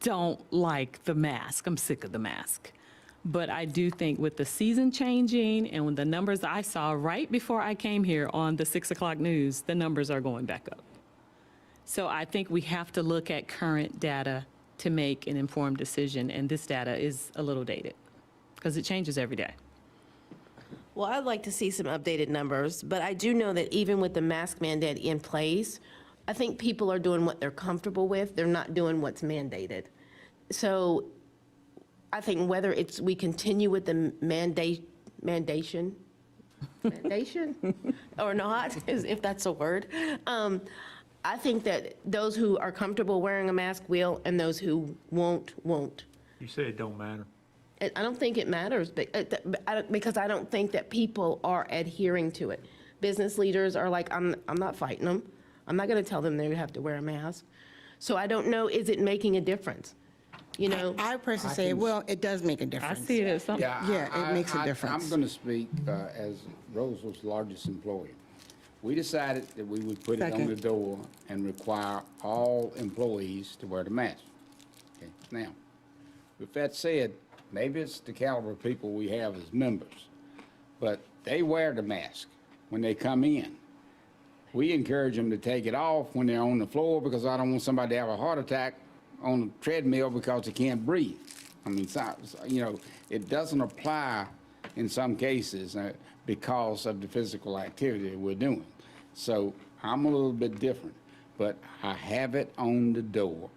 don't like the mask. I'm sick of the mask. But I do think with the season changing and with the numbers I saw right before I came here on the 6 o'clock news, the numbers are going back up. So I think we have to look at current data to make an informed decision, and this data is a little dated because it changes every day. Well, I'd like to see some updated numbers, but I do know that even with the mask mandate in place, I think people are doing what they're comfortable with. They're not doing what's mandated. So I think whether we continue with the mandation or not, if that's a word, I think that those who are comfortable wearing a mask will, and those who won't. You said it don't matter. I don't think it matters, because I don't think that people are adhering to it. Business leaders are like, I'm not fighting them. I'm not going to tell them they have to wear a mask. So I don't know, is it making a difference? You know? I personally say, well, it does make a difference. I see it as something. Yeah, it makes a difference. I'm going to speak as Roseville's largest employer. We decided that we would put it on the door and require all employees to wear the mask. Okay. Now, with that said, maybe it's the caliber of people we have as members, but they wear the mask when they come in. We encourage them to take it off when they're on the floor because I don't want somebody to have a heart attack on the treadmill because they can't breathe. I mean, you know, it doesn't apply in some cases because of the physical activity we're doing. So I'm a little bit different, but I have it on the door.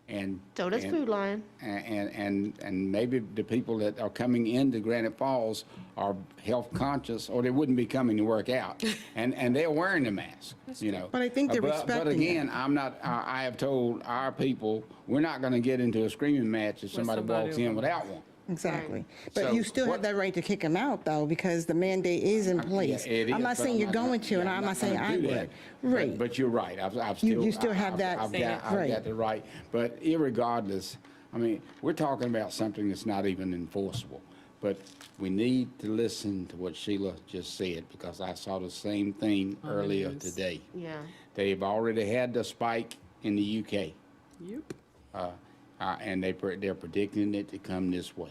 And So does Food Lion. And maybe the people that are coming into Granite Falls are health conscious, or they wouldn't be coming to work out, and they're wearing the mask, you know. But I think they're respecting But again, I'm not. I have told our people we're not going to get into a screaming match if somebody walks in without one. Exactly. But So you still have what- that right to kick them out, though, because the mandate is in place. Yeah, it I'm is, not but saying you're going to, and yeah, I'm not saying gonna I do would. that. Right. But you're right. You still have that- I've right. got the right. But irregardless, I mean, we're talking about something that's not even enforceable. But we need to listen to what Sheila just said, because I saw the same thing earlier today. Yeah. They've already had the spike in the UK. Yep. And they're predicting it to come this way.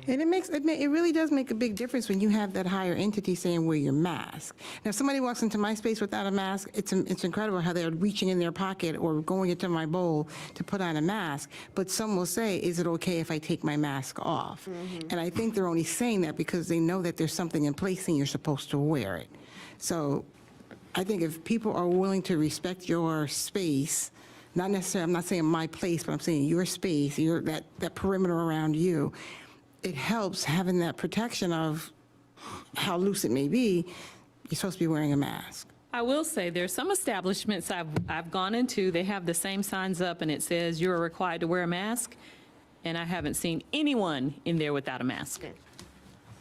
And it really does make a big difference when you have that higher entity saying wear your mask. Now, if somebody walks into my space without a mask, it's incredible how they're reaching in their pocket or going into my bowl to put on a mask. But some will say, is it okay if I take my mask off? And I think they're only saying that because they know that there's something in place and you're supposed to wear it. So I think if people are willing to respect your space, not necessarily, I'm not saying my place, but I'm saying your space, that perimeter around you, it helps having that protection of how loose it may be. You're supposed to be wearing a mask. I will say, there's some establishments I've gone into, they have the same signs up and it says you're required to wear a mask, and I haven't seen anyone in there without a mask.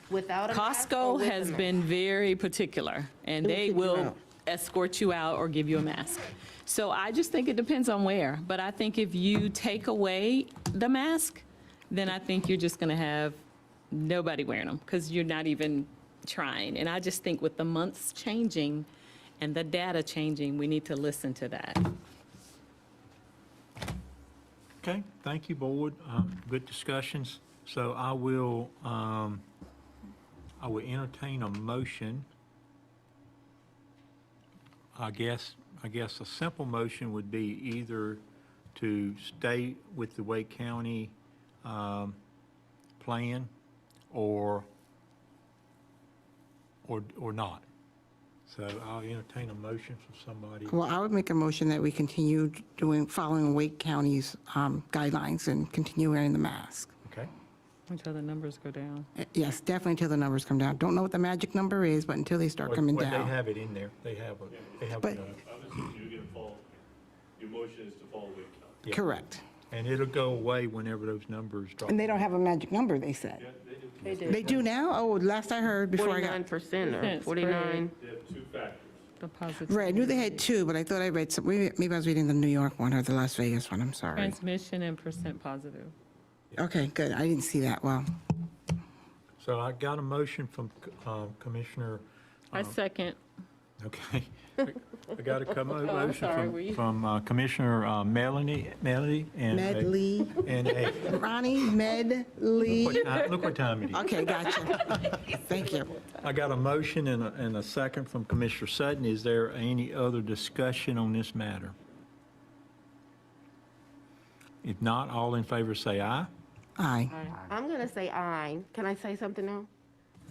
Without a mask or Costco with a has mask? been very particular, and They they will kick you will out. escort you out or give you a mask. So I just think it depends on where, but I think if you take away the mask, then I think you're just going to have nobody wearing them because you're not even trying. And I just think with the months changing and the data changing, we need to listen to that. Okay, thank you, board. Good discussions. So I will entertain a motion. I guess a simple motion would be either to stay with the Wake County plan or not. So I'll entertain a motion from somebody. Well, I would make a motion that we continue following Wake County's guidelines and continue wearing the mask. Okay. Until the numbers go down. Yes, definitely until the numbers come down. Don't know what the magic number is, but until they start coming Well, down. they have it in there. They have But- Others do get a fall. Your motion is to follow Wake County. Correct. And it'll go away whenever those numbers drop. And they don't have a magic number, they said. They do. They do now? Oh, last I heard before I got. 49% or 49. They have two factors. The positive. Right, I knew they had two, but I thought I read some, maybe I was reading the New York one or the Las Vegas one, I'm sorry. Transmission and percent positive. Okay, good, I didn't see that well. So I got a motion from Commissioner, I second. okay. I got a motion sorry, were you- from Commissioner Melody and. Medley, And a, Ronnie, Medley. look what time it is. Okay, gotcha. Thank you. I got a motion and a second from Commissioner Sutton. Is there any other discussion on this matter? If not, all in favor say aye. Aye. I'm going to say aye. Can I say something now?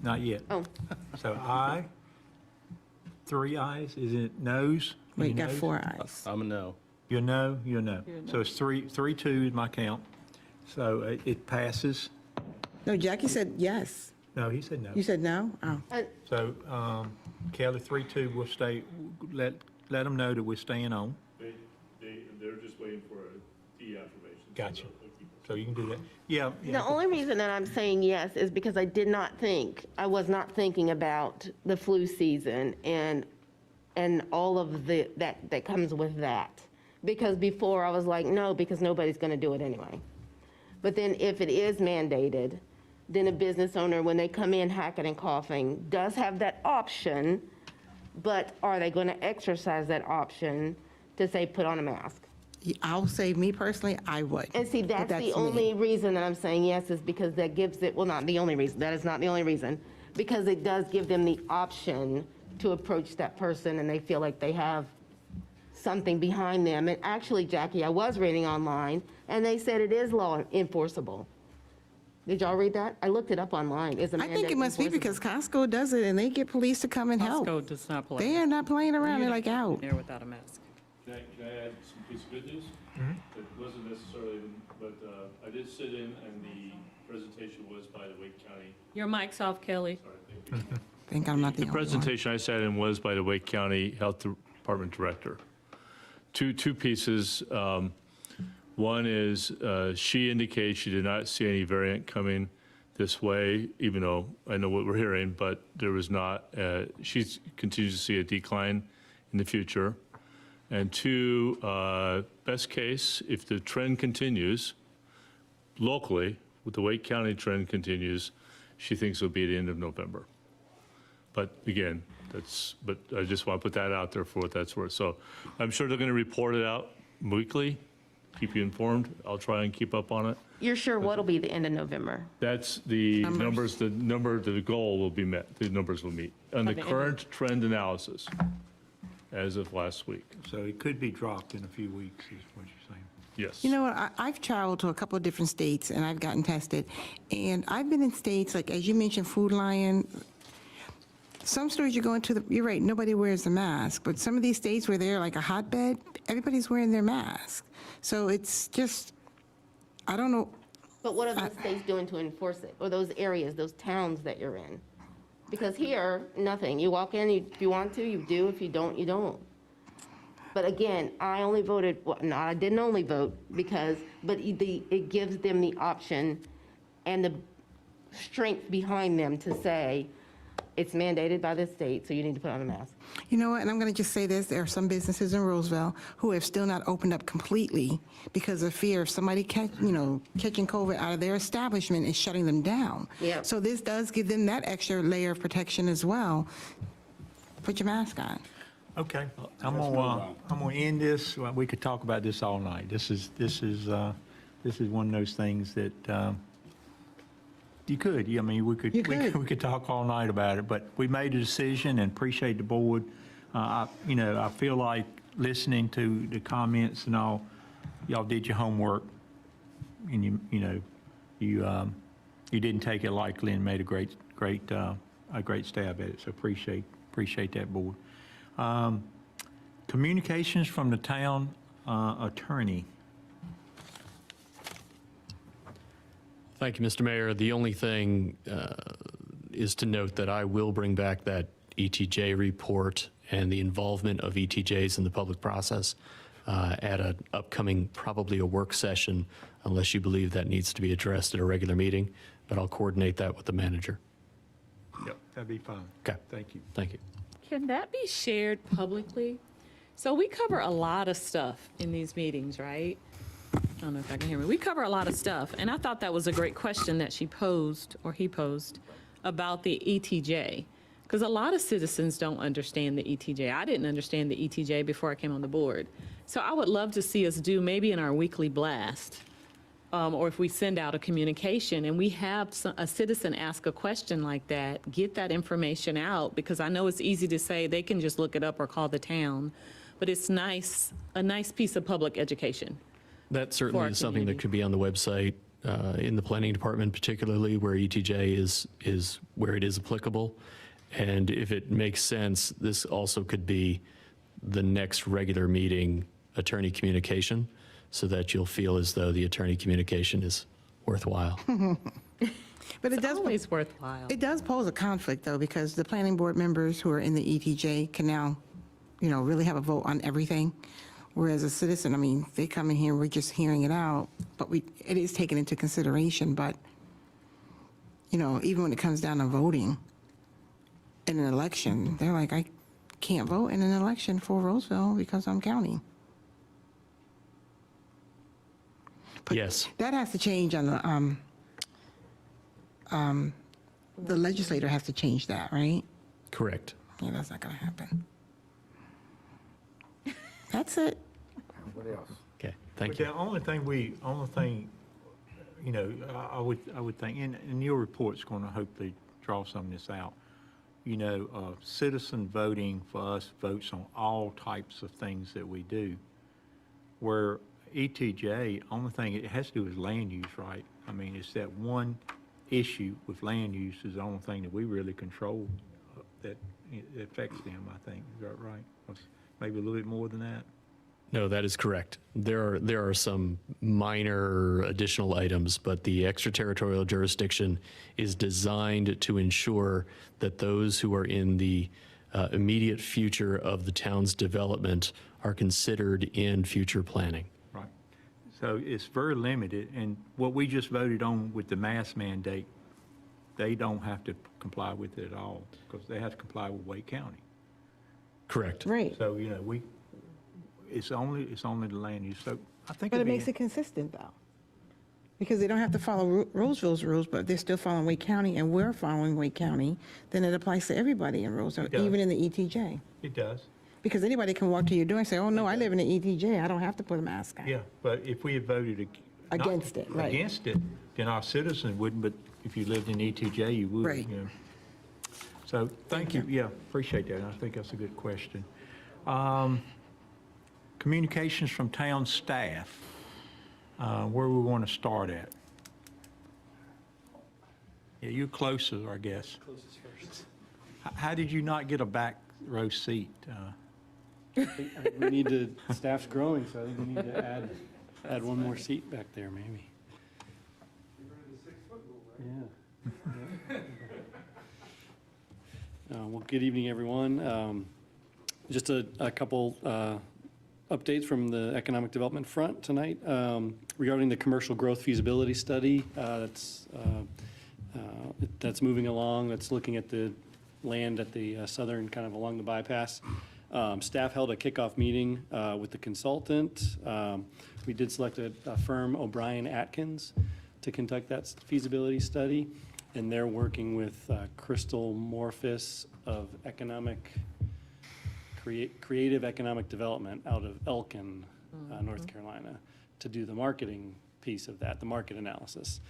Not yet. Oh, So aye. 3 ayes. Is it noes? Wait, Any got noes? 4 ayes. I'm a no. You're no, you're no. So it's 3-2 is my count. So it passes. No, Jackie said yes. No, he said no. You said no? Oh. So Kelly, 3-2, we'll stay, let them know that we're staying on. They're just waiting for a deaffirmation. Gotcha. So you can do that. Yeah. the only reason that I'm saying yes is because I was not thinking about the flu season and all of that comes with that. Because before I was like, no, because nobody's going to do it anyway. But then if it is mandated, then a business owner, when they come in hacking and coughing, does have that option, but are they going to exercise that option to say, put on a mask? I'll say, me personally, I would. And see, But that's the me. only reason that I'm saying yes is because that gives it, well, not the only reason, that is not the only reason, because it does give them the option to approach that person and they feel like they have something behind them. And actually, Jackie, I was reading online and they said it is law enforceable. Did y'all read that? I looked it up online. Is a I think mandate it must be enforceable? because Costco does it and they get police to come and help. Costco does not play. They are not playing around, they're like out. There without a mask. Can I add some piece of good news? It wasn't necessarily, but I did sit in and the presentation was by the Wake County. Your mic's off, Kelly. Sorry, thank you. Think I'm not the The only one. presentation I sat in was by the Wake County Health Department Director. Two pieces. One is she indicates she did not see any variant coming this way, even though I know what we're hearing, but there was not. She continues to see a decline in the future. And two, best case, if the trend continues locally, with the Wake County trend continues, she thinks it'll be at the end of November. But again, but I just want to put that out there for what that's worth. So I'm sure they're going to report it out weekly, keep you informed. I'll try and keep up on it. You're sure what'll be the end of November? That's the numbers, the goal will be met, the numbers will meet. On the Okay. current trend analysis as of last week. So it could be dropped in a few weeks, is what you're saying. Yes. You know what, I've traveled to a couple of different states and I've gotten tested. And I've been in states, like, as you mentioned, Food Lion. Some stores you go into, you're right, nobody wears a mask. But some of these states where they're like a hotbed, everybody's wearing their mask. So it's just, I don't know. But what are the states doing to enforce it? Or those areas, those towns that you're in? Because here, nothing. You walk in, if you want to, you do. If you don't, you don't. But again, I only voted, well, no, I didn't only vote because, but it gives them the option and the strength behind them to say, it's mandated by the state, so you need to put on a mask. You know what, and I'm going to just say this, there are some businesses in Roseville who have still not opened up completely because of fear of somebody catching COVID out of their establishment and shutting them down. Yep. So this does give them that extra layer of protection as well. Put your mask on. Okay, I'm gonna end this. Well, we could talk about this all night. This is one of those things that you could. I mean, we could talk all night about it. But we made a decision and appreciate the board. I feel like listening to the comments and all. Y'all did your homework, and you didn't take it lightly and made a great stab at it. So appreciate that, board. Communications from the town attorney. Thank you, Mr. Mayor. The only thing is to note that I will bring back that ETJ report and the involvement of ETJs in the public process at an upcoming, probably a work session, unless you believe that needs to be addressed at a regular meeting, but I'll coordinate that with the manager. Yep, that'd be fine. Okay. Thank you. Thank you. Can that be shared publicly? So we cover a lot of stuff in these meetings, right? I don't know if I can hear me. We cover a lot of stuff, and I thought that was a great question that she posed, or he posed, about the ETJ. Because a lot of citizens don't understand the ETJ. I didn't understand the ETJ before I came on the board. So I would love to see us do maybe in our weekly blast, or if we send out a communication and we have a citizen ask a question like that, get that information out, because I know it's easy to say they can just look it up or call the town, but it's nice, a nice piece of public education. That certainly our is something that community. could be on the website, in the planning department particularly, where ETJ is where it is applicable. And if it makes sense, this also could be the next regular meeting attorney communication, so that you'll feel as though the attorney communication is worthwhile. But It's always worthwhile. It does pose a conflict, though, because the planning board members who are in the ETJ can now, really have a vote on everything. Whereas a citizen, I mean, they come in here, we're just hearing it out, but it is taken into consideration. But, even when it comes down to voting in an election, they're like, I can't vote in an election for Roseville because I'm county. But Yes. that has to change on the legislator has to change that, right? Correct. Yeah, that's not going to happen. That's it. What else? Okay, thank But you. the only thing, I would think, and your report's going to hopefully draw some of this out. Citizen voting for us votes on all types of things that we do. Where ETJ, only thing it has to do with land use, right? I mean, it's that one issue with land use is the only thing that we really control that affects them, I think. Is that right? Or maybe a little bit more than that? No, that is correct. There are some minor additional items, but the extraterritorial jurisdiction is designed to ensure that those who are in the immediate future of the town's development are considered in future planning. Right. So it's very limited, and what we just voted on with the mask mandate, they don't have to comply with it at all, because they have to comply with Wake County. Correct. Right. So, it's only the land use, so I think. But it it'd be- makes it consistent, though. Because they don't have to follow Roseville's rules, but they're still following Wake County, and we're following Wake County, then it applies to everybody in Roseville, It does. even in the ETJ. It does. Because anybody can walk to your door and say, oh, no, I live in the ETJ, I don't have to put a mask on. Yeah, but if we had voted not Against it, right. Against it, then our citizens wouldn't, but if you lived in ETJ, you would. Right. So, thank you, yeah, appreciate that, I think that's a good question. Communications from town staff, where we want to start at? Yeah, you're closer, I guess. Closest first. How did you not get a back row seat? I think we need to, staff's growing, so I think we need to add one more seat back there, maybe. Yeah. Well, good evening, everyone. Just a couple updates from the economic development front tonight regarding the commercial growth feasibility study that's moving along. That's looking at the land at the southern, kind of along the bypass. Staff held a kickoff meeting with the consultant. We did select a firm, O'Brien Atkins, to conduct that feasibility study, and they're working with Crystal Morphus of Creative Economic Development out of Elkin, North Carolina, to do the marketing piece of that, the market analysis.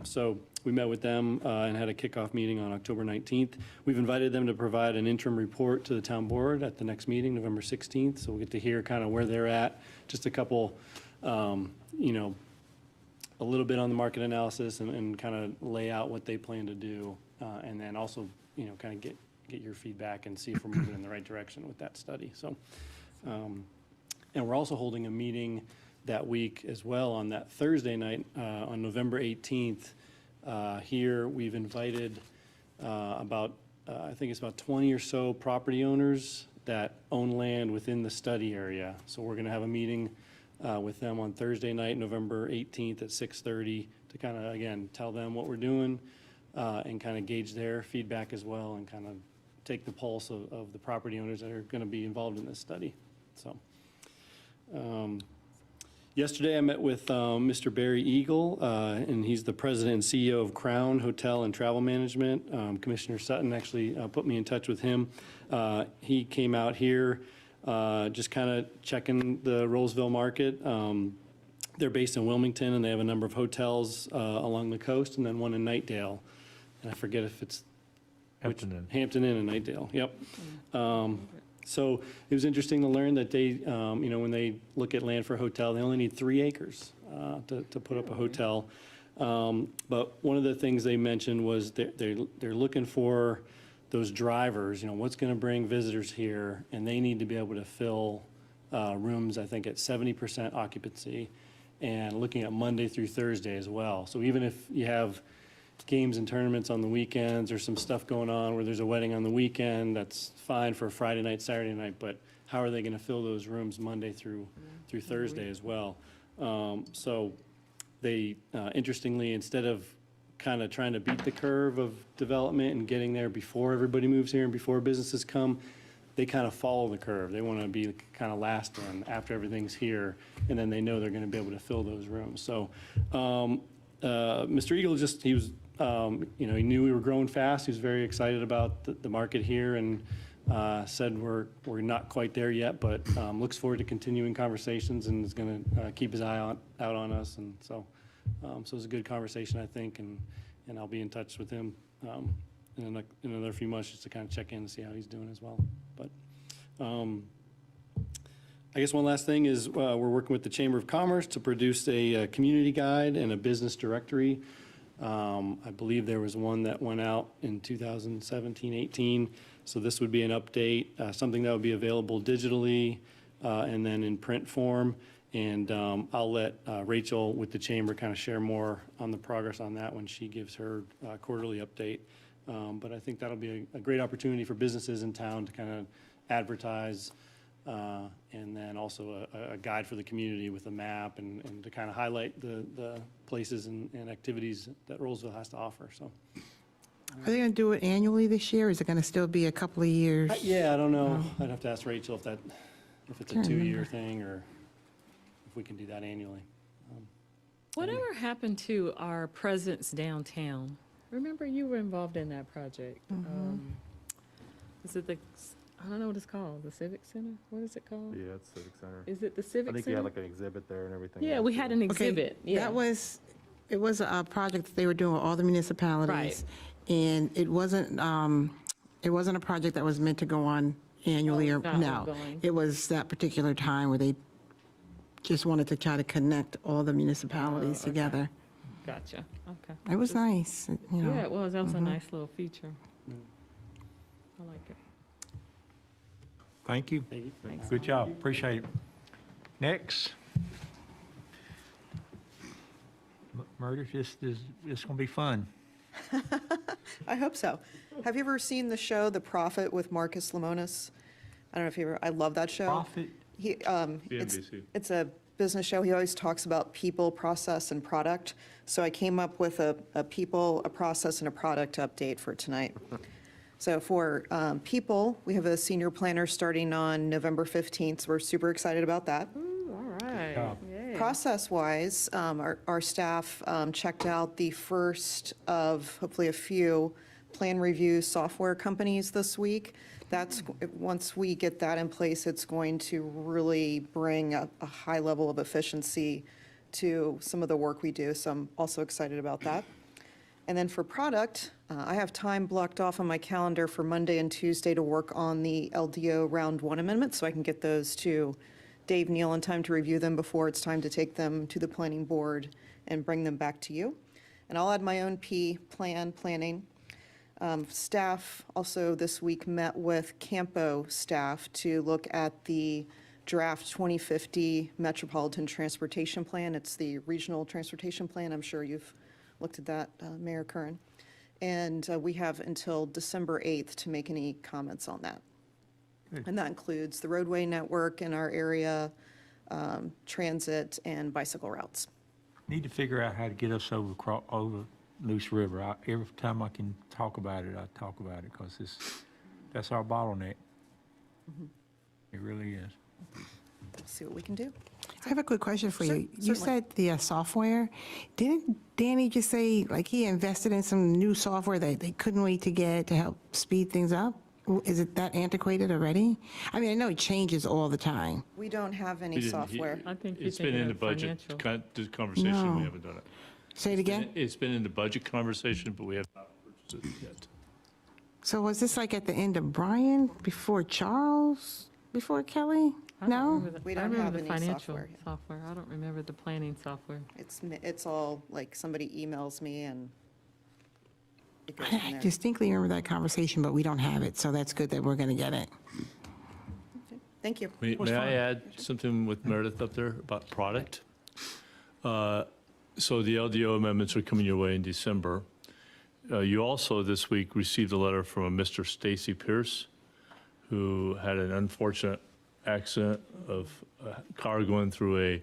So we met with them and had a kickoff meeting on October 19th. We've invited them to provide an interim report to the town board at the next meeting, November 16th. So we'll get to hear kind of where they're at, just a couple, a little bit on the market analysis and kind of lay out what they plan to do. And then also, kind of get your feedback and see if we're moving in the right direction with that study. So, and we're also holding a meeting that week as well on that Thursday night on November 18th. Here we've invited I think it's about 20 or so property owners that own land within the study area. So we're going to have a meeting with them on Thursday night, November 18th at 6:30 to kind of, again, tell them what we're doing and kind of gauge their feedback as well and kind of take the pulse of the property owners that are going to be involved in this study. So yesterday I met with Mr. Barry Eagle, and he's the president and CEO of Crown Hotel and Travel Management. Commissioner Sutton actually put me in touch with him. He came out here just kind of checking the Rolesville market. They're based in Wilmington, and they have a number of hotels along the coast, and then one in Nightdale. And I forget if it's Hampton Inn. Hampton Inn and Nightdale, yep. So it was interesting to learn that they, when they look at land for a hotel, they only need 3 acres to put up a hotel. But one of the things they mentioned was they're looking for those drivers, what's going to bring visitors here, and they need to be able to fill rooms, I think, at 70% occupancy, and looking at Monday through Thursday as well. So even if you have games and tournaments on the weekends or some stuff going on where there's a wedding on the weekend, that's fine for Friday night, Saturday night, but how are they going to fill those rooms Monday through Thursday as well? So they, interestingly, instead of kind of trying to beat the curve of development and getting there before everybody moves here and before businesses come, they kind of follow the curve. They want to be kind of last in after everything's here, and then they know they're going to be able to fill those rooms. So Mr. Eagle he was, he knew we were growing fast. He was very excited about the market here, and said we're not quite there yet, but looks forward to continuing conversations and is going to keep his eye out on us. And so it was a good conversation, I think, and I'll be in touch with him in another few months just to kind of check in and see how he's doing as well. But I guess one last thing is we're working with the Chamber of Commerce to produce a community guide and a business directory. I believe there was one that went out in 2017-18, so this would be an update, something that would be available digitally and then in print form. And I'll let Rachel with the Chamber kind of share more on the progress on that when she gives her quarterly update. But I think that'll be a great opportunity for businesses in town to kind of advertise, and then also a guide for the community with a map and to kind of highlight the places and activities that Rolesville has to offer. So, Are they going to do it annually this year, or is it going to still be a couple of years? Yeah, I don't know. I'd have to ask Rachel if it's a 2-year thing or if we can do that annually. Whatever happened to our presence downtown? Remember, you were involved in that project. Is it I don't know what it's called, the Civic Center? What is it called? Yeah, it's Civic Center. Is it the Civic Center? I think you had like an exhibit there and everything. Yeah, we had an exhibit, yeah. It was a project that they were doing with all the municipalities. Right. And it wasn't a project that was meant to go on annually or, not no. ongoing. It was that particular time where they just wanted to try to connect all the municipalities okay. together. Gotcha, okay. It was nice, Yeah, it was. That was a nice little feature. I like it. Thank you. Thanks. Good job. Appreciate it. Next. Meredith, this is going to be fun. I hope so. Have you ever seen the show The Prophet with Marcus Lemonis? I don't know if you ever, I love that show. Prophet? It's a business show. He always talks about people, process, and product. So I came up with a people, a process, and a product update for tonight. So for people, we have a senior planner starting on November 15th. So we're super excited about that. Ooh, all right. Yay. Process-wise, our staff checked out the first of hopefully a few plan review software companies this week. Once we get that in place, it's going to really bring a high level of efficiency to some of the work we do. So I'm also excited about that. And then for product, I have time blocked off on my calendar for Monday and Tuesday to work on the LDO Round 1 amendments, so I can get those to Dave Neal in time to review them before it's time to take them to the planning board and bring them back to you. And I'll add my own planning. Staff also this week met with Campo staff to look at the draft 2050 Metropolitan Transportation Plan. It's the regional transportation plan. I'm sure you've looked at that, Mayor Curran. And we have until December 8th to make any comments on that. And that includes the roadway network in our area, transit, and bicycle routes. Need to figure out how to get us over Moose River. Every time I can talk about it, I talk about it, because that's our bottleneck. It really is. We'll see what we can do. I have a quick question for you. You certainly. said the software. Didn't Danny just say, like, he invested in some new software that they couldn't wait to get to help speed things up? Is it that antiquated already? I mean, I know it changes all the time. We don't have any He didn't- software. I think you're It's been thinking in the of budget financial. conversation, No. we haven't done it. Say it again? It's been in the budget conversation, but we have not purchased it yet. So was this like at the end of Brian, before Charles, before Kelly? I don't No? remember the- We I don't remember have the any financial software. software. I don't remember the planning software. It's all like somebody emails me and it goes from I there. distinctly remember that conversation, but we don't have it, so that's good that we're going to get it. Thank you. May I add something with Meredith up there about product? So the LDO amendments are coming your way in December. You also this week received a letter from a Mr. Stacy Pierce, who had an unfortunate accident of a car going through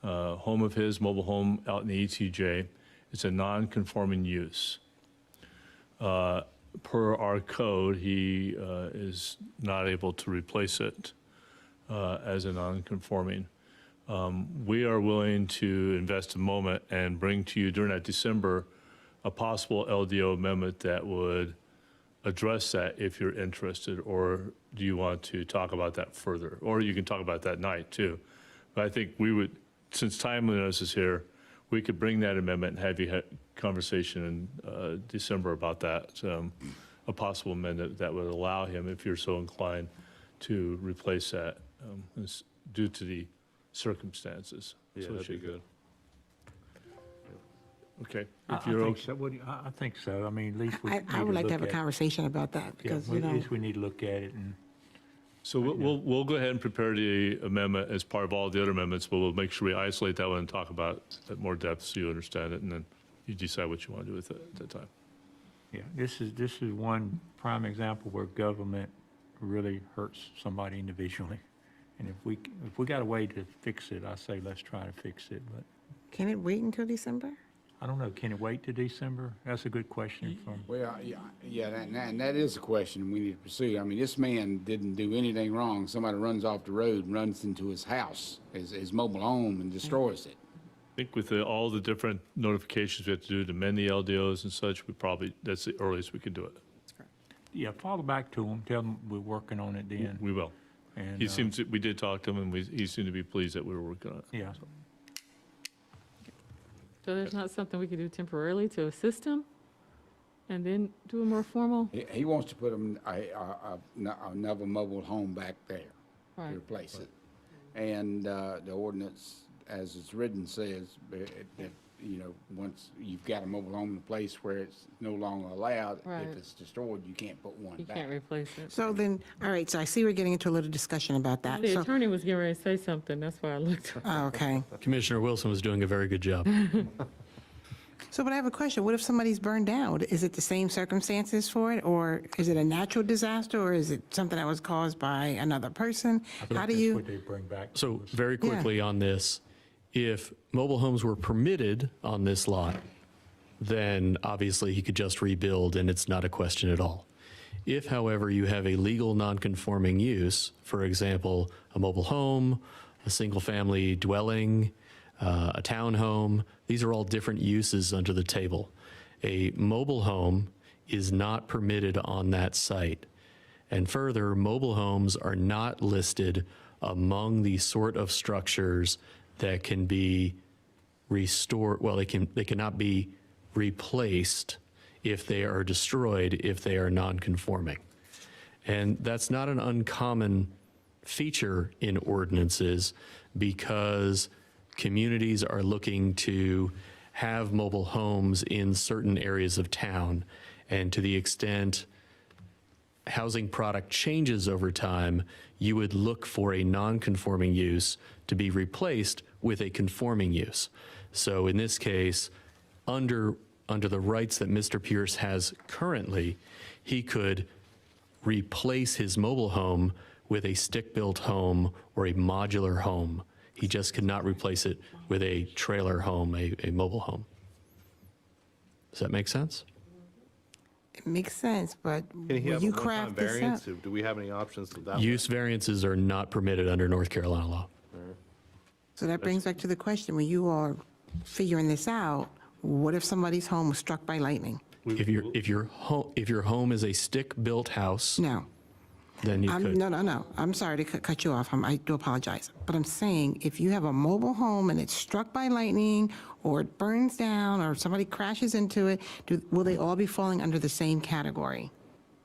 a home of his, mobile home out in the ETJ. It's a non-conforming use. Per our code, he is not able to replace it as a non-conforming. We are willing to invest a moment and bring to you during that December a possible LDO amendment that would address that if you're interested, or do you want to talk about that further? Or you can talk about that night too. But I think we would, since timeliness is here, we could bring that amendment and have you have conversation in December about that, a possible amendment that would allow him, if you're so inclined, to replace that due to the circumstances. Yeah, that'd be good. I Okay, if think you're okay. so. I think so. I mean, at least we need I would like to look have a at it. conversation about that, Yeah, because, at least we need to look at it and. So we'll go ahead and prepare the amendment as part of all the other amendments, but we'll make sure we isolate that one and talk about it at more depth so you understand it, and then you decide what you want to do with it at that time. Yeah, this is one prime example where government really hurts somebody individually. And if we got a way to fix it, I say let's try to fix it, but can it wait until December? I don't know, can it wait to December? That's a good question from, Well, and that is a question we need to pursue. I mean, this man didn't do anything wrong. Somebody runs off the road and runs into his house, his mobile home, and destroys it. I think with all the different notifications we have to do to amend the LDOs and such, that's the earliest we can do it. yeah, follow back to them, tell them we're working on it then. We will. And, We did talk to him, and he seemed to be pleased that we were working on it. Yeah. So there's not something we could do temporarily to assist him and then do a more formal? He wants to put another mobile home back there to Right. replace it. And the ordinance, as it's written, says that, once you've got a mobile home in a place where it's no longer allowed, Right. if it's destroyed, you can't put one You back. can't replace it. So then, all right, so I see we're getting into a little discussion about that. The So- attorney was getting ready to say something, that's why I looked. Oh, okay. Commissioner Wilson was doing a very good job. So, but I have a question. What if somebody's burned down? Is it the same circumstances for it, or is it a natural disaster, or is it something that was caused by another person? How do That's you? what they bring back. So very quickly on this, if mobile homes were permitted on this lot, then obviously he could just rebuild and it's not a question at all. If, however, you have a legal non-conforming use, for example, a mobile home, a single-family dwelling, a townhome, these are all different uses under the table. A mobile home is not permitted on that site. And further, mobile homes are not listed among the sort of structures that can be restored, well, they cannot be replaced if they are destroyed, if they are non-conforming. And that's not an uncommon feature in ordinances because communities are looking to have mobile homes in certain areas of town. And to the extent housing product changes over time, you would look for a non-conforming use to be replaced with a conforming use. So in this case, under the rights that Mr. Pierce has currently, he could replace his mobile home with a stick-built home or a modular home. He just could not replace it with a trailer home, a mobile home. Does that make sense? It makes sense, but Can he will have you a one-time craft this variance? up? Do we have any options to that? Use variances are not permitted under North Carolina law. So that brings back to the question, when you are figuring this out, what if somebody's home was struck by lightning? If your home is a stick-built house, No. then you could. No. I'm sorry to cut you off. I do apologize. But I'm saying, if you have a mobile home and it's struck by lightning, or it burns down, or somebody crashes into it, will they all be falling under the same category?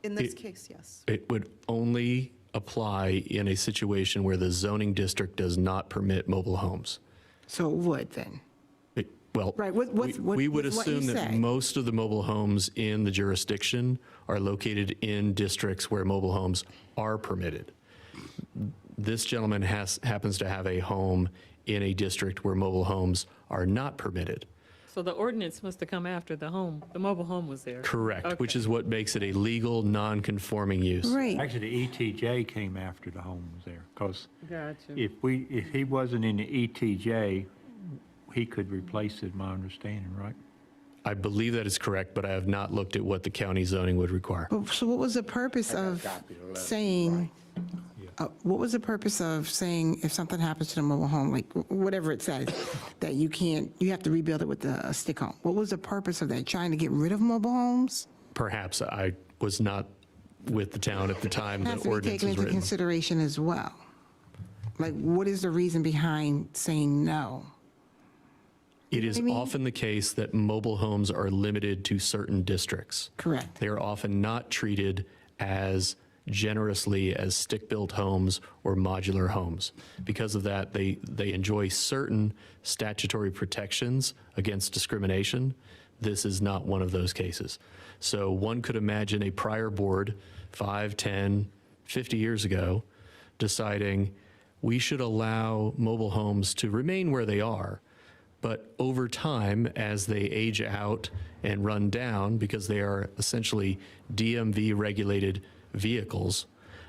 In this case, yes. It would only apply in a situation where the zoning district does not permit mobile homes. So it would then? Well, Right, we would what you assume that say. most of the mobile homes in the jurisdiction are located in districts where mobile homes are permitted. This gentleman happens to have a home in a district where mobile homes are not permitted. So the ordinance must have come after the mobile home was there. Correct, which is what makes it a legal, non-conforming use. Right. Actually, the ETJ came after the home was there, because Gotcha. if he wasn't in the ETJ, he could replace it, my understanding, right? I believe that is correct, but I have not looked at what the county zoning would require. So what was the purpose of saying, if something happens to the mobile home, like whatever it says, that you have to rebuild it with a stick home? What was the purpose of that? Trying to get rid of mobile homes? Perhaps I was not with the town at the time the Has to be ordinance taken was into written. consideration as well. Like, what is the reason behind saying no? It is often the case that mobile homes are limited to certain districts. Correct. They are often not treated as generously as stick-built homes or modular homes. Because of that, they enjoy certain statutory protections against discrimination. This is not one of those cases. So one could imagine a prior board 5, 10, 50 years ago deciding we should allow mobile homes to remain where they are, but over time, as they age out and run down, because they are essentially DMV-regulated vehicles,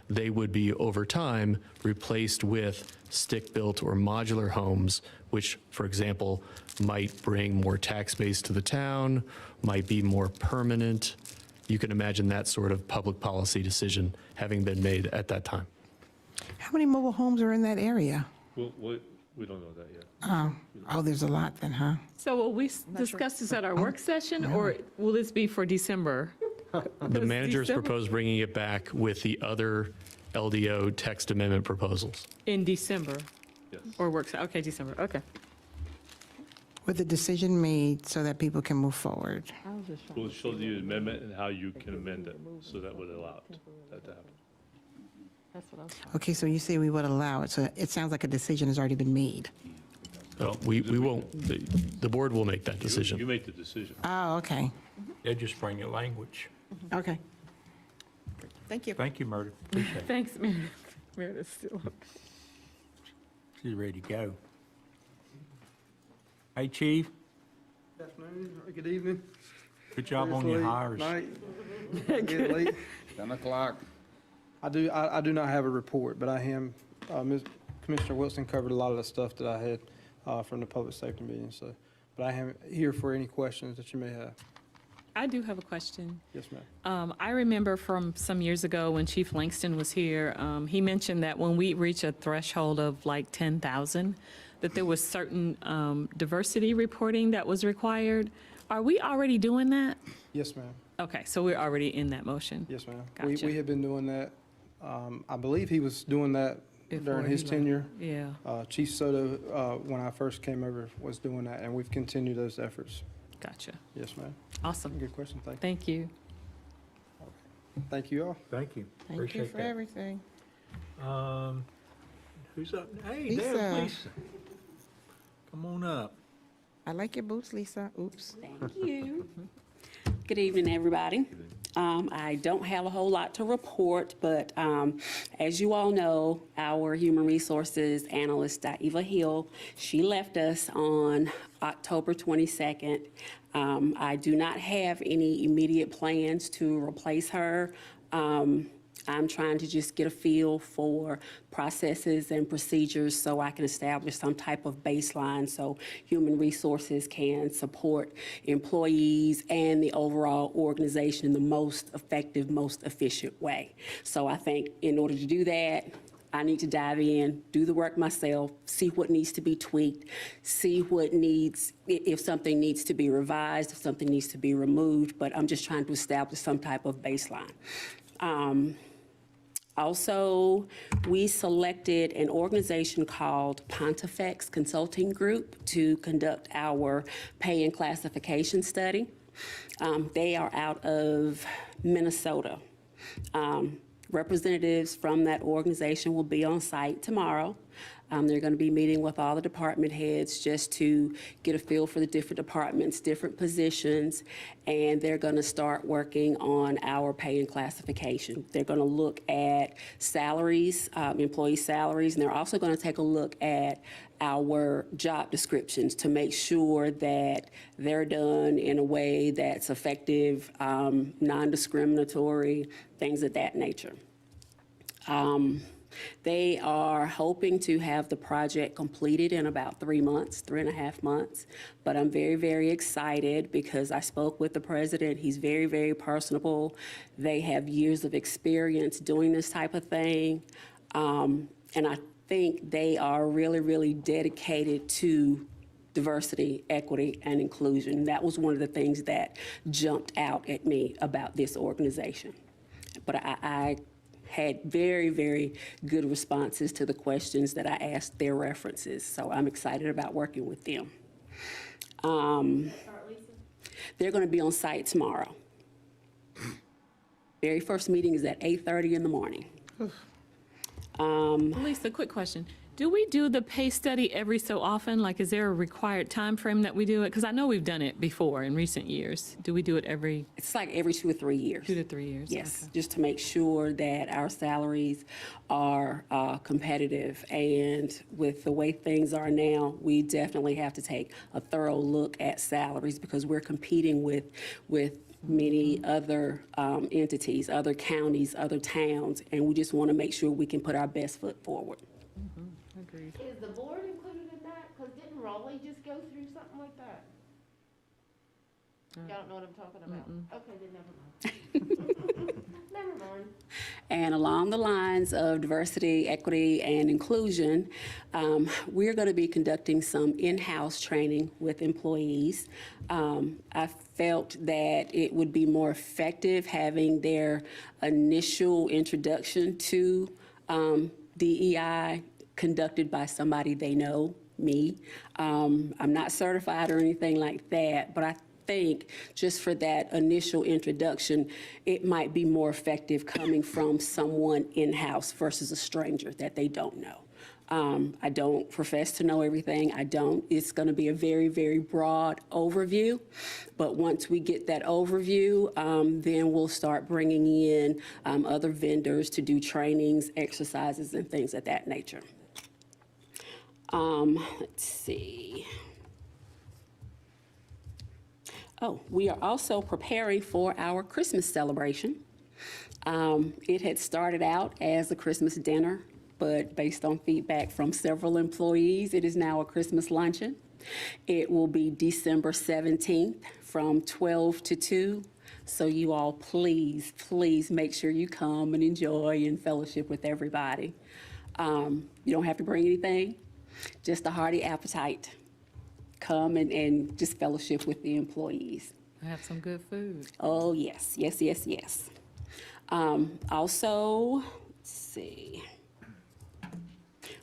they would be, over time, replaced with stick-built or modular homes, which, for example, might bring more tax base to the town, might be more permanent. You can imagine that sort of public policy decision having been made at that time. How many mobile homes are in that area? Well, we don't know that yet. Oh, there's a lot then, huh? So will we discuss this at our work session, or will this be for December? The manager has proposed bringing it back with the other LDO text amendment proposals. In December? Yes. Or works, okay, December, okay. With the decision made so that people can move forward. We'll show you the amendment and how you can amend it, so that would allow that to happen. That's what I was. Okay, so you say we would allow it, so it sounds like a decision has already been made. We won't, the board will make that You decision. make the decision. Oh, okay, They'll just bring your language. okay. Thank you. Thank you, Meredith. Appreciate it. Thanks, Meredith. Meredith's still up. She's ready to go. Hey, Chief, Good afternoon, or good evening. good job on your hires. Night. Getting late. 10 o'clock. I do not have a report, but I am, Commissioner Wilson covered a lot of the stuff that I had from the public safety meeting, so, but I am here for any questions that you may have. I do have a question. Yes, ma'am. I remember from some years ago when Chief Langston was here, he mentioned that when we reach a threshold of like 10,000, that there was certain diversity reporting that was required. Are we already doing that? Yes, ma'am. Okay, so we're already in that motion. Yes, ma'am. Gotcha. We have been doing that. I believe he was doing that Before during his he left. tenure. Yeah. Chief Soto, when I first came over, was doing that, and we've continued those efforts. Gotcha. Yes, ma'am. Awesome. Good question. Thank you. Thank you. Thank you all. Thank you. Thank you Appreciate for that. everything. Who's up? Hey, Lisa. there's Lisa. Come on up. I like your boots, Lisa. Oops. Thank you. Good evening, everybody. I don't have a whole lot to report, but as you all know, our human resources analyst, Eva Hill, she left us on October 22nd. I do not have any immediate plans to replace her. I'm trying to just get a feel for processes and procedures so I can establish some type of baseline so human resources can support employees and the overall organization in the most effective, most efficient way. So I think in order to do that, I need to dive in, do the work myself, see what needs to be tweaked, see what needs, if something needs to be revised, if something needs to be removed, but I'm just trying to establish some type of baseline. Also, we selected an organization called Pontifex Consulting Group to conduct our pay and classification study. They are out of Minnesota. Representatives from that organization will be on site tomorrow. They're going to be meeting with all the department heads just to get a feel for the different departments, different positions, and they're going to start working on our pay and classification. They're going to look at salaries, employee salaries, and they're also going to take a look at our job descriptions to make sure that they're done in a way that's effective, non-discriminatory, things of that nature. They are hoping to have the project completed in about 3 months, 3.5 months. But I'm very, very excited because I spoke with the president. He's very, very personable. They have years of experience doing this type of thing. And I think they are really, really dedicated to diversity, equity, and inclusion. That was one of the things that jumped out at me about this organization. But I had very, very good responses to the questions that I asked their references. So I'm excited about working with them. They're going to be on site tomorrow. Very first meeting is at 8:30 in the morning. Lisa, quick question. Do we do the pay study every so often? Like, is there a required time frame that we do it? Because I know we've done it before in recent years. Do we do it every? It's like every 2 or 3 years. 2 to 3 years? Yes, Okay. just to make sure that our salaries are competitive. And with the way things are now, we definitely have to take a thorough look at salaries because we're competing with many other entities, other counties, other towns, and we just want to make sure we can put our best foot forward. Agreed. Is the board included in that? Because didn't Raleigh just go through something like that? Y'all don't know what I'm talking about? Okay, then never mind. Never mind. And along the lines of diversity, equity, and inclusion, we're going to be conducting some in-house training with employees. I felt that it would be more effective having their initial introduction to DEI conducted by somebody they know, me. I'm not certified or anything like that, but I think just for that initial introduction, it might be more effective coming from someone in-house versus a stranger that they don't know. I don't profess to know everything. I don't. It's going to be a very, very broad overview. But once we get that overview, then we'll start bringing in other vendors to do trainings, exercises, and things of that nature. Let's see. Oh, we are also preparing for our Christmas celebration. It had started out as a Christmas dinner, but based on feedback from several employees, it is now a Christmas luncheon. It will be December 17th from 12 to 2. So you all please, please make sure you come and enjoy and fellowship with everybody. You don't have to bring anything, just a hearty appetite. Come and just fellowship with the employees. Have some good food. Oh, yes, yes, yes, yes. Also, let's see.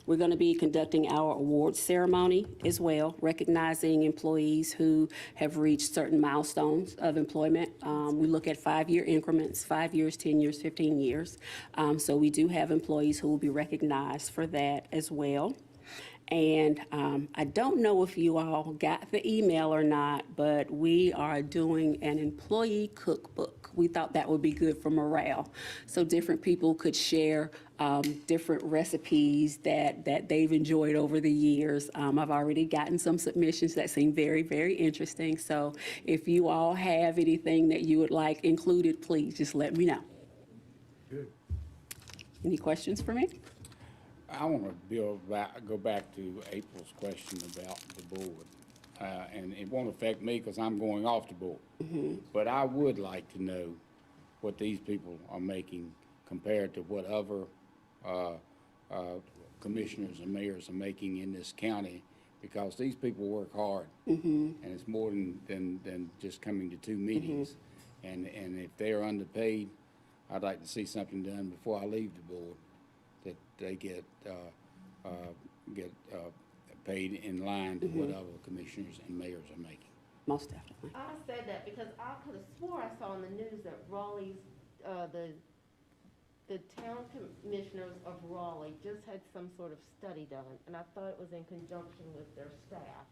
We're going to be conducting our awards ceremony as well, recognizing employees who have reached certain milestones of employment. We look at 5-year increments, 5 years, 10 years, 15 years. So we do have employees who will be recognized for that as well. And I don't know if you all got the email or not, but we are doing an employee cookbook. We thought that would be good for morale. So different people could share different recipes that they've enjoyed over the years. I've already gotten some submissions that seem very, very interesting. So if you all have anything that you would like included, please just let me know. Good. Any questions for me? I want to go back to April's question about the board. And it won't affect me because I'm going off the board. But I would like to know what these people are making compared to what other commissioners and mayors are making in this county, because these people work hard. And it's more than just coming to 2 meetings. And if they're underpaid, I'd like to see something done before I leave the board, that they get paid in line to what other commissioners and mayors are making. Most definitely. I said that because I could have swore I saw in the news that Raleigh's, the town commissioners of Raleigh just had some sort of study done, and I thought it was in conjunction with their staff.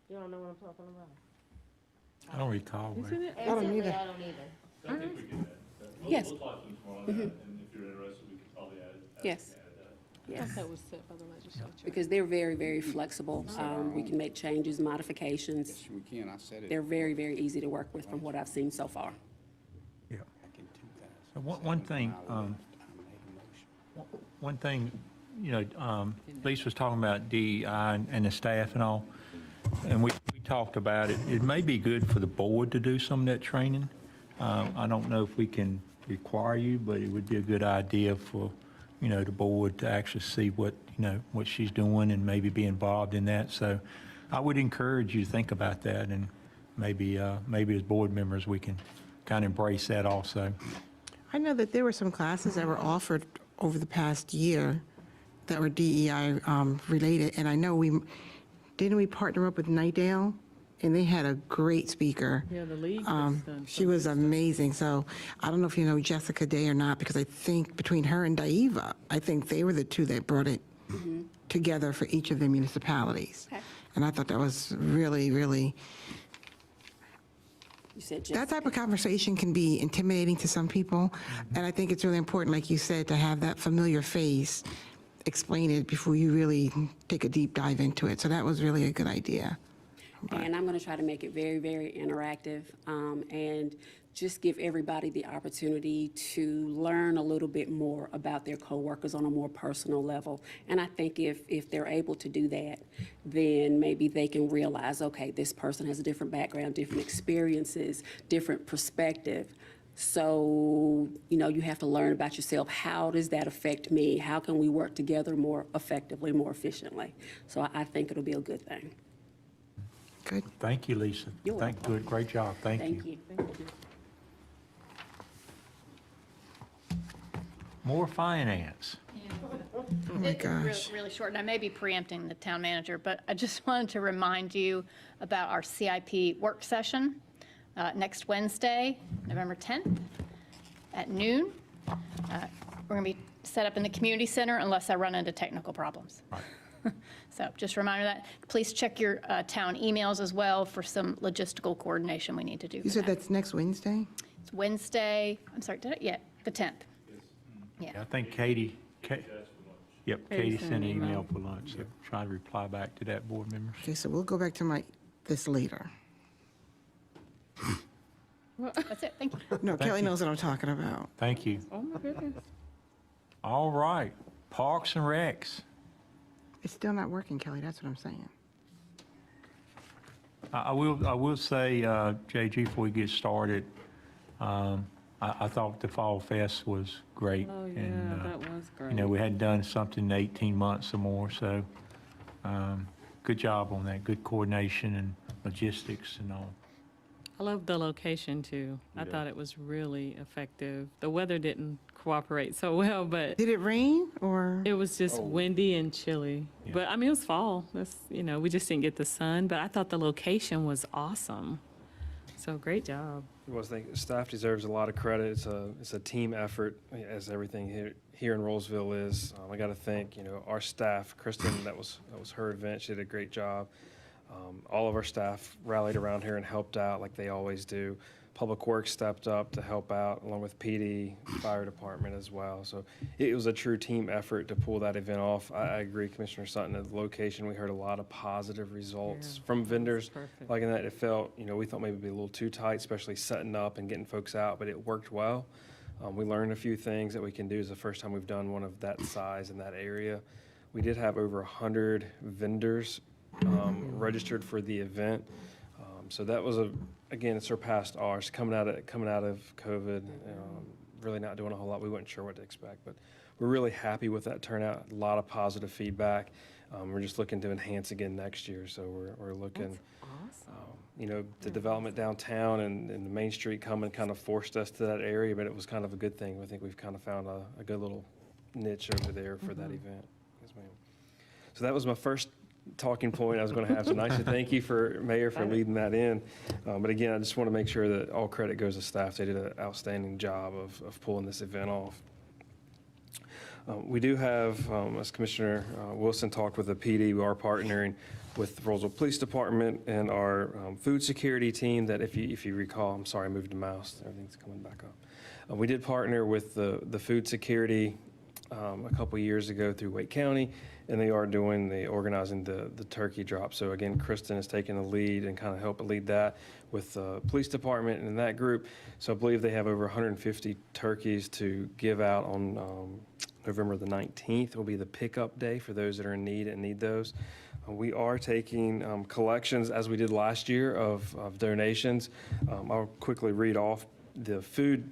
You don't know what I'm talking about? I don't recall. Mary. I don't either. I don't either. I think we get that. Yes. We'll talk to them tomorrow, and if you're interested, we can probably add it. Yes. Yes. That was set by the legislature. Because they're very, very flexible. We can make changes, modifications. Yes, we can. I said it. They're very, very easy to work with from what I've seen so far. Yeah. Back in 2000. So one thing, Lisa was talking about DEI and the staff and all, and we talked about it. It may be good for the board to do some of that training. I don't know if we can require you, but it would be a good idea for, the board to actually see what she's doing and maybe be involved in that. So I would encourage you to think about that, and maybe as board members, we can kind of embrace that also. I know that there were some classes that were offered over the past year that were DEI related, and I know didn't we partner up with Nightdale? And they had a great speaker. Yeah, the league has done She was amazing. So I don't know if you know Jessica Day or not, because I think between her and Daiva, I think they were the two that brought it together for each of the municipalities. Okay. And I thought that was really, really, You said that type of conversation can be intimidating to some people. And I think it's really important, like you said, to have that familiar face explain it before you really take a deep dive into it. So that was really a good idea. And I'm going to try to make it very, very interactive and just give everybody the opportunity to learn a little bit more about their coworkers on a more personal level. And I think if they're able to do that, then maybe they can realize, okay, this person has a different background, different experiences, different perspective. So, you have to learn about yourself. How does that affect me? How can we work together more effectively, more efficiently? So I think it'll be a good thing. Good. Thank you, Lisa. You're welcome. Good, great job. Thank you. Thank you. More finance. Oh my gosh. Really short, and I may be preempting the town manager, but I just wanted to remind you about our CIP work session next Wednesday, November 10th at noon. We're going to be set up in the community center unless I run into technical problems. So just a reminder that. Please check your town emails as well for some logistical coordination we need to do. You said that's next Wednesday? It's Wednesday, I'm sorry, did I? Yeah, the 10th. Yeah. I think Katie sent an email for lunch, so try to reply back to that, board members. Okay, so we'll go back to this later. That's it, thank you. No, Thank Kelly you. knows what I'm talking about. Thank you. Oh, my goodness. All right, Parks and Recs. It's still not working, Kelly, that's what I'm saying. I will say, JG, before we get started, I thought the Fall Fest was great. Oh, yeah, and, that was great. we hadn't done something in 18 months or more, so good job on that, good coordination and logistics and all. I love the location, too. I thought it was really effective. The weather didn't cooperate so well, but Did it rain or? it was just windy and chilly. Yeah. But, I mean, it was fall. That's, we just didn't get the sun, but I thought the location was awesome. So great job. Well, I think staff deserves a lot of credit. It's a team effort, as everything here in Roseville is. I got to thank our staff. Kristen, that was her event. She did a great job. All of our staff rallied around here and helped out like they always do. Public Works stepped up to help out, along with PD, Fire Department as well. So it was a true team effort to pull that event off. I agree, Commissioner Sutton, at the location, we heard a lot of positive results from vendors. Perfect. Like in that, it felt, we thought maybe it'd be a little too tight, especially setting up and getting folks out, but it worked well. We learned a few things that we can do. It's the first time we've done one of that size in that area. We did have over 100 vendors registered for the event. So that was again, it surpassed ours coming out of COVID, really not doing a whole lot. We weren't sure what to expect, but we're really happy with that turnout. A lot of positive feedback. We're just looking to enhance again next year. So we're looking, the development downtown and the Main Street coming kind of forced us to that area, but it was kind of a good thing. I think we've kind of found a good little niche over there for that event. Yes, ma'am. So that was my first talking point I was going to have tonight. So thank you, Mayor, for leading that in. But again, I just want to make sure that all credit goes to staff. They did an outstanding job of pulling this event off. We do have, as Commissioner Wilson talked with the PD, we are partnering with the Roseville Police Department and our food security team that if you recall, I'm sorry, I moved the mouse, everything's coming back up. We did partner with the food security a couple years ago through Wake County, and they are organizing the turkey drop. So again, Kristen has taken the lead and kind of helped lead that with the police department and that group. So I believe they have over 150 turkeys to give out on November the 19th will be the pickup day for those that are in need and need those. We are taking collections as we did last year of donations. I'll quickly read off the food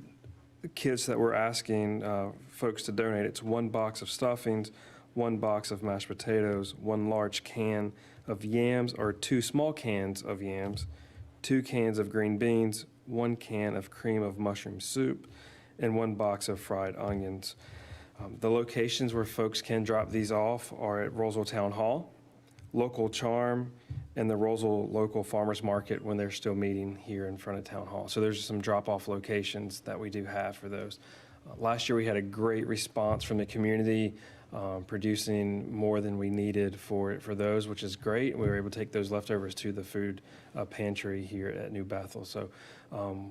kits that we're asking folks to donate. It's 1 box of stuffings, 1 box of mashed potatoes, 1 large can of yams or 2 small cans of yams, 2 cans of green beans, 1 can of cream of mushroom soup, and 1 box of fried onions. The locations where folks can drop these off are at Roseville Town Hall, Local Charm, and the Roseville Local Farmers Market when they're still meeting here in front of Town Hall. So there's some drop-off locations that we do have for those. Last year we had a great response from the community, producing more than we needed for those, which is great. We were able to take those leftovers to the food pantry here at New Bethel. So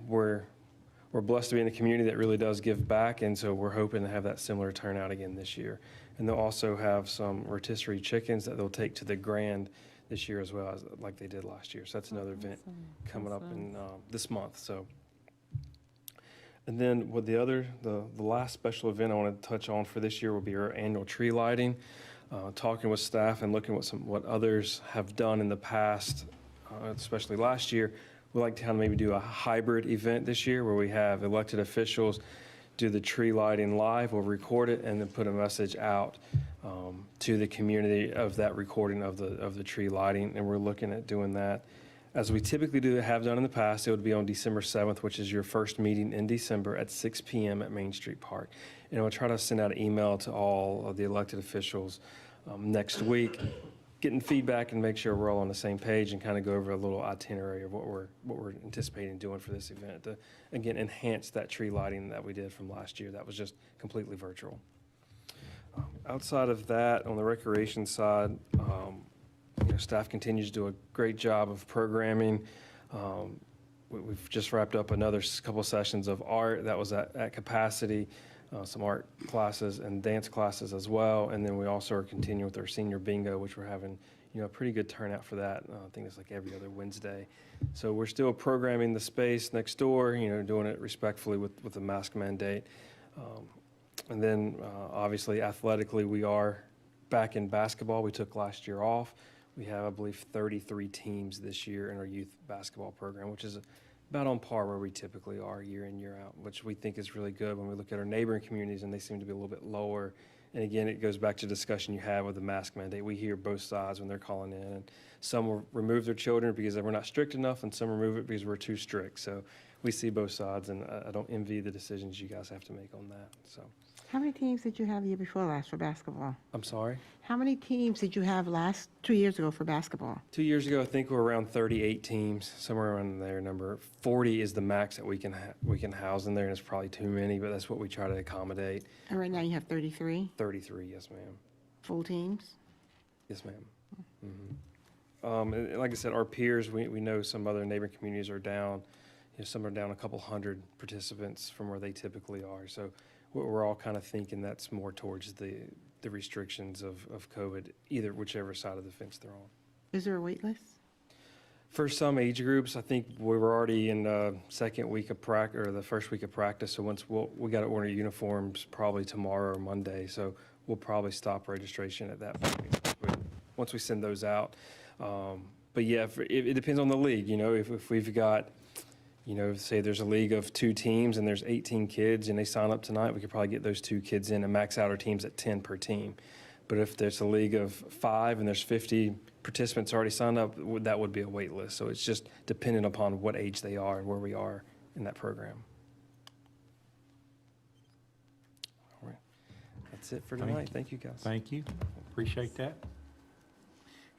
we're blessed to be in a community that really does give back, and so we're hoping to have that similar turnout again this year. And they'll also have some rotisserie chickens that they'll take to the Grand this year as well, as like they did last year. So that's another event coming up in this month. So, and then with the last special event I want to touch on for this year will be our annual tree lighting. Talking with staff and looking at what others have done in the past, especially last year. We'd like to kind of maybe do a hybrid event this year where we have elected officials do the tree lighting live. We'll record it and then put a message out to the community of that recording of the tree lighting. And we're looking at doing that as we typically have done in the past. It would be on December 7th, which is your first meeting in December at 6 p.m. at Main Street Park. And we'll try to send out an email to all of the elected officials next week, getting feedback and make sure we're all on the same page and kind of go over a little itinerary of what we're anticipating doing for this event to, again, enhance that tree lighting that we did from last year. That was just completely virtual. Outside of that, on the recreation side, staff continues to do a great job of programming. We've just wrapped up another couple sessions of art that was at capacity. Some art classes and dance classes as well. And then we also are continuing with our senior bingo, which we're having, a pretty good turnout for that. I think it's like every other Wednesday. So we're still programming the space next door, doing it respectfully with the mask mandate. And then obviously athletically, we are back in basketball. We took last year off. We have, I believe, 33 teams this year in our youth basketball program, which is about on par where we typically are year in, year out, which we think is really good when we look at our neighboring communities and they seem to be a little bit lower. And again, it goes back to discussion you had with the mask mandate. We hear both sides when they're calling in, and some will remove their children because we're not strict enough, and some remove it because we're too strict. So we see both sides, and I don't envy the decisions you guys have to make on that. So, How many teams did you have the year before last for basketball? I'm sorry? How many teams did you have 2 years ago for basketball? 2 years ago, I think we're around 38 teams, somewhere around there. Number 40 is the max that we can house in there, and it's probably too many, but that's what we try to accommodate. And right now you have 33? 33, yes, ma'am. Full teams? Yes, ma'am. And like I said, our peers, we know some other neighboring communities are down. Some are down a couple hundred participants from where they typically are. So we're all kind of thinking that's more towards the restrictions of COVID, whichever side of the fence they're on. Is there a wait list? For some age groups, I think we were already in the second week of practice, or the first week of practice, so we got to order uniforms probably tomorrow or Monday, so we'll probably stop registration at that point, once we send those out. But yeah, it depends on the league, you know, if we've got, you know, say there's a league of 2 teams and there's 18 kids and they sign up tonight, we could probably get those 2 kids in and max out our teams at 10 per team. But if there's a league of 5 and there's 50 participants already signed up, that would be a wait list. So it's just dependent upon what age they are and where we are in that program. All right. That's it for tonight. Thank you, guys. Thank you. Appreciate that.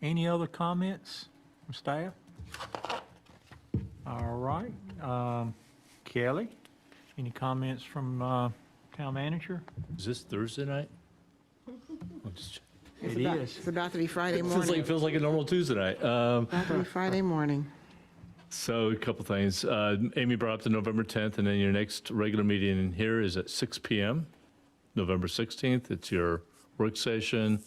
Any other comments from staff? All right. Kelly, any comments from town manager? Is this Thursday night? I'm just- It is. It's about to be Friday Feels morning. like a normal Tuesday night. About to be Friday morning. So a couple things. Amy brought up the November 10th, and then your next regular meeting in here is at 6 p.m., November 16th. It's your work session,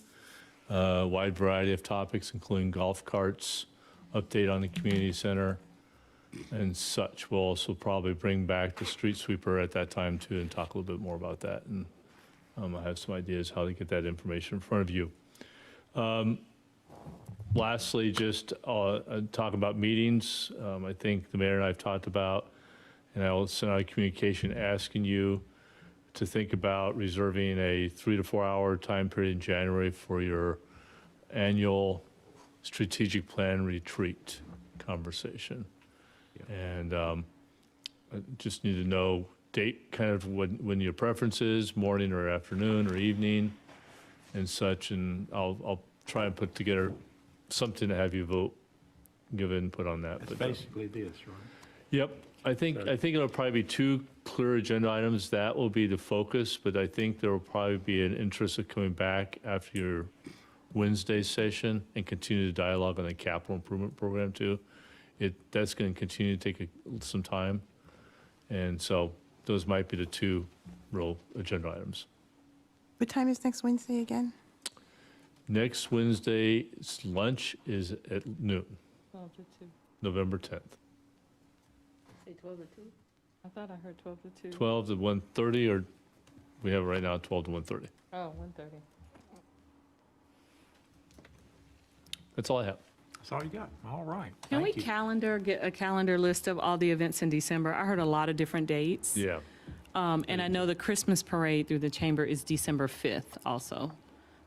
wide variety of topics, including golf carts, update on the community center, and such. We'll also probably bring back the street sweeper at that time, too, and talk a little bit more about that. And I have some ideas how to get that information in front of you. Lastly, just talk about meetings. I think the mayor and I have talked about, and I will send out a communication asking you to think about reserving a 3 to 4 hour time period in January for your annual strategic plan retreat conversation. And I just need to know date, kind of when your preference is, morning or afternoon or evening and such, and I'll try and put together something to have you vote, give input on that. It's But basically this, right? Yep, I think it'll probably be 2 clear agenda items. That will be the focus, but I think there will probably be an interest of coming back after your Wednesday session and continue the dialogue on the capital improvement program too. That's going to continue to take some time, and so those might be the 2 real agenda items. What time is next Wednesday again? Next Wednesday's lunch is at noon, 12 to 2. November 10th. Say 12 to 2? I thought I heard 12 to 2. 12 to 1:30, or we have it right now 12 to 1:30. Oh, 1:30. That's all I have. That's all you got. All right. Can we Thank you. get a calendar list of all the events in December? I heard a lot of different dates. Yeah. And I know the Christmas parade through the chamber is December 5th also.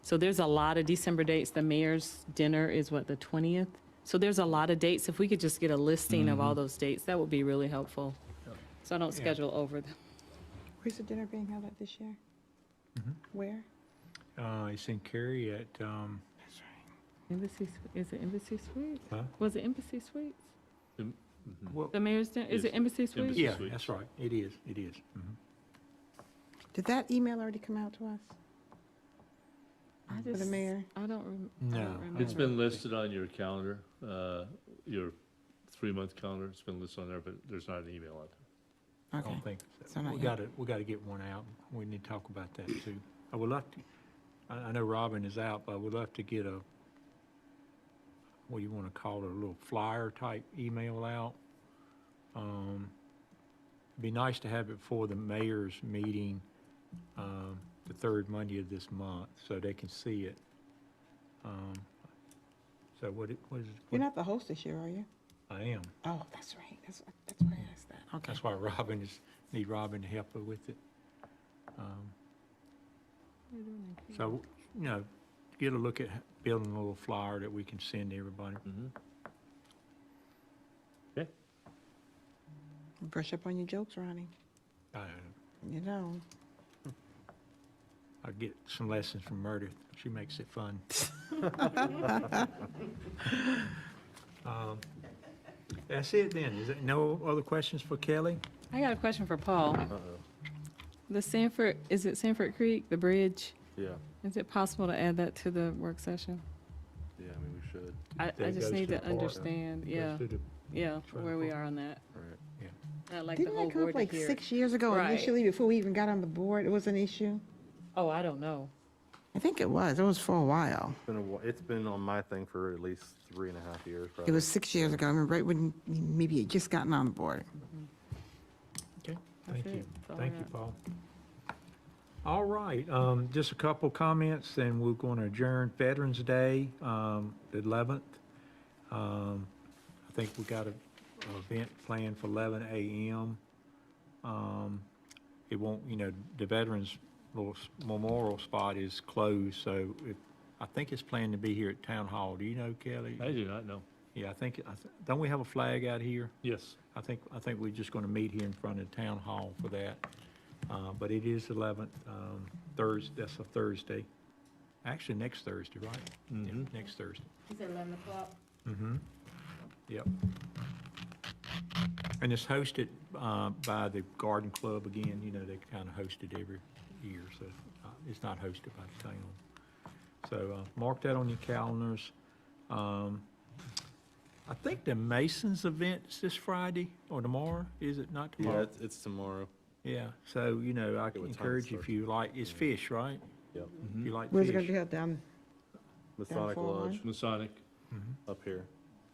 So there's a lot of December dates. The mayor's dinner is what, the 20th? So there's a lot of dates. If we could just get a listing of all those dates, that would be really helpful. So I don't schedule over them. Where's the dinner being held at this year? Where? It's in Cary at, Embassy, is it Embassy Suites? Huh? Was it Embassy Suites? well, The mayor's dinner, is it Embassy Suites? yeah, that's right. It is. It is. Did that email already come out to us? I For the mayor? I don't remember. No. It's been listed on your calendar, your 3-month calendar. It's been listed on there, but there's not an email on there. I Okay. don't think So so. not We yet. got to get one out. We need to talk about that too. I would love to, I know Robin is out, but I would love to get a, what do you want to call it, a little flyer type email out. It'd be nice to have it before the mayor's meeting, the 3rd Monday of this month, so they can see it. So what is it? You're not the host this year, are you? I am. Oh, that's right. That's why I asked that. Okay. That's why need Robin to help her with it. So, get a look at building a little flyer that we can send to everybody. Okay. Brush up on your jokes, Ronnie. You know. I get some lessons from Meredith. She makes it fun. That's it then. Is there no other questions for Kelly? I got a question for Paul. The Sanford, is it Sanford Creek, the bridge? Yeah, Is it possible to add that to the work session? yeah, I mean, we should. I That just goes need to to the park. understand, Goes yeah, to the- yeah, where we are on that. Right. I'd like the Didn't whole that come board up to like hear it. 6 years ago Right. initially, before we even got on the board? It was an issue? Oh, I don't know. I think it was for a while. It's been on my thing for at least 3.5 years, It probably. was 6 years ago, I remember right when maybe you had just gotten on the board. Okay, thank That's you. it. That's all I Thank you, got. Paul. All right, just a couple comments, and we're going to adjourn Veterans Day, the 11th. I think we got an event planned for 11 a.m. It won't, the Veterans little memorial spot is closed, so I think it's planned to be here at Town Hall. Do you know, Kelly? I do not know. Yeah, don't we have a flag out here? Yes. I think we're just going to meet here in front of Town Hall for that. But it is 11th, Thursday, that's a Thursday. Actually, next Thursday, right? Yeah, next Thursday. It's at 11 o'clock. Mm-hmm. Yep. And it's hosted by the Garden Club again. They kind of host it every year, so it's not hosted by the town. So mark that on your calendars. I think the Masons event is this Friday or tomorrow. Is it not tomorrow? Yeah, it's tomorrow. Yeah, so, I can what time it encourage you if you like, it's fish, right? Yep. If you like Where's it going fish. to be held down? Masonic 401? Lodge Masonic. up here.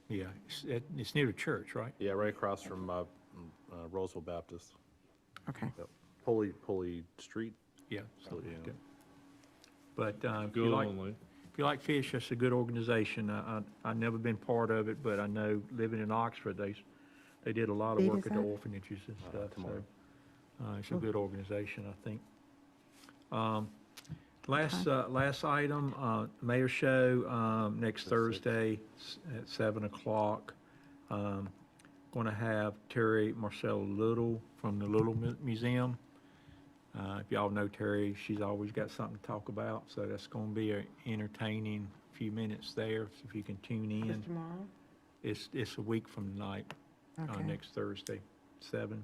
Yeah, it's near the church, right? Yeah, right across from Roseville Baptist. Okay. Yep. Pulley Street. Yeah. So, yeah. Okay. But if Good only. you like fish, that's a good organization. I've never been part of it, but I know living in Oxford, they did a lot of They work at the decide? orphanages and stuff, so tomorrow. it's a good organization, I think. Last item, mayor show, next Thursday at 7 o'clock. Going to have Terry Marcel Little from the Little Museum. If y'all know Terry, she's always got something to talk about, so that's going to be an entertaining few minutes there, so if you can tune in. Just tomorrow? It's a week from tonight, Okay. next Thursday, 7.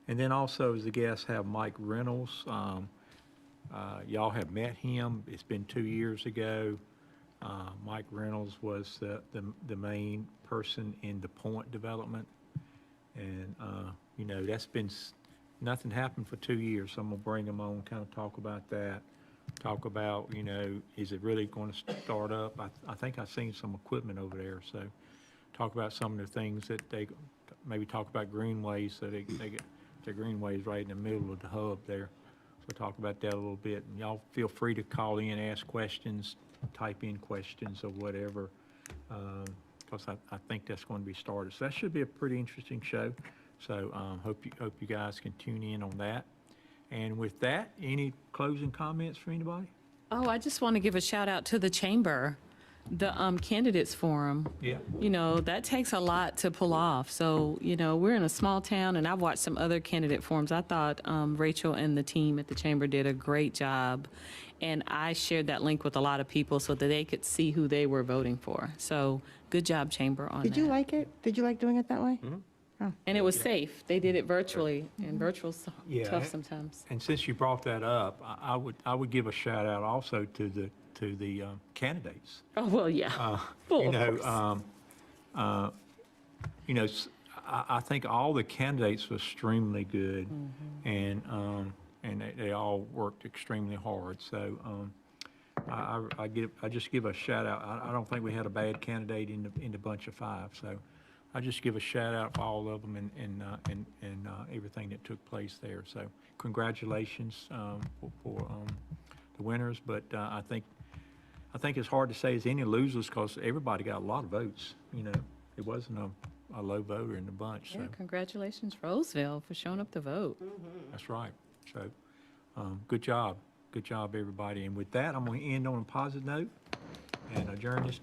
And then also as a guest have Mike Reynolds. Y'all have met him. It's been 2 years ago. Mike Reynolds was the main person in the Point development. And, that's been, nothing happened for 2 years. So I'm going to bring him on, kind of talk about that. Talk about, is it really going to start up? I think I've seen some equipment over there. So talk about some of the things that maybe talk about greenways. So they get the greenways right in the middle of the hub there. So talk about that a little bit. And y'all feel free to call in, ask questions, type in questions or whatever, because I think that's going to be started. So that should be a pretty interesting show. So hope you guys can tune in on that. And with that, any closing comments for anybody? Oh, I just want to give a shout out to the chamber, the candidates forum. Yeah. That takes a lot to pull off. So, we're in a small town, and I've watched some other candidate forums. I thought Rachel and the team at the chamber did a great job. And I shared that link with a lot of people so that they could see who they were voting for. So good job, chamber, on that. Did you like it? Did you like doing it that way? And it was safe. They did it virtually, and virtual's Yeah. tough sometimes. And since you brought that up, I would give a shout out also to the candidates. Oh, well, yeah. I think all the candidates were extremely good, and they all worked extremely hard. So I just give a shout out. I don't think we had a bad candidate in the bunch of 5. So I just give a shout out for all of them and everything that took place there. So congratulations for the winners. But I think it's hard to say there's any losers because everybody got a lot of votes. It wasn't a low voter in the bunch. Yeah, So congratulations, Roseville, for showing up to vote. that's right. So good job, everybody. And with that, I'm going to end on a positive note and adjourn this meeting.